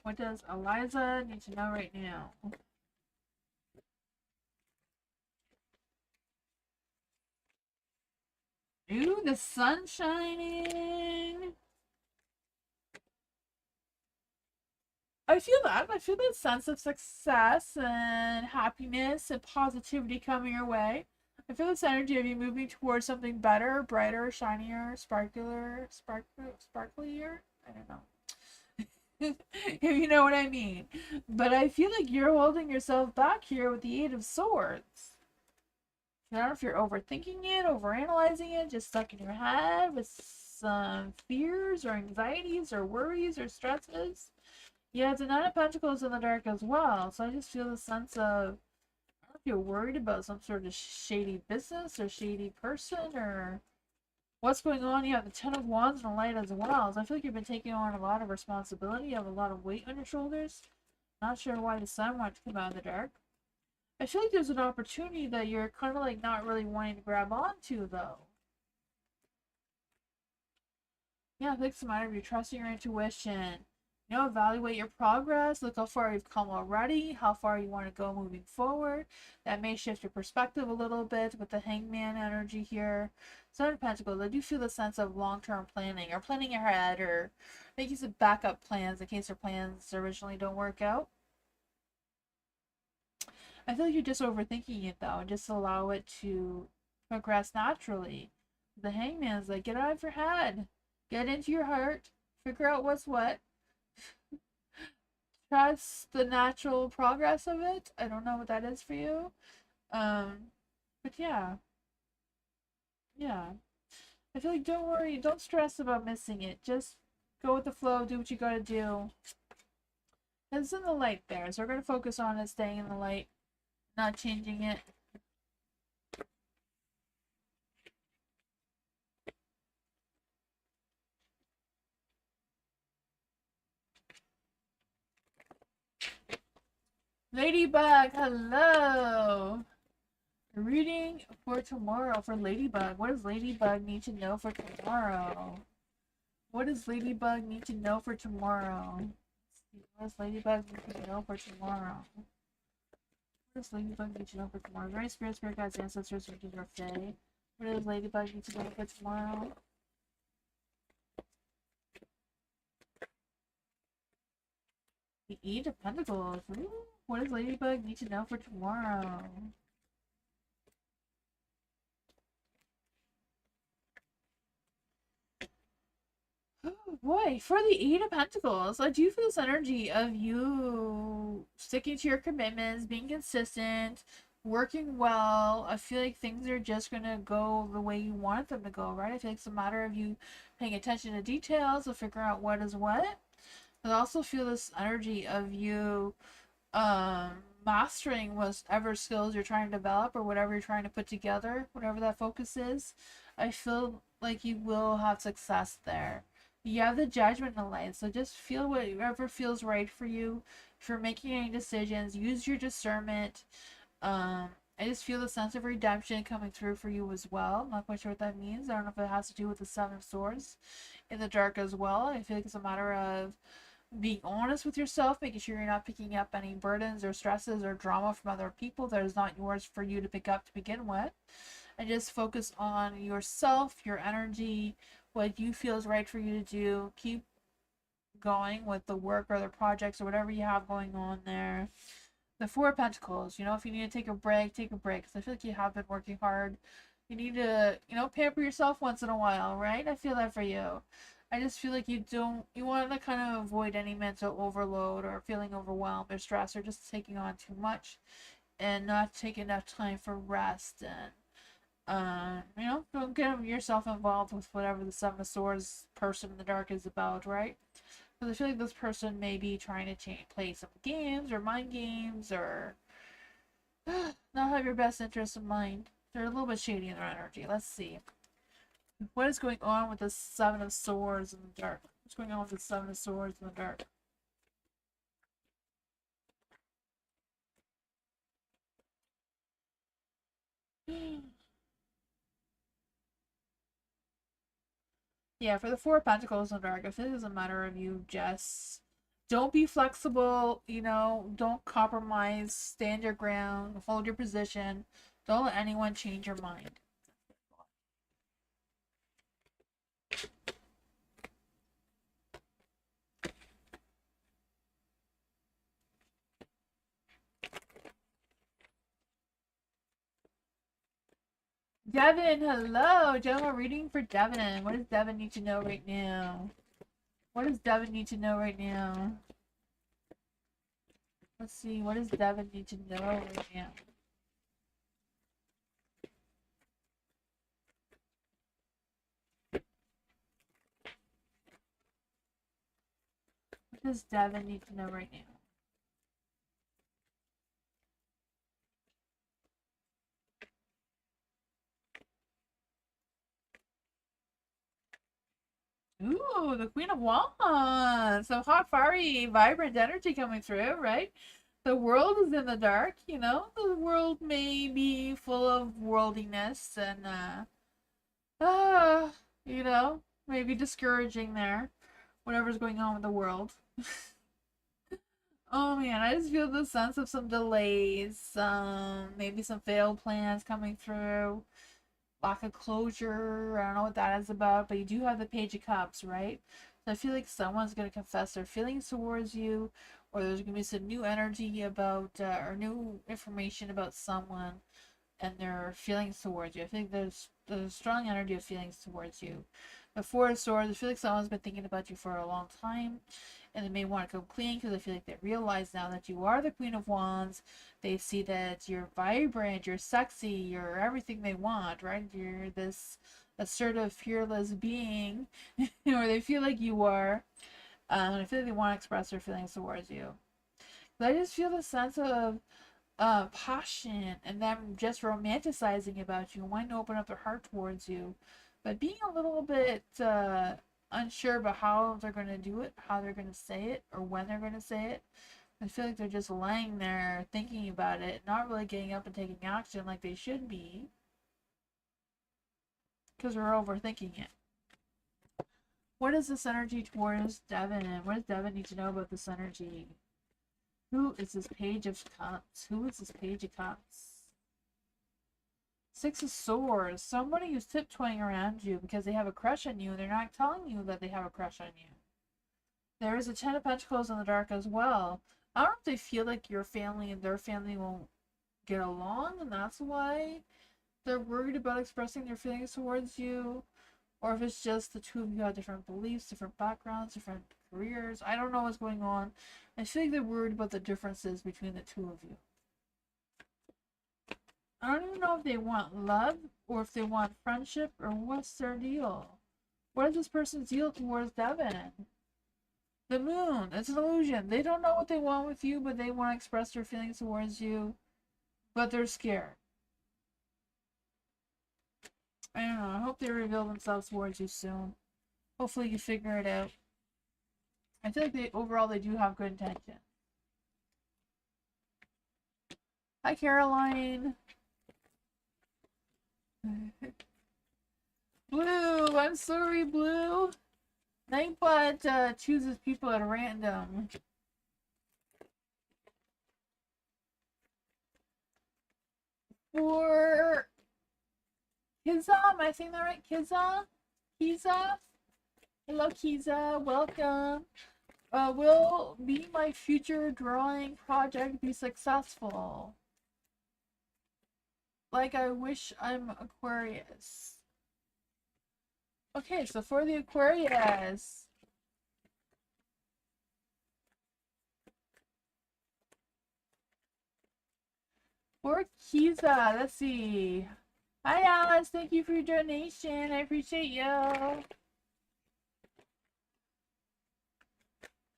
What does Eliza need to know right now? Ooh, the sun shining. I feel that. I feel that sense of success and happiness and positivity coming your way. I feel this energy of you moving towards something better, brighter, shinier, sparklier. I don't know. If you know what I mean. But I feel like you're holding yourself back here with the Eight of Swords. I don't know if you're overthinking it, overanalyzing it, just stuck in your head with some fears or anxieties or worries or stresses. Yeah, it's a Nine of Pentacles in the dark as well. So I just feel the sense of, I don't know if you're worried about some sort of shady business or shady person or what's going on. You have the Ten of Wands and the Light as well. So I feel like you've been taking on a lot of responsibility. You have a lot of weight on your shoulders. Not sure why the sun wanted to come out of the dark. I feel like there's an opportunity that you're kind of like not really wanting to grab onto though. Yeah, I think it's a matter of you trusting your intuition. You know, evaluate your progress. Look how far you've come already, how far you want to go moving forward. That may shift your perspective a little bit with the hangman energy here. Seven of Pentacles, I do feel the sense of long-term planning or planning ahead or making some backup plans in case your plans originally don't work out. I feel like you're just overthinking it though, and just allow it to progress naturally. The hangman's like, get out of your head, get into your heart, figure out what's what, trust the natural progress of it. I don't know what that is for you. Um, but yeah, yeah. I feel like don't worry, don't stress about missing it. Just go with the flow, do what you gotta do. It's in the light there, so we're gonna focus on it staying in the light, not changing it. Ladybug, hello. Reading for tomorrow for Ladybug. What does Ladybug need to know for tomorrow? What does Ladybug need to know for tomorrow? What does Ladybug need to know for tomorrow? What does Ladybug need to know for tomorrow? Very spirit guides, ancestors, witches, or fae. What does Ladybug need to know for tomorrow? The Eight of Pentacles. Ooh, what does Ladybug need to know for tomorrow? Boy, for the Eight of Pentacles, I do feel this energy of you sticking to your commitments, being consistent, working well. I feel like things are just gonna go the way you want them to go, right? I feel like it's a matter of you paying attention to details to figure out what is what. But I also feel this energy of you mastering whatever skills you're trying to develop or whatever you're trying to put together, whatever that focus is. I feel like you will have success there. You have the judgment in light, so just feel whatever feels right for you. If you're making any decisions, use your discernment. I just feel the sense of redemption coming through for you as well. I'm not quite sure what that means. I don't know if it has to do with the Seven of Swords in the dark as well. I feel like it's a matter of being honest with yourself, making sure you're not picking up any burdens or stresses or drama from other people that is not yours for you to pick up to begin with. And just focus on yourself, your energy, what you feel is right for you to do. Keep going with the work or the projects or whatever you have going on there. The Four of Pentacles, you know, if you need to take a break, take a break. Because I feel like you have been working hard. You need to, you know, pamper yourself once in a while, right? I feel that for you. I just feel like you want to kind of avoid any mental overload or feeling overwhelmed or stressed or just taking on too much and not taking enough time for rest and you know, don't get yourself involved with whatever the Seven of Swords person in the dark is about, right? Because I feel like this person may be trying to play some games or mind games or not have your best interest in mind. They're a little bit shady in their energy. Let's see. What is going on with the Seven of Swords in the dark? What's going on with the Seven of Swords in the dark? Yeah, for the Four of Pentacles in the dark, I think it's a matter of you just don't be flexible, you know, don't compromise, stand your ground, hold your position, don't let anyone change your mind. Devin, hello! General reading for Devin. What does Devin need to know right now? What does Devin need to know right now? Let's see, what does Devin need to know right now? What does Devin need to know right now? Ooh, the Queen of Wands. Some hot, fiery, vibrant energy coming through, right? The world is in the dark, you know? The world may be full of worldliness and, you know, maybe discouraging there. Whatever's going on with the world. Oh man, I just feel the sense of some delays, maybe some failed plans coming through, lack of closure. I don't know what that is about, but you do have the Page of Cups, right? So I feel like someone's going to confess their feelings towards you, or there's going to be some new energy about, or new information about someone and their feelings towards you. I think there's a strong energy of feelings towards you. The Four of Swords, I feel like someone's been thinking about you for a long time, and they may want to come clean because I feel like they realize now that you are the Queen of Wands. They see that you're vibrant, you're sexy, you're everything they want, right? You're this assertive, fearless being, or they feel like you are. I feel like they want to express their feelings towards you. But I just feel the sense of passion and them just romanticizing about you, wanting to open up their heart towards you, but being a little bit unsure about how they're going to do it, how they're going to say it, or when they're going to say it. I feel like they're just laying there thinking about it, not really getting up and taking action like they should be, because we're overthinking it. What is this energy towards Devin, and what does Devin need to know about this energy? Who is this Page of Cups? Who is this Page of Cups? Six of Swords. Somebody who's tiptoeing around you because they have a crush on you and they're not telling you that they have a crush on you. There is a Ten of Pentacles in the dark as well. I don't know if they feel like your family and their family won't get along and that's why they're worried about expressing their feelings towards you. Or if it's just the two of you have different beliefs, different backgrounds, different careers. I don't know what's going on. I feel like they're worried about the differences between the two of you. I don't even know if they want love or if they want friendship or what's their deal. What is this person's deal towards Devin? The moon. It's an illusion. They don't know what they want with you, but they want to express their feelings towards you, but they're scared. I don't know. I hope they reveal themselves towards you soon. Hopefully you figure it out. I feel like overall they do have good intention. Hi, Caroline. Blue, I'm sorry, Blue. Nightbot chooses people at random. For Kiza, am I saying that right? Kiza? Kiza? Hello, Kiza. Welcome. Will be my future drawing project be successful? Like, I wish I'm Aquarius. Okay, so for the Aquarius. For Kiza, let's see. Hi, Alice. Thank you for your donation. I appreciate you.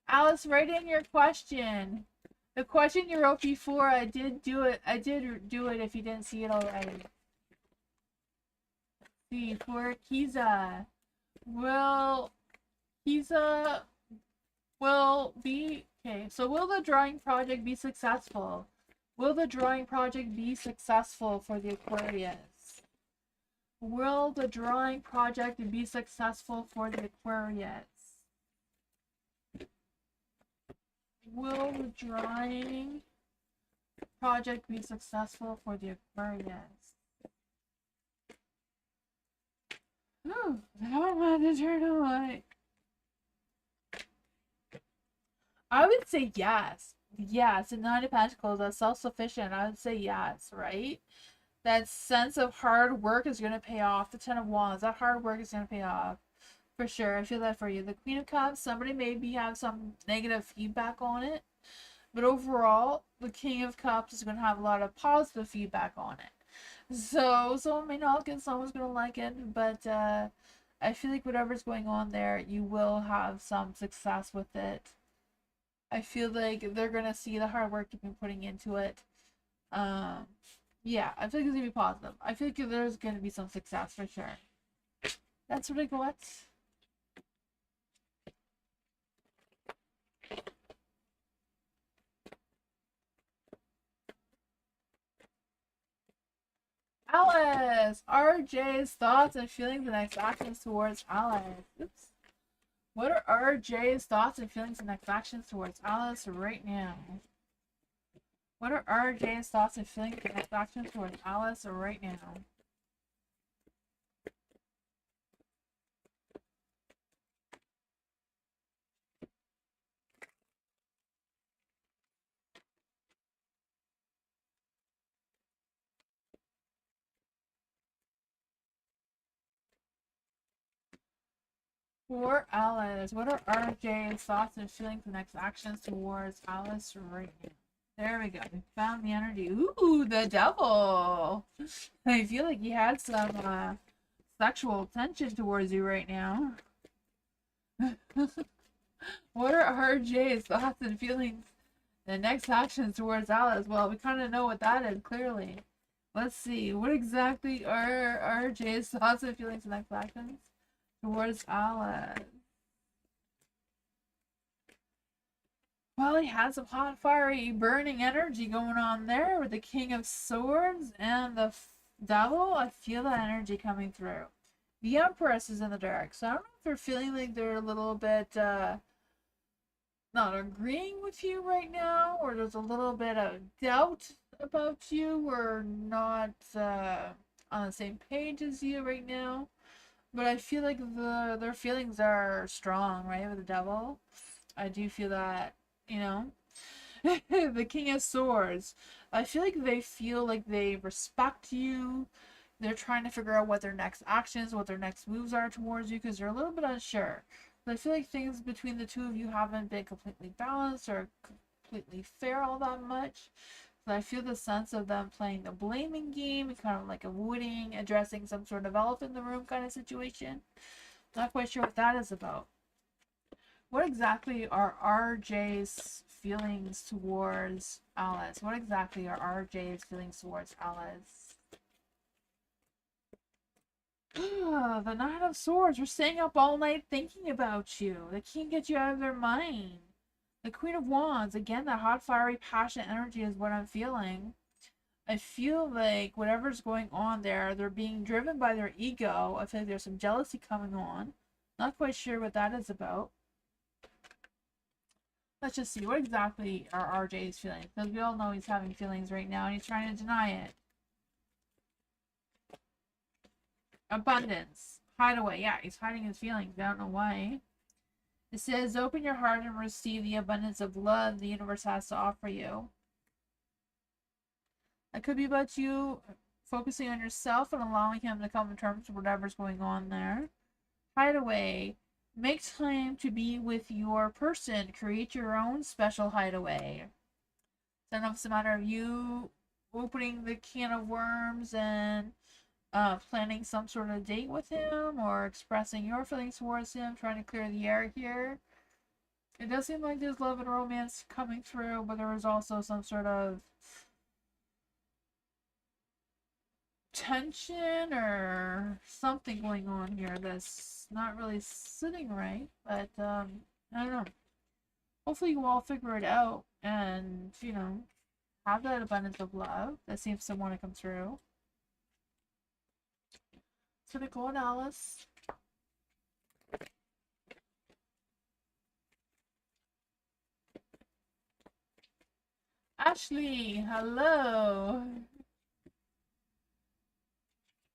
Alice, write in your question. The question you wrote before, I did do it. I did do it if you didn't see it already. See, for Kiza. Kiza will be, okay, so will the drawing project be successful? Will the drawing project be successful for the Aquarius? Will the drawing project be successful for the Aquarius? Will the drawing project be successful for the Aquarius? Ooh, I don't want to turn away. I would say yes. Yes, the Nine of Pentacles, that's self-sufficient. I would say yes, right? That sense of hard work is going to pay off. The Ten of Wands, that hard work is going to pay off. For sure, I feel that for you. The Queen of Cups, somebody maybe have some negative feedback on it. But overall, the King of Cups is going to have a lot of positive feedback on it. So, someone may not get, someone's going to like it. But I feel like whatever's going on there, you will have some success with it. I feel like they're going to see the hard work you've been putting into it. Yeah, I feel like it's going to be positive. I feel like there's going to be some success for sure. That's what I got. Alice! RJ's thoughts and feelings and next actions towards Alice. Oops. What are RJ's thoughts and feelings and next actions towards Alice right now? What are RJ's thoughts and feelings and next actions towards Alice right now? For Alice, what are RJ's thoughts and feelings and next actions towards Alice right now? There we go. We found the energy. Ooh, the devil. I feel like he had some sexual tension towards you right now. What are RJ's thoughts and feelings and next actions towards Alice? Well, we kind of know what that is, clearly. Let's see. What exactly are RJ's thoughts and feelings and next actions towards Alice? Well, he has some hot, fiery, burning energy going on there with the King of Swords and the Devil. I feel that energy coming through. The Empress is in the dark, so I don't know if they're feeling like they're a little bit not agreeing with you right now, or there's a little bit of doubt about you, or not on the same page as you right now. But I feel like their feelings are strong, right, with the Devil. I do feel that, you know. The King of Swords. I feel like they feel like they respect you. They're trying to figure out what their next actions, what their next moves are towards you, because they're a little bit unsure. But I feel like things between the two of you haven't been completely balanced or completely fair all that much. So I feel the sense of them playing the blaming game, kind of like avoiding addressing some sort of elephant in the room kind of situation. Not quite sure what that is about. What exactly are RJ's feelings towards Alice? What exactly are RJ's feelings towards Alice? The Nine of Swords. We're staying up all night thinking about you. They can't get you out of their mind. The Queen of Wands. Again, that hot, fiery, passionate energy is what I'm feeling. I feel like whatever's going on there, they're being driven by their ego. I feel like there's some jealousy coming on. Not quite sure what that is about. Let's just see. What exactly are RJ's feelings? Because we all know he's having feelings right now and he's trying to deny it. Abundance. Hideaway. Yeah, he's hiding his feelings. I don't know why. It says, open your heart and receive the abundance of love the universe has to offer you. That could be about you focusing on yourself and allowing him to come to terms with whatever's going on there. Hideaway. Make time to be with your person. Create your own special hideaway. I don't know if it's a matter of you opening the can of worms and planning some sort of date with him, or expressing your feelings towards him, trying to clear the air here. It does seem like there's love and romance coming through, but there is also some sort of tension or something going on here that's not really sitting right. But I don't know. Hopefully you all figure it out and, you know, have that abundance of love that seems to want to come through. So Nicole and Alice. Ashley, hello.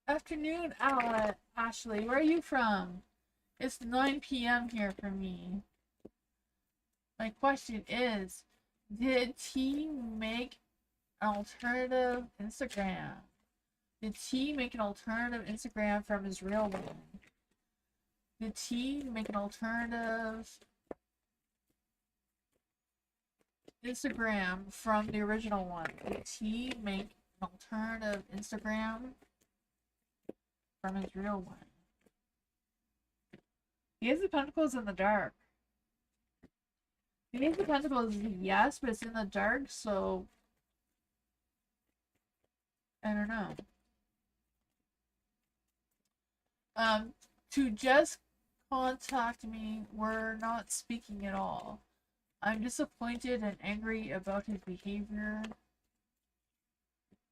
Afternoon, Ashley. Where are you from? It's 9 p.m. here for me. My question is, did T make an alternative Instagram? Did T make an alternative Instagram from his real one? Did T make an alternative Instagram from the original one? Did T make an alternative Instagram from his real one? The Ace of Pentacles in the dark. The Ace of Pentacles is yes, but it's in the dark, so I don't know. To just contact me, we're not speaking at all. I'm disappointed and angry about his behavior.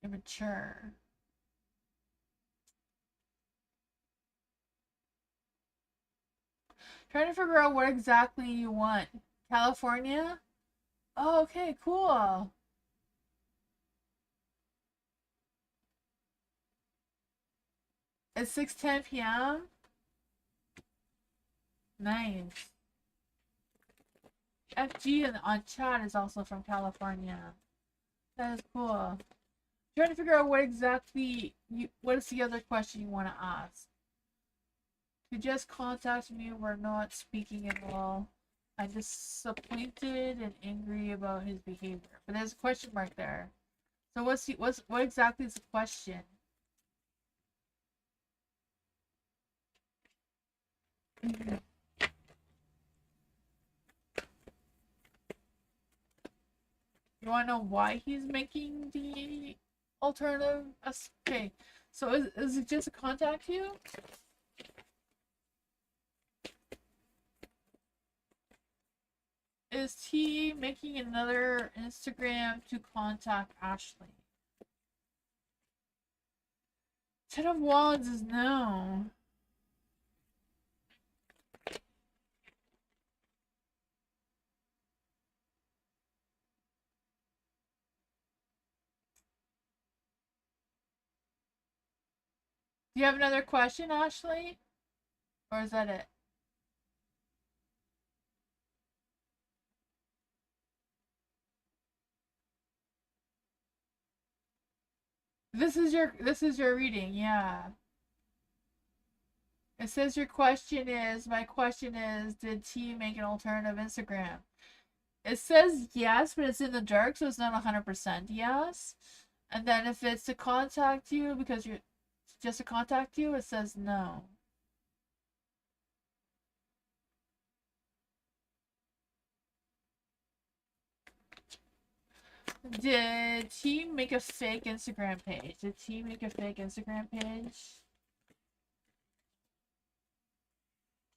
Immature. Trying to figure out what exactly you want. California? Oh, okay, cool. It's 6:10 p.m. Nice. FG on chat is also from California. That is cool. Trying to figure out what exactly what is the other question you want to ask. To just contact me, we're not speaking at all. I'm disappointed and angry about his behavior. But there's a question mark there. So what exactly is the question? You want to know why he's making the alternative? Okay, so is it just to contact you? Is he making another Instagram to contact Ashley? Ten of Wands is no. Do you have another question, Ashley? Or is that it? This is your reading, yeah. It says your question is, my question is, did T make an alternative Instagram? It says yes, but it's in the dark, so it's not 100% yes. And then if it's to contact you because you're just to contact you, it says no. Did he make a fake Instagram page? Did he make a fake Instagram page?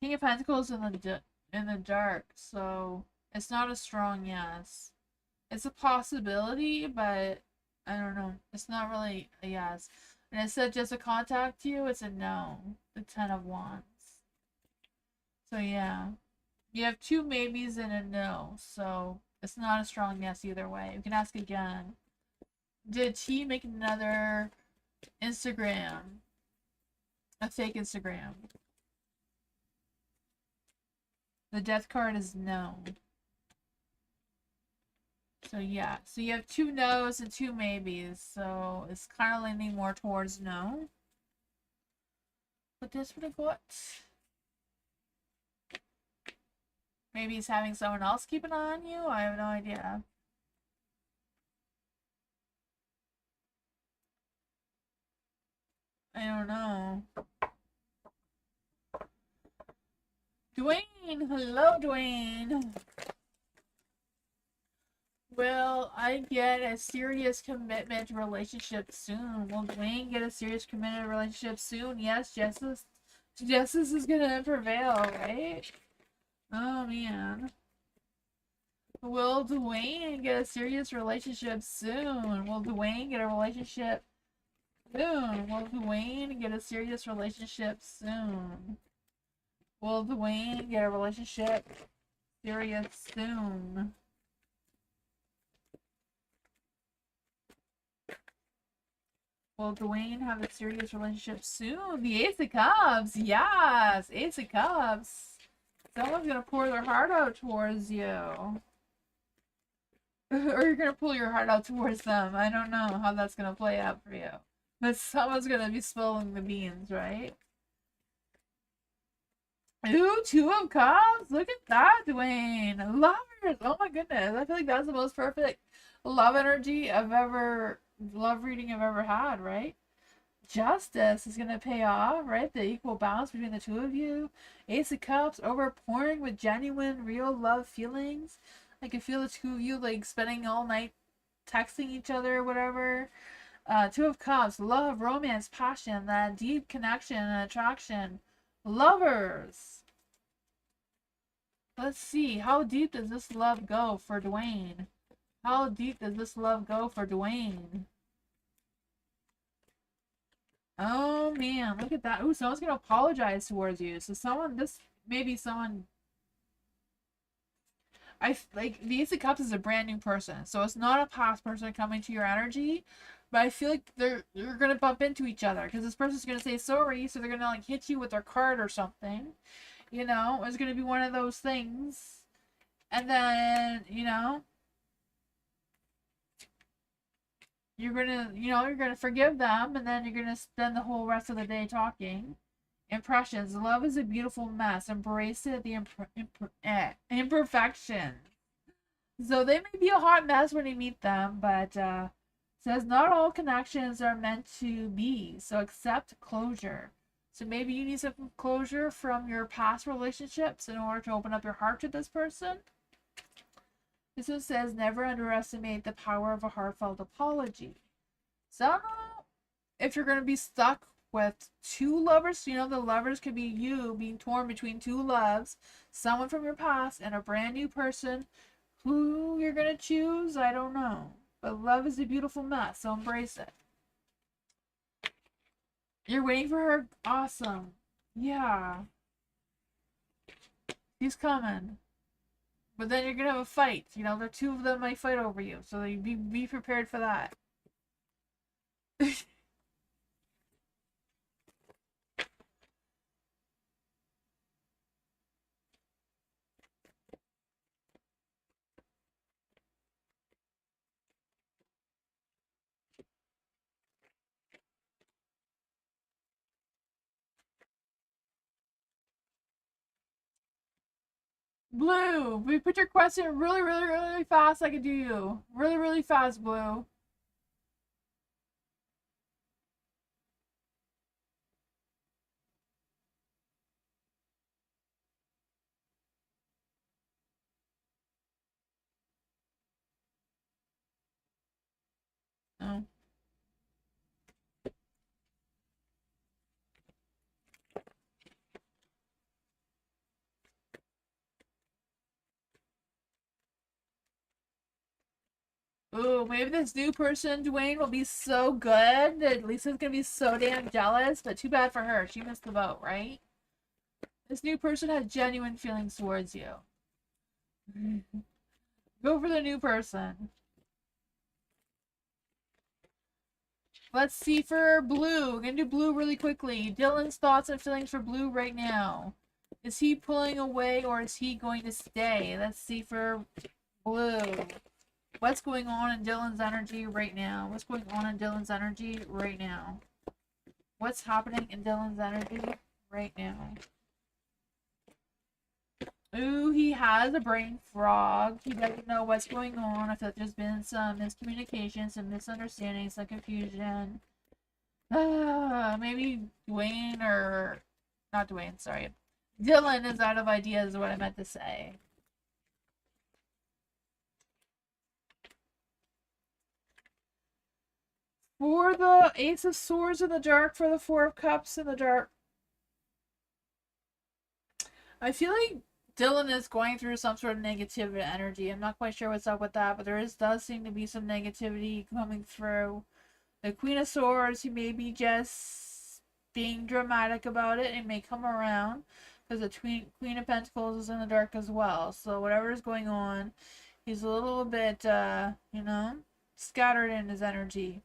King of Pentacles in the dark, so it's not a strong yes. It's a possibility, but I don't know. It's not really a yes. And it said just to contact you, it's a no. The Ten of Wands. So yeah. You have two maybes and a no, so it's not a strong yes either way. We can ask again. Did T make another Instagram? A fake Instagram? The death card is no. So yeah, so you have two no's and two maybes, so it's kind of leaning more towards no. But this would have got. Maybe he's having someone else keep an eye on you? I have no idea. I don't know. Dwayne! Hello, Dwayne! Will I get a serious commitment relationship soon? Will Dwayne get a serious committed relationship soon? Yes, Justice is gonna prevail, right? Oh man. Will Dwayne get a serious relationship soon? Will Dwayne get a relationship soon? Will Dwayne get a serious relationship soon? Will Dwayne get a relationship serious soon? Will Dwayne have a serious relationship soon? The Ace of Cups. Yes. Ace of Cups. Someone's going to pour their heart out towards you. Or you're going to pull your heart out towards them. I don't know how that's going to play out for you. But someone's going to be spilling the beans, right? Ooh, Two of Cups. Look at that, Dwayne. Lovers. Oh my goodness. I feel like that's the most perfect love energy love reading I've ever had, right? Justice is going to pay off, right? The equal balance between the two of you. Ace of Cups, overpouring with genuine, real love feelings. I can feel the two of you like spending all night texting each other or whatever. Two of Cups, love, romance, passion, that deep connection and attraction. Lovers. Let's see. How deep does this love go for Dwayne? How deep does this love go for Dwayne? Oh man, look at that. Ooh, someone's gonna apologize towards you. So I like the Ace of Cups is a brand new person, so it's not a past person coming to your energy, but I feel like you're gonna bump into each other because this person's gonna say sorry, so they're gonna like hit you with their card or something. It's gonna be one of those things, and then you're gonna forgive them, and then you're gonna spend the whole rest of the day talking. Impressions. Love is a beautiful mess. Embrace it. The imperfection. So they may be a hot mess when you meet them, but says not all connections are meant to be. So accept closure. So maybe you need some closure from your past relationships in order to open up your heart to this person. This one says never underestimate the power of a heartfelt apology. So if you're going to be stuck with two lovers, the lovers could be you being torn between two loves, someone from your past and a brand new person. Who you're going to choose, I don't know. But love is a beautiful mess, so embrace it. You're waiting for her? Awesome. Yeah. She's coming. But then you're going to have a fight. The two of them might fight over you, so be prepared for that. Blue, we put your question really, really, really fast. I can do you. Really, really fast, Blue. Oh. Ooh, maybe this new person, Dwayne, will be so good that Lisa's gonna be so damn jealous, but too bad for her. She missed the boat, right? This new person has genuine feelings towards you. Go for the new person. Let's see for blue. We're gonna do blue really quickly. Dylan's thoughts and feelings for blue right now. Is he pulling away or is he going to stay? Let's see for blue. What's going on in Dylan's energy right now? What's going on in Dylan's energy right now? What's happening in Dylan's energy right now? Ooh, he has a brain frog. He doesn't know what's going on. I feel like there's been some miscommunication, some misunderstanding, some confusion. Maybe Dwayne or... Not Dwayne, sorry. Dylan is out of ideas is what I meant to say. For the Ace of Swords in the dark, for the Four of Cups in the dark. I feel like Dylan is going through some sort of negative energy. I'm not quite sure what's up with that, but does seem to be some negativity coming through. The Queen of Swords, he may be just being dramatic about it. It may come around because the Queen of Pentacles is in the dark as well. So whatever is going on, he's a little bit, you know, scattered in his energy.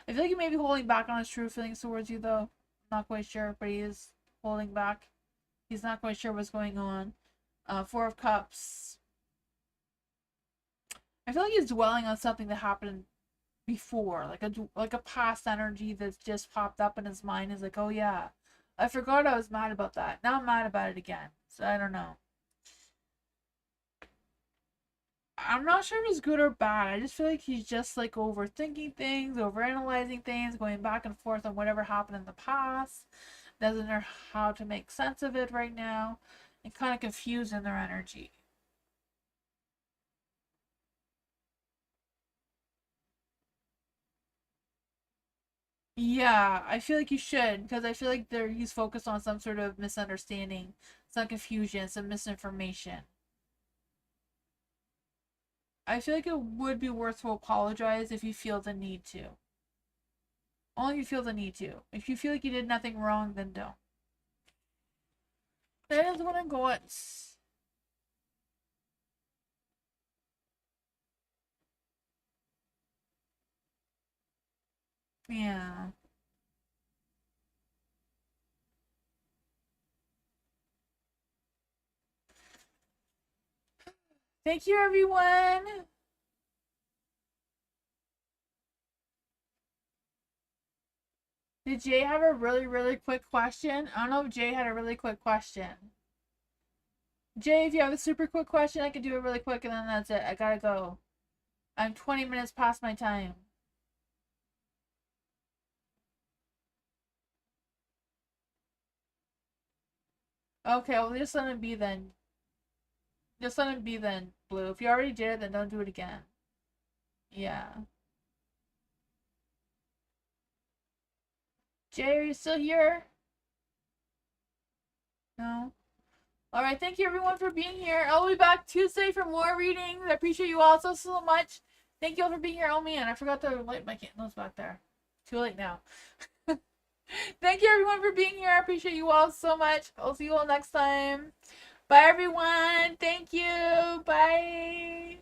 I feel like he may be holding back on his true feelings towards you, though. I'm not quite sure, but he is holding back. He's not quite sure what's going on. Four of Cups. I feel like he's dwelling on something that happened before, like a past energy that's just popped up in his mind. Is like, oh yeah, I forgot I was mad about that. Now I'm mad about it again. So I don't know. I'm not sure if it's good or bad. I just feel like he's just like overthinking things, overanalyzing things, going back and forth on whatever happened in the past. Doesn't know how to make sense of it right now, and kind of confused in their energy. Yeah, I feel like you should, because I feel like he's focused on some sort of misunderstanding, some confusion, some misinformation. I feel like it would be worth to apologize if you feel the need to. Only if you feel the need to. If you feel like you did nothing wrong, then don't. That is what I got. Yeah. Thank you, everyone. Did Jay have a really, really quick question? I don't know if Jay had a really quick question. Jay, if you have a super quick question, I can do it really quick and then that's it. I gotta go. I'm 20 minutes past my time. Okay, well, just let it be then. Just let it be then, Blue. If you already did it, then don't do it again. Yeah. Jay, are you still here? No? Alright, thank you everyone for being here. I'll be back Tuesday for more readings. I appreciate you all so much. Thank you all for being here. Oh man, I forgot to light my candles back there. Too late now. Thank you everyone for being here. I appreciate you all so much. I'll see you all next time. Bye everyone. Thank you. Bye.